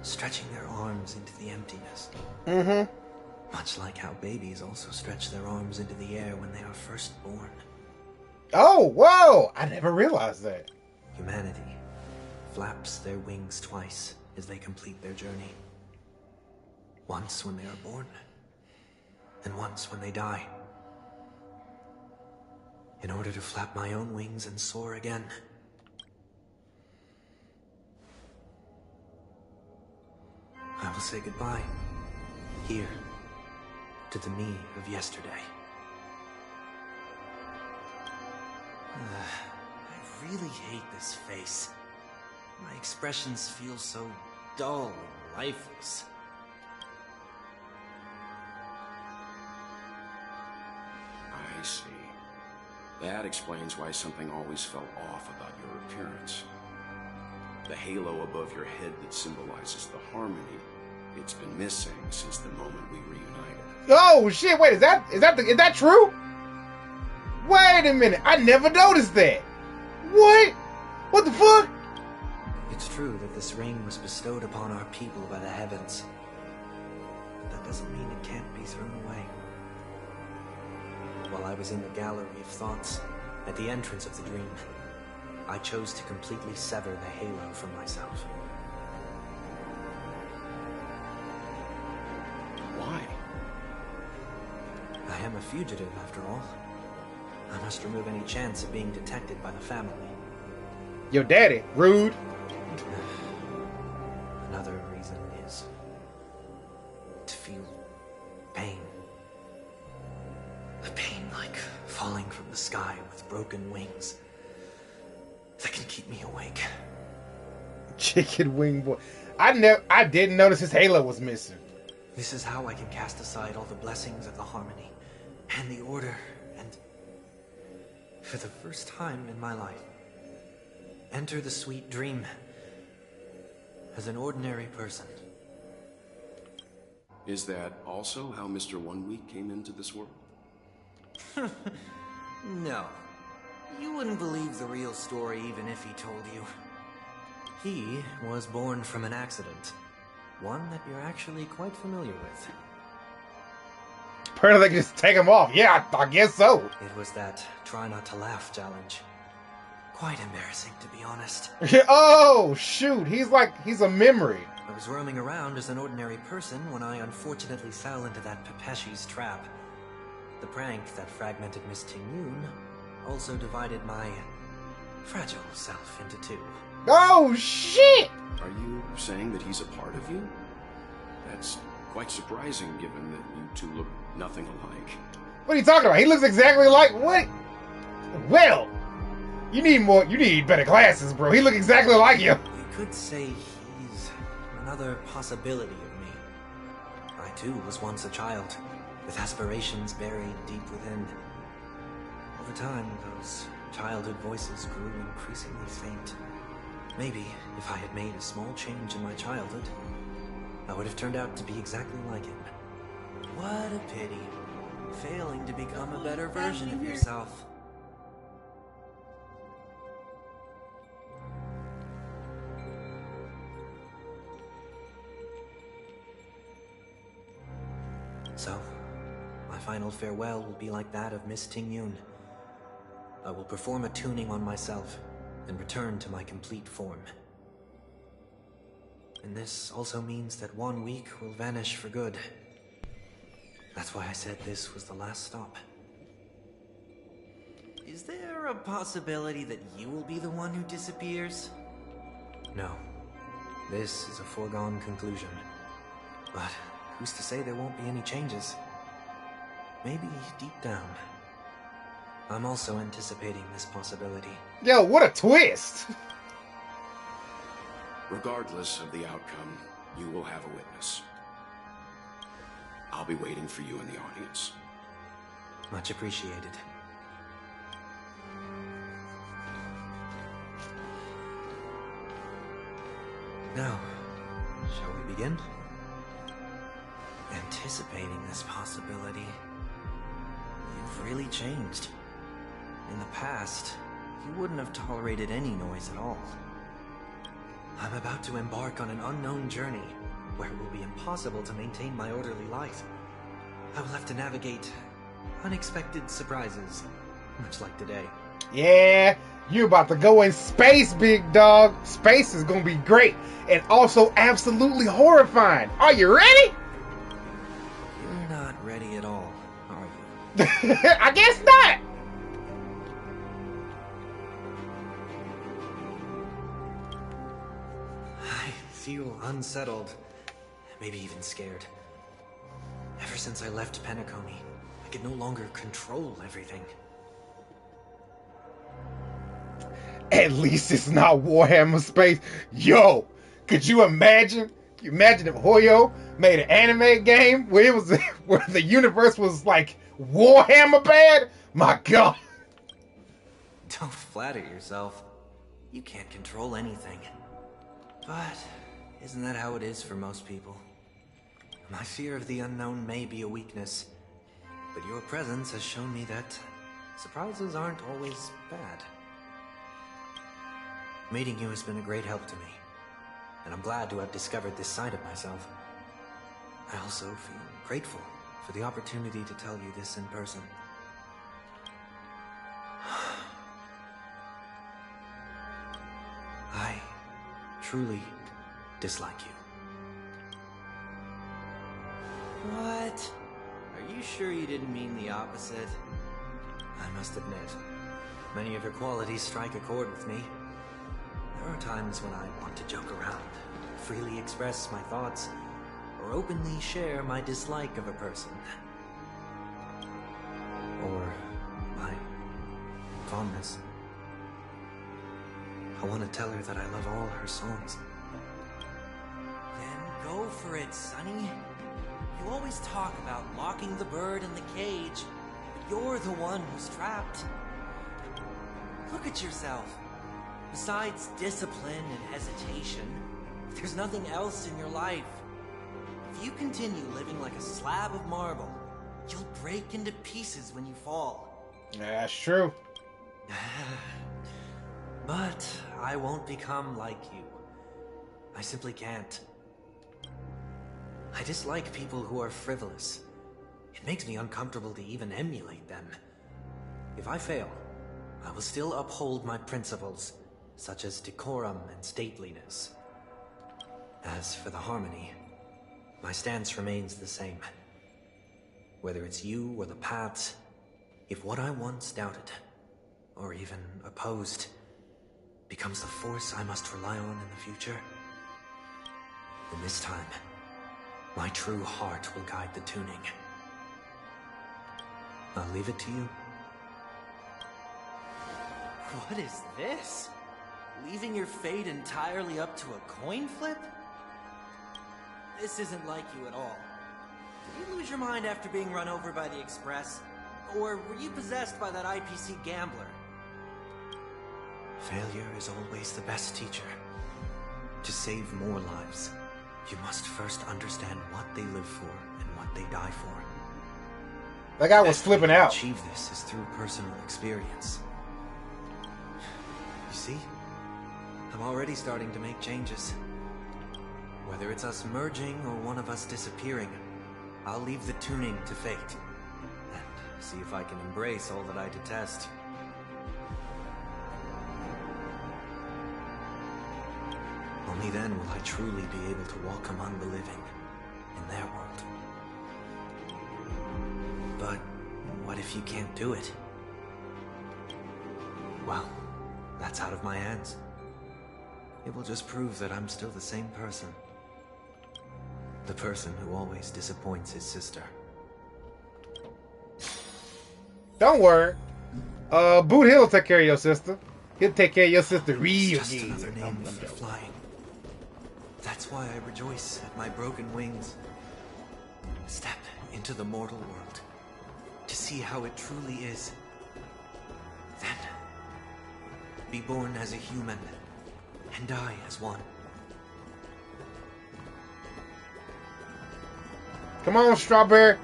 stretching their arms into the emptiness. Mm-hmm. Much like how babies also stretch their arms into the air when they are first born. Oh, whoa! I never realized that. Humanity flaps their wings twice as they complete their journey. Once when they are born, and once when they die. In order to flap my own wings and soar again. I will say goodbye, here, to the me of yesterday. I really hate this face. My expressions feel so dull and lifeless. I see. That explains why something always felt off about your appearance. The halo above your head that symbolizes the harmony, it's been missing since the moment we reunited. Oh shit! Wait, is that true? Wait a minute! I never noticed that. What? What the fuck? It's true that this ring was bestowed upon our people by the heavens, but that doesn't mean it can't be thrown away. While I was in the gallery of thoughts, at the entrance of the dream, I chose to completely sever the halo from myself. Why? I am a fugitive, after all. I must remove any chance of being detected by the family. Your daddy, rude. Another reason is to feel pain. A pain like falling from the sky with broken wings that can keep me awake. Chicken wing boy. I didn't notice his halo was missing. This is how I can cast aside all the blessings of the harmony and the order and, for the first time in my life, enter the sweet dream as an ordinary person. Is that also how Mr. 1 Week came into this world? No. You wouldn't believe the real story even if he told you. He was born from an accident. One that you're actually quite familiar with. Apparently they can just take him off. Yeah, I guess so. It was that try not to laugh challenge. Quite embarrassing, to be honest. Oh, shoot. He's a memory. I was roaming around as an ordinary person when I unfortunately fell into that Pepeshi's trap. The prank that fragmented Miss Ting-Yoon also divided my fragile self into two. Oh, shit! Are you saying that he's a part of you? That's quite surprising given that you two look nothing alike. What are you talking about? He looks exactly like what? Well, you need better glasses, bro. He looks exactly like you. You could say he's another possibility of me. I too was once a child, with aspirations buried deep within. Over time, those childhood voices grew increasingly faint. Maybe, if I had made a small change in my childhood, I would have turned out to be exactly like him. What a pity. Failing to become a better version of yourself. So, my final farewell will be like that of Miss Ting-Yoon. I will perform a tuning on myself and return to my complete form. And this also means that 1 week will vanish for good. That's why I said this was the last stop. Is there a possibility that you will be the one who disappears? No. This is a foregone conclusion. But who's to say there won't be any changes? Maybe deep down, I'm also anticipating this possibility. Yo, what a twist! Regardless of the outcome, you will have a witness. I'll be waiting for you in the audience. Much appreciated. Now, shall we begin? Anticipating this possibility, you've have really changed. In the past, you wouldn't have tolerated any noise at all. I'm about to embark on an unknown journey where it will be impossible to maintain my orderly life. I will have to navigate unexpected surprises, much like today. Yeah, you about to go in space, big dog. Space is gonna be great and also absolutely horrifying. Are you ready? You're not ready at all, are you? I guess not. I feel unsettled, maybe even scared. Ever since I left Penacony, I could no longer control everything. At least it's not Warhammer Space. Yo, could you imagine? Can you imagine if Hoyo made an anime game where it was where the universe was like Warhammer bad? My God. Don't flatter yourself. You can't control anything. But isn't that how it is for most people? My fear of the unknown may be a weakness, but your presence has shown me that surprises aren't always bad. Meeting you has been a great help to me, and I'm glad to have discovered this side of myself. I also feel grateful for the opportunity to tell you this in person. I truly dislike you. What? Are you sure you didn't mean the opposite? I must admit, many of your qualities strike a chord with me. There are times when I want to joke around, freely express my thoughts, or openly share my dislike of a person. Or my fondness. I want to tell her that I love all her songs. Then go for it, Sonny. You always talk about locking the bird in the cage, but you're the one who's trapped. Look at yourself. Besides discipline and hesitation, there's nothing else in your life. If you continue living like a slab of marble, you'll break into pieces when you fall. Yeah, that's true. But I won't become like you. I simply can't. I dislike people who are frivolous. It makes me uncomfortable to even emulate them. If I fail, I will still uphold my principles, such as decorum and stateliness. As for the harmony, my stance remains the same. Whether it's you or the paths, if what I once doubted, or even opposed, becomes the force I must rely on in the future, then this time, my true heart will guide the tuning. I'll leave it to you. What is this? Leaving your fate entirely up to a coin flip? This isn't like you at all. Did you lose your mind after being run over by the Express? Or were you possessed by that IPC gambler? Failure is always the best teacher. To save more lives, you must first understand what they live for and what they die for. That guy was flipping out. To achieve this is through personal experience. You see? I'm already starting to make changes. Whether it's us merging or one of us disappearing, I'll leave the tuning to fate. And see if I can embrace all that I detest. Only then will I truly be able to walk among the living in their world. But what if you can't do it? Well, that's out of my hands. It will just prove that I'm still the same person. The person who always disappoints his sister. Don't worry. Boot Hill will take care of your sister. He'll take care of your sister real Just good. another name for flying. That's why I rejoice at my broken wings. Step into the mortal world to see how it truly is. Then, be born as a human and die as one. Come on, Strawberry.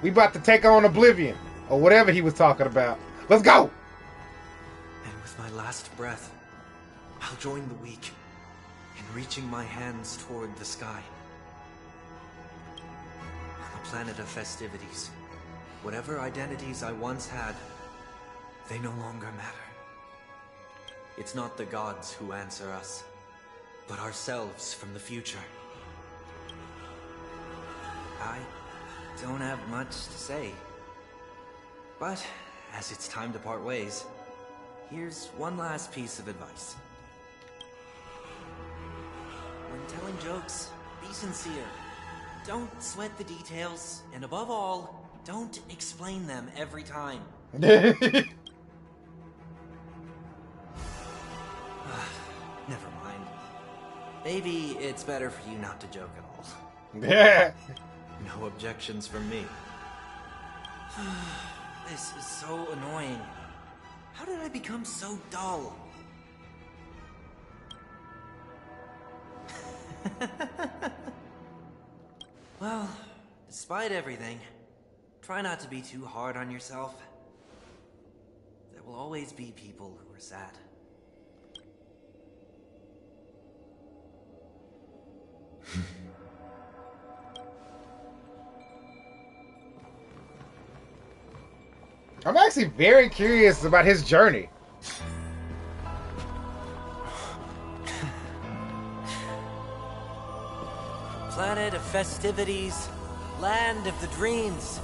We about to take on Oblivion. or whatever he was talking about. Let's go! And with my last breath, I'll join the weak in reaching my hands toward the sky. On the planet of festivities, whatever identities I once had, they no longer matter. It's not the gods who answer us, but ourselves from the future. I don't have much to say, but as it's time to part ways, here's one last piece of advice. When telling jokes, be sincere. Don't sweat the details, and above all, don't explain them every time. Never mind. Maybe it's better for you not to joke at all. Yeah. No objections from me. This is so annoying. How did I become so dull? Well, despite everything, try not to be too hard on yourself. There will always be people who are sad. I'm actually very curious about his journey. Planet of festivities, land of the dreams.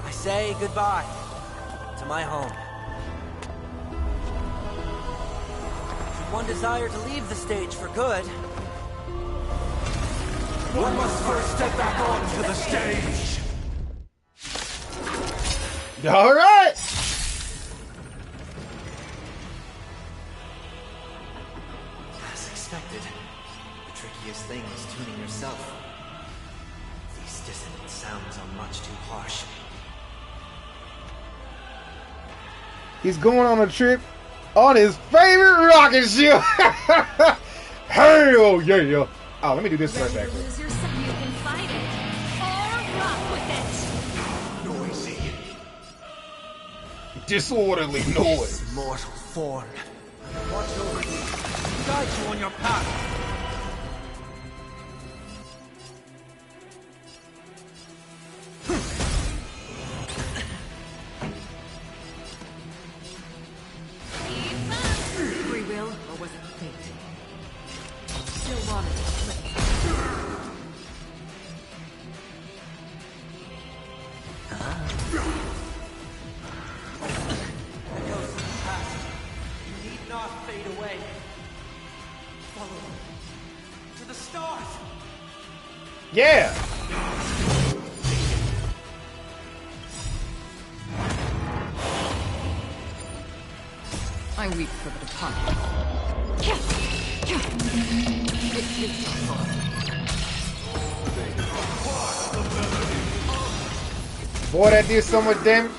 I say goodbye to my home. Should one desire to leave the stage for good, One must first step back onto the stage. All right. As expected, the trickiest thing is tuning yourself. These dissonant sounds are much too harsh. He's going on a trip on his favorite rocket ship. Hell yeah. Oh, let me do this first, actually. Lose yourself, you can fight it, or rock with it. Noisy. Disorderly noise. Mortal form. watch over you, guide you on your path. Free will, or was it fate? Still water. Echoes of the past. You need not fade away. Follow them to the stars. Yeah. I weep for the departed. It is my fault. Boy, that did so much damage.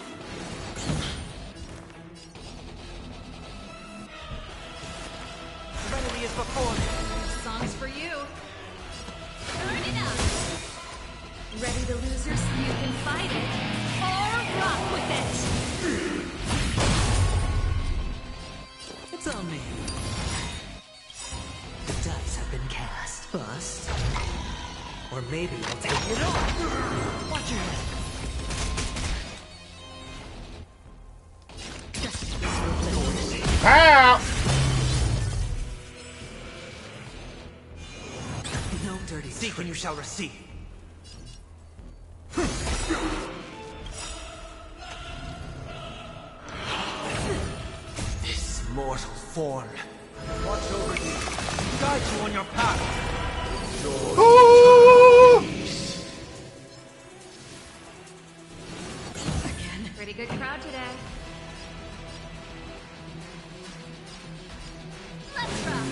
Serenity is before me. Song's for you. Turn it up. Ready to lose your you can fight it, or rock with it. It's on me. The dice have been cast. Bust. Or maybe I'll take it on. Watch your head. Pow! No dirty Seek and you shall receive. This mortal form. Watch over you, guide you on your path. Ooh! Pretty good crowd today. Let's rock.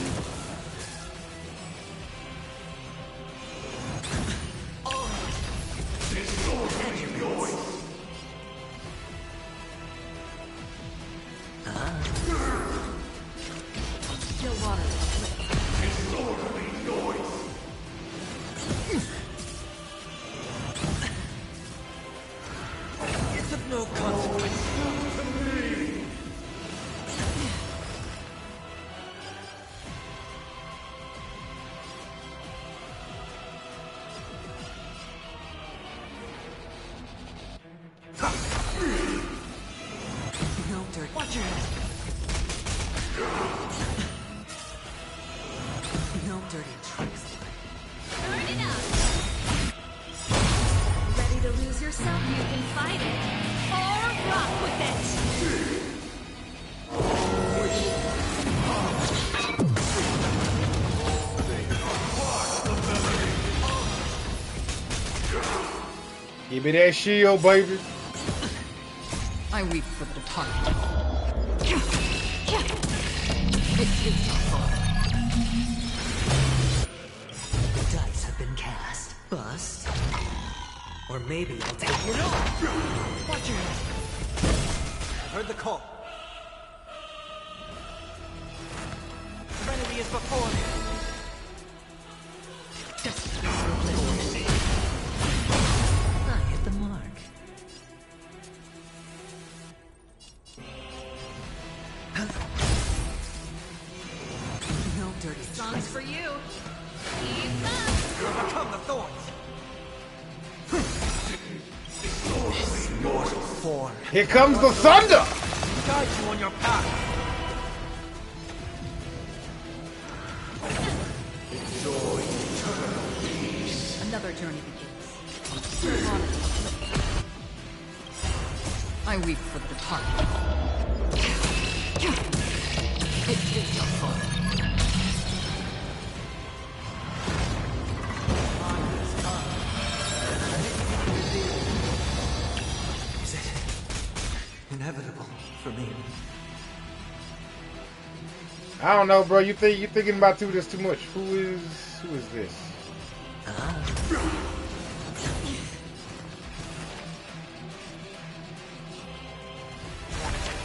Still water. It's of no consequence. dirty tricks. Turn it up. Ready to lose yourself? You can fight it. Or rock with it. Give me that shield, baby. I weep for the departed. It is not far. The dice have been cast. Bust. Or maybe I'll take it all. Watch your head. I've heard the call. Serenity is before me. I hit the mark. No dirty Songs for you. Keep up. Overcome the thorns. This mortal form. Here comes the thunder! Guide you on your path. Enjoy eternal peace. Another journey begins. I weep for the departed. It is not far. Is it inevitable for me? I don't know, bro. You thinking about this too much. Who is this?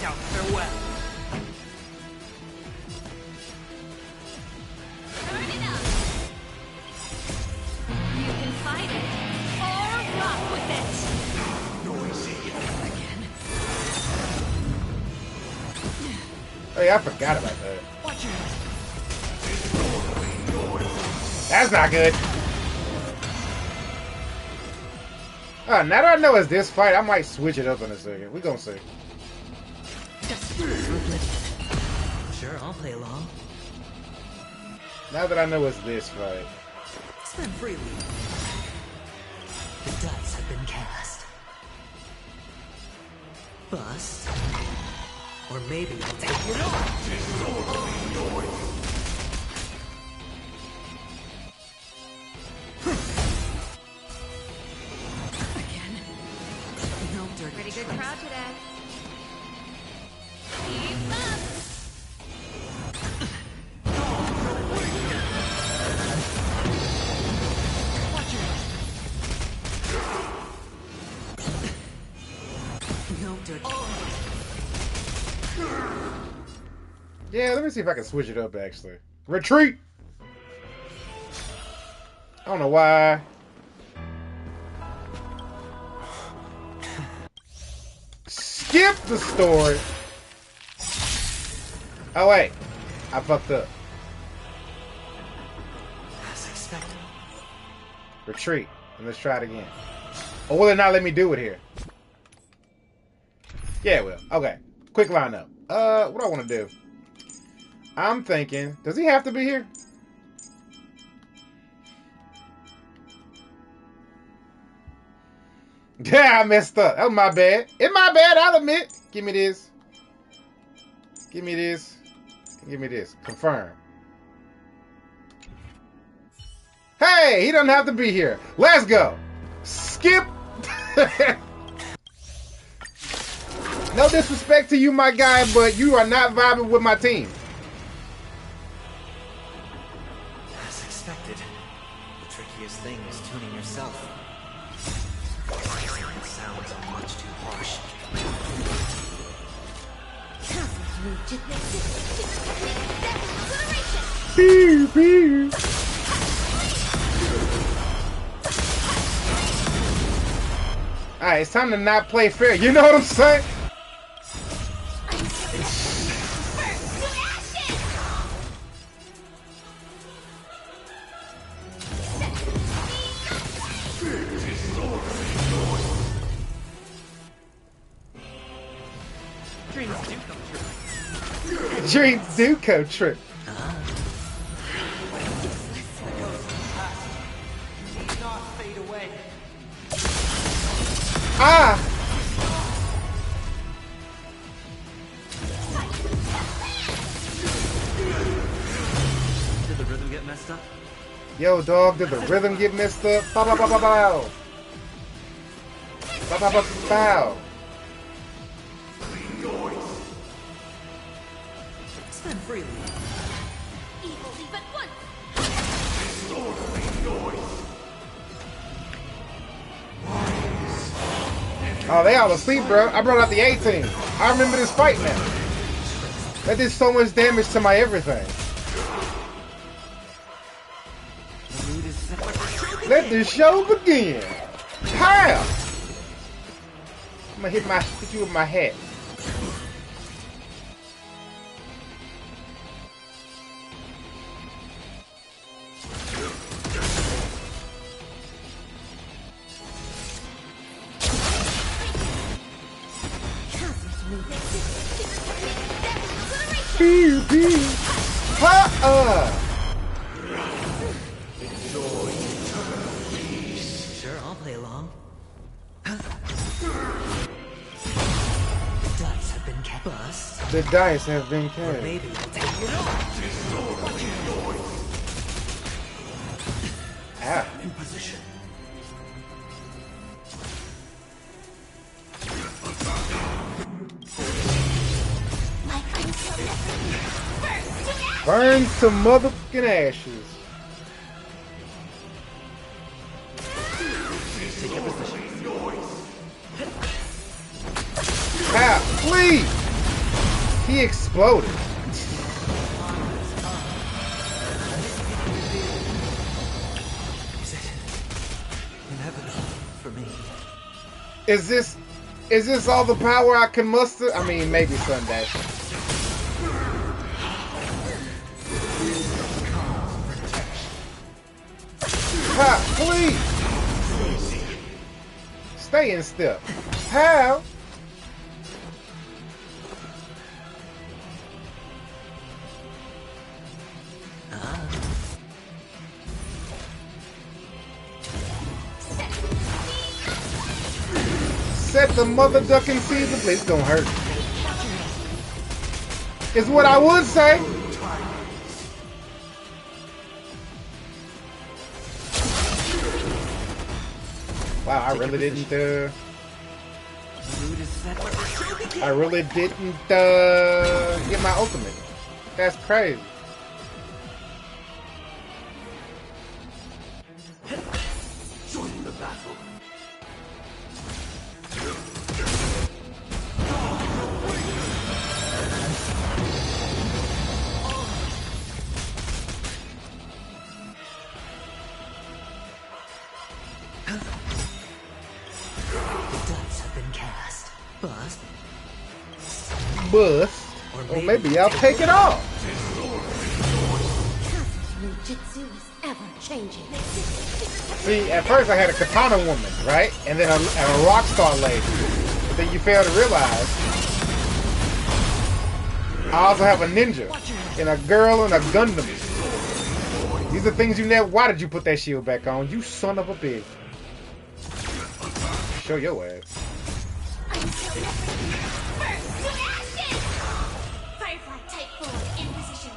Down farewell. Turn it up. You can fight it. Or rock with it. Noisy. Hey, I forgot about that. Watch your head. That's not good. Now that I know it's this fight, I might switch it up in a second. We gonna see. Sure, I'll play along. Now that I know it's this fight. Spend freely. The dice have been cast. Bust. Or maybe I'll take it all. Again. No dirty Pretty good tricks. crowd today. Keep up. Watch your head. No dirty. Yeah, let me see if I can switch it up actually. Retreat! I don't know why. Skip the story. Oh wait, I fucked up. As expected. Retreat. And let's try it again. Or will it not let me do it here? Yeah, it will. Okay. Quick lineup. What do I want to do? I'm thinking, does he have to be here? Yeah, I messed up. That was my bad. It's my bad, I'll admit. Give me this. Give me this. Give me this. Confirm. Hey, he doesn't have to be here. Let's go. Skip. No disrespect to you, my guy, but you are not vibing with my team. As expected. The trickiest thing is tuning yourself. The sounds are much too harsh. Pew, pew. Alright, it's time to not play fair. You know what I'm saying? Dreams do come true. Ah! Did the rhythm get messed up? Yo, dog, did the rhythm get messed up? Bow, bow, bow, bow, bow. Bow, bow, bow, bow. Spend freely. Evilly but once. Oh, they all asleep, bro. I brought out the 18. I remember this fight now. That did so much damage to my everything. Let the show begin. How? I'm gonna hit you with my hat. Sure, I'll play along. Dice have been cast. The dice have been cast. Maybe I'll take it off. Ah. In position. Burn some motherfucking ashes. Take your position. How? Please! He exploded. Is it inevitable for me? Is this all the power I can muster? I mean, maybe Sunday. Ha! Please! Stay in step. How? Set the mother duck and see the blitz gonna hurt. Is what I would say. Wow, I really didn't get my ultimate. That's crazy. Join the battle. Bust. Or maybe I'll take it off. Ninjutsu is ever changing. See, at first I had a katana woman, right? And then a rock star lady. But then you fail to realize I also have a ninja and a girl and a Gundam. These are things you never. Why did you put that shield back on? You son of a bitch. Show your ass. Firefly type forward in position.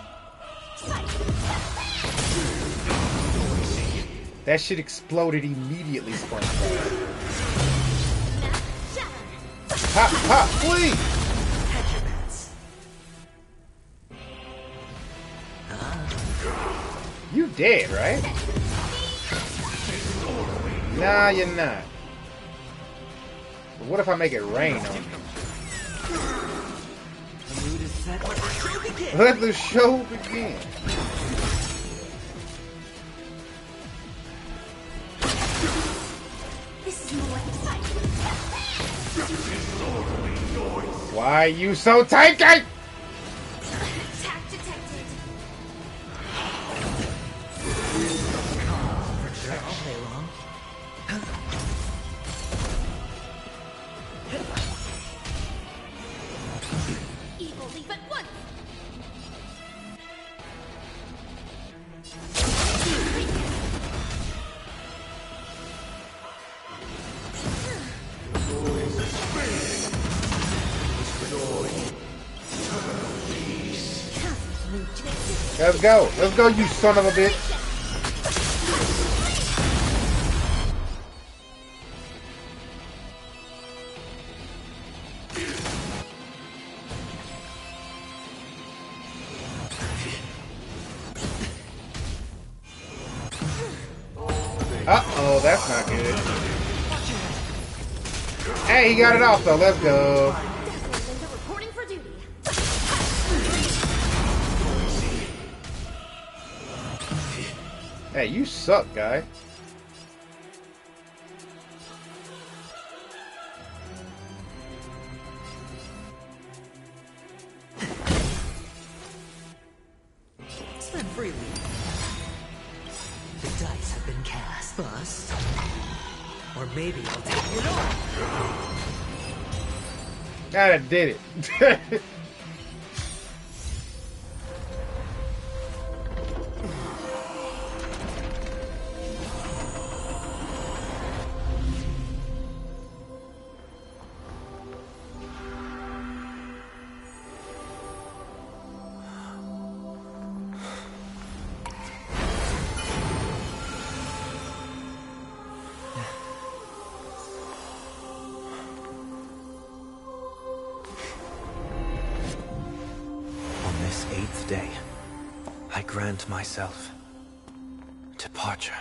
That shit exploded immediately, SpongeBob. Pop, pop, please! You dead, right? Nah, you're not. But what if I make it rain on you? Let the show begin. This is more exciting. Why are you so tanky? Attack detected. Sure, I'll play along. Evilly but once. Let's go. Let's go, you son of a bitch. Uh-oh, that's not good. Hey, he got it off, though. Let's go. Reporting for duty. Hey, you suck, guy. Spend freely. The dice have been cast. Bust. Or maybe I'll take it on. That did it. Day, I grant myself departure.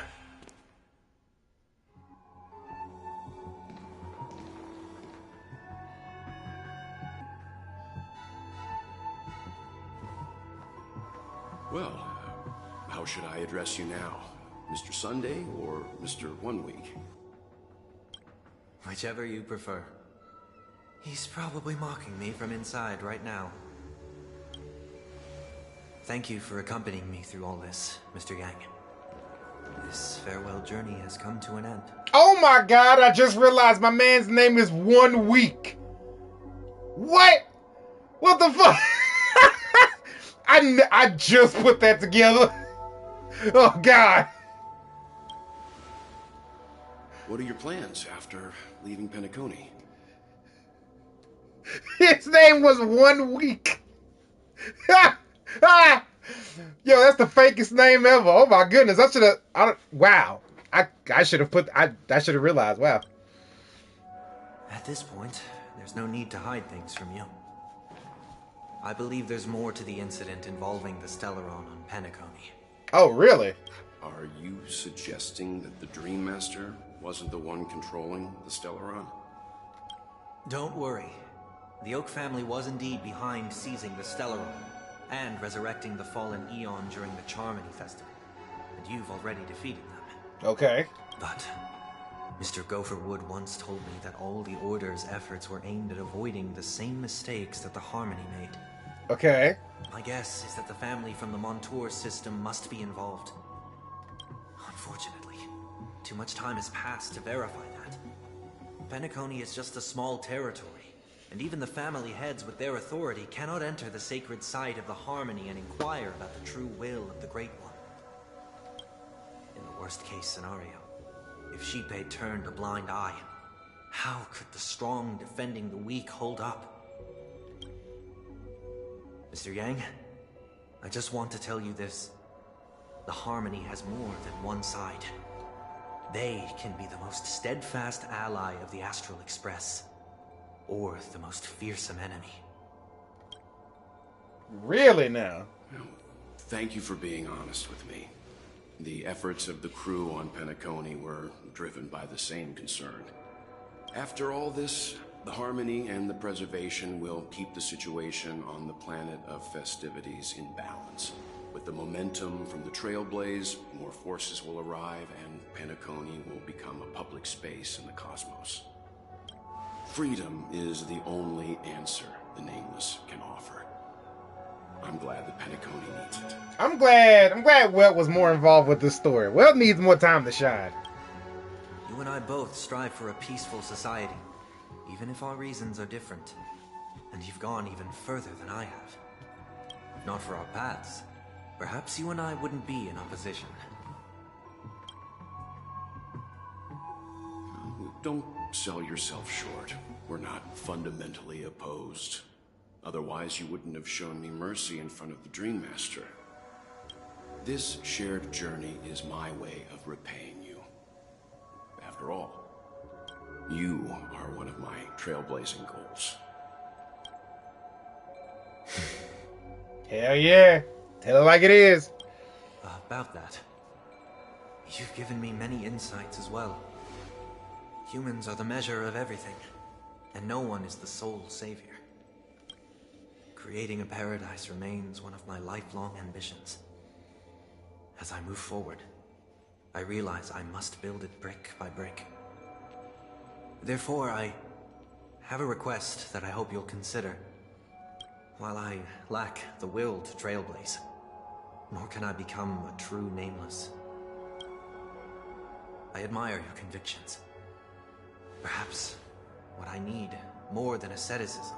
Well, how should I address you now? Mr. Sunday or Mr. 1 Week? Whichever you prefer. He's probably mocking me from inside right now. Thank you for accompanying me through all this, Mr. Yang. This farewell journey has come to an end. Oh my god, I just realized my man's name is 1 Week. What? What the fuck? I just put that together. Oh god. What are your plans after leaving Penacony? His name was 1 Week. Ah! Yo, that's the fakest name ever. Oh my goodness, I should have. Wow, I should have put. I should have realized. Wow. At this point, there's no need to hide things from you. I believe there's more to the incident involving the Stellaron on Penacony. Oh, really? Are you suggesting that the Dream Master wasn't the one controlling the Stellaron? Don't worry. The Oak family was indeed behind seizing the Stellaron and resurrecting the fallen Eon during the Charmony Festival. And you've already defeated them. Okay. But Mr. Gopherwood once told me that all the Order's efforts were aimed at avoiding the same mistakes that the Harmony made. Okay. My guess is that the family from the Montour system must be involved. Unfortunately, too much time has passed to verify that. Penacony is just a small territory, and even the family heads with their authority cannot enter the sacred site of the Harmony and inquire about the true will of the Great One. In the worst-case scenario, if Sheephead turned a blind eye, how could the strong defending the weak hold up? Mr. Yang, I just want to tell you this. The Harmony has more than one side. They can be the most steadfast ally of the Astral Express, or the most fearsome enemy. Really now? Well, thank you for being honest with me. The efforts of the crew on Penacony were driven by the same concern. After all this, the Harmony and the Preservation will keep the situation on the planet of festivities in balance. With the momentum from the Trailblaze, more forces will arrive and Penacony will become a public space in the cosmos. Freedom is the only answer the Nameless can offer. I'm glad that Penacony needs it. I'm glad Welt was more involved with this story. Welt needs more time to shine. You and I both strive for a peaceful society, even if our reasons are different. And you've gone even further than I have. If not for our paths, perhaps you and I wouldn't be in opposition. Don't sell yourself short. We're not fundamentally opposed. Otherwise, you wouldn't have shown me mercy in front of the Dream Master. This shared journey is my way of repaying you. After all, you are one of my trailblazing goals. Hell yeah. Tell it like it is. About that, you've given me many insights as well. Humans are the measure of everything, and no one is the sole savior. Creating a paradise remains one of my lifelong ambitions. As I move forward, I realize I must build it brick by brick. Therefore, I have a request that I hope you'll consider. While I lack the will to trailblaze, nor can I become a true nameless, I admire your convictions. Perhaps what I need, more than asceticism,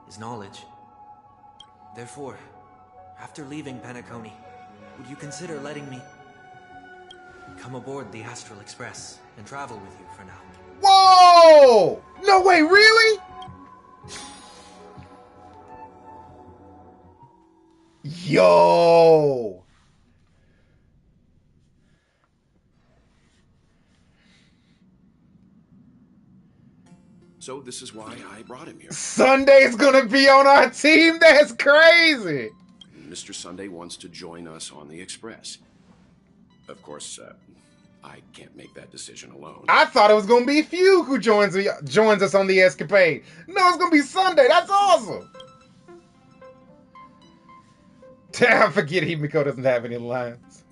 is knowledge. Therefore, after leaving Penacony, would you consider letting me come aboard the Astral Express and travel with you for now? Whoa! No way, really? Yo! So this is why I brought him here. Sunday's gonna be on our team? That's crazy! Mr. Sunday wants to join us on the Express. Of course, I can't make that decision alone. I thought it was gonna be Few who joins us on the escapade. No, it's gonna be Sunday. That's awesome. Damn, forget Himiko doesn't have any lines.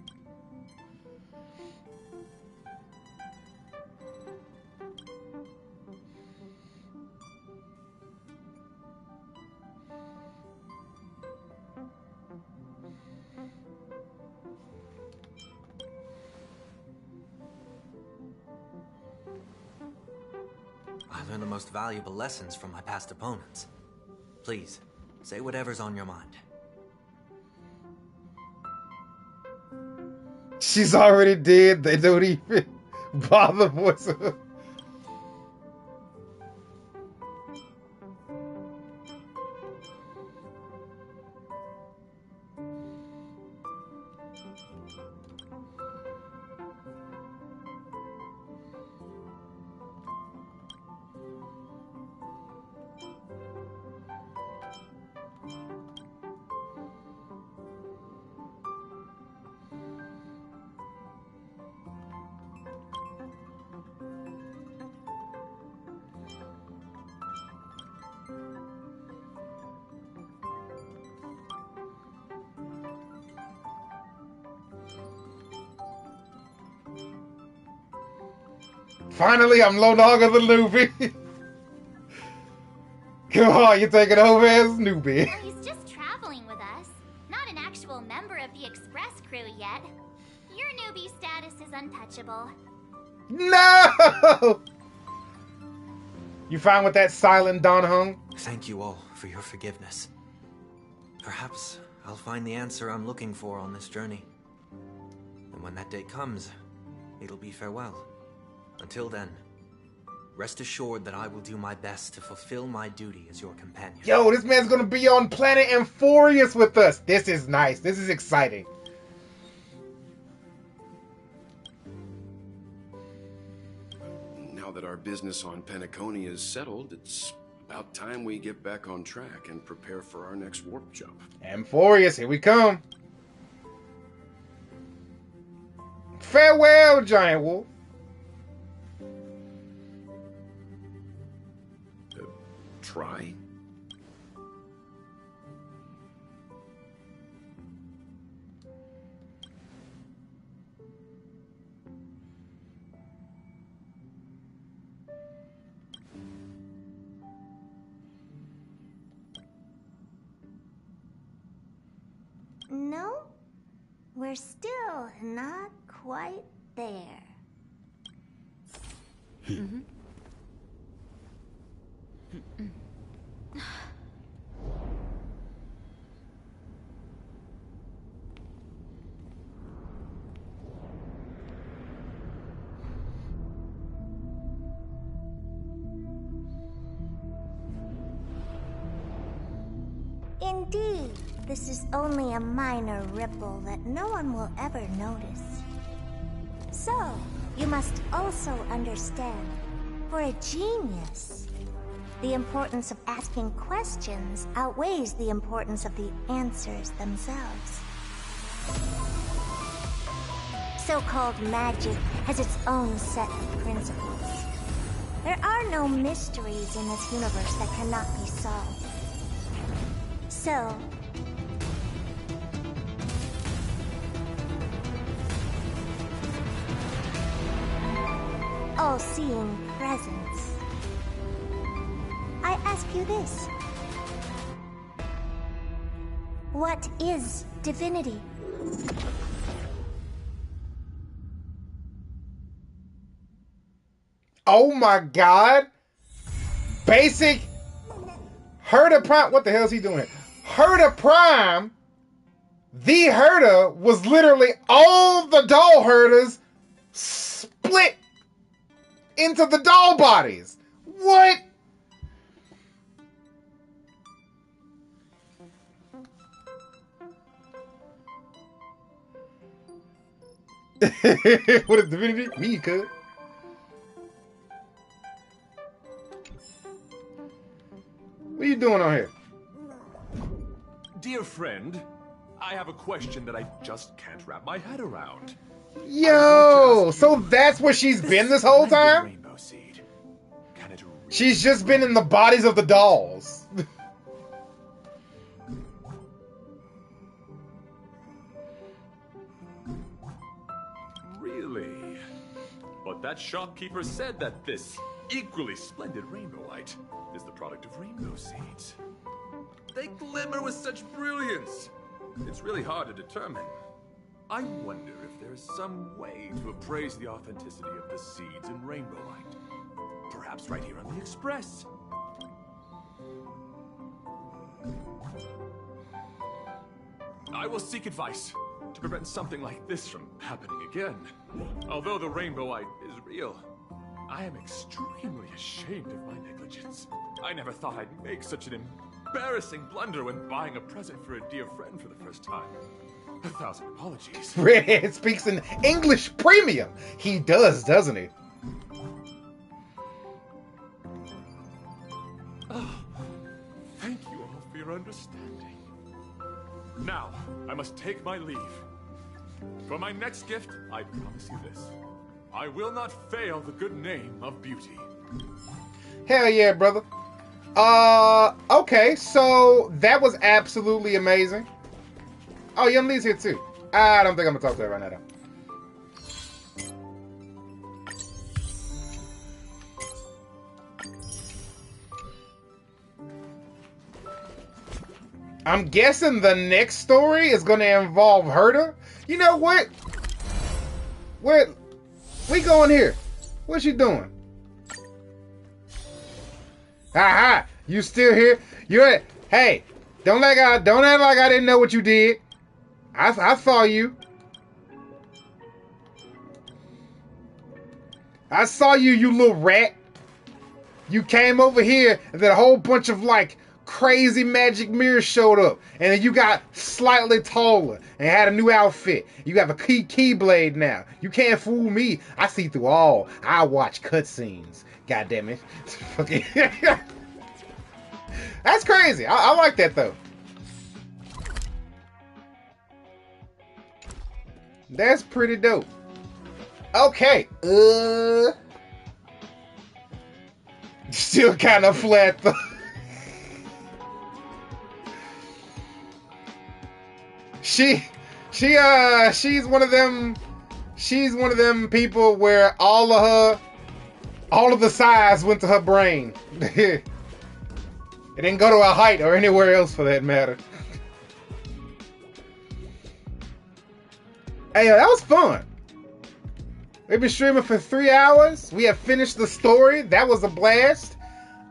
I learned the most valuable lessons from my past opponents. Please, say whatever's on your mind. She's already dead. They don't even bother voicing her. Finally, I'm no longer the newbie. Come on, you're taking over as newbie. He's just traveling with us, not an actual member of the Express crew yet. Your newbie status is untouchable. No! You fine with that silent Don Hung? Thank you all for your forgiveness. Perhaps I'll find the answer I'm looking for on this journey. And when that day comes, it'll be farewell. Until then, rest assured that I will do my best to fulfill my duty as your companion. Yo, this man's gonna be on planet Amphorius with us. This is nice. This is exciting. Now that our business on Penacony is settled, it's about time we get back on track and prepare for our next warp jump. Amphorius, here we come. Farewell, Giant Wolf. Try? No, we're still not quite there. Indeed, this is only a minor ripple that no one will ever notice. So, you must also understand, for a genius, the importance of asking questions outweighs the importance of the answers themselves. So-called magic has its own set of principles. There are no mysteries in this universe that cannot be solved. So, all-seeing presence, I ask you this. What is divinity? Oh my god! Basic Herder Prime. What the hell is he doing? Herder Prime, the herder, was literally all the doll herders split into the doll bodies. What? What is divinity? Me, cuz. What are you doing on here? Dear friend, I have a question that I just can't wrap my head around. Yo, so that's where she's been this whole time? Rainbow seed. Can it She's just been in the bodies of the dolls. Really? But that shopkeeper said that this equally splendid rainbowite is the product of rainbow seeds. They glimmer with such brilliance. It's really hard to determine. I wonder if there's some way to appraise the authenticity of the seeds in rainbowite. Perhaps right here on the Express. I will seek advice to prevent something like this from happening again. Although the rainbowite is real, I am extremely ashamed of my negligence. I never thought I'd make such an embarrassing blunder when buying a present for a dear friend for the first time. 1,000 apologies. Redhead speaks in English premium. He does, doesn't he? Oh, thank you all for your understanding. Now, I must take my leave. For my next gift, I promise you this. I will not fail the good name of beauty. Hell yeah, brother. Okay, so that was absolutely amazing. Oh, Young Lee's here too. I don't think I'm gonna talk to her right now, though. I'm guessing the next story is gonna involve Herder. You know what? Where we going here? What you doing? Aha! You still here? You're hey! Don't act like I didn't know what you did. I saw you. I saw you, you little rat. You came over here, and then a whole bunch of like crazy magic mirrors showed up, and then you got slightly taller and had a new outfit. You have a keyblade now. You can't fool me. I see through all. I watch cutscenes. God damn it. That's crazy. I like that though. That's pretty dope. Okay. Still kind of flat though. She's one of them people where all of the size went to her brain. It didn't go to her height or anywhere else for that matter. Hey, that was fun. We've been streaming for 3 hours. We have finished the story. That was a blast.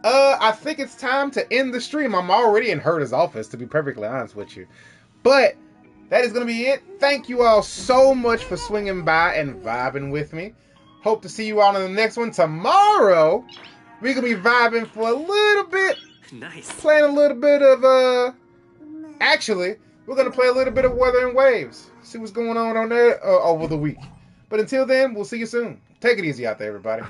I think it's time to end the stream. I'm already in Herder's office, to be perfectly honest with you. But that is going to be it. Thank you all so much for swinging by and vibing with me. Hope to see you all in the next one. Tomorrow, we're going to be vibing for a little bit. Nice. Playing a little bit of, actually, we're going to play a little bit of Weather and Waves. See what's going on there over the week. But until then, we'll see you soon. Take it easy out there, everybody.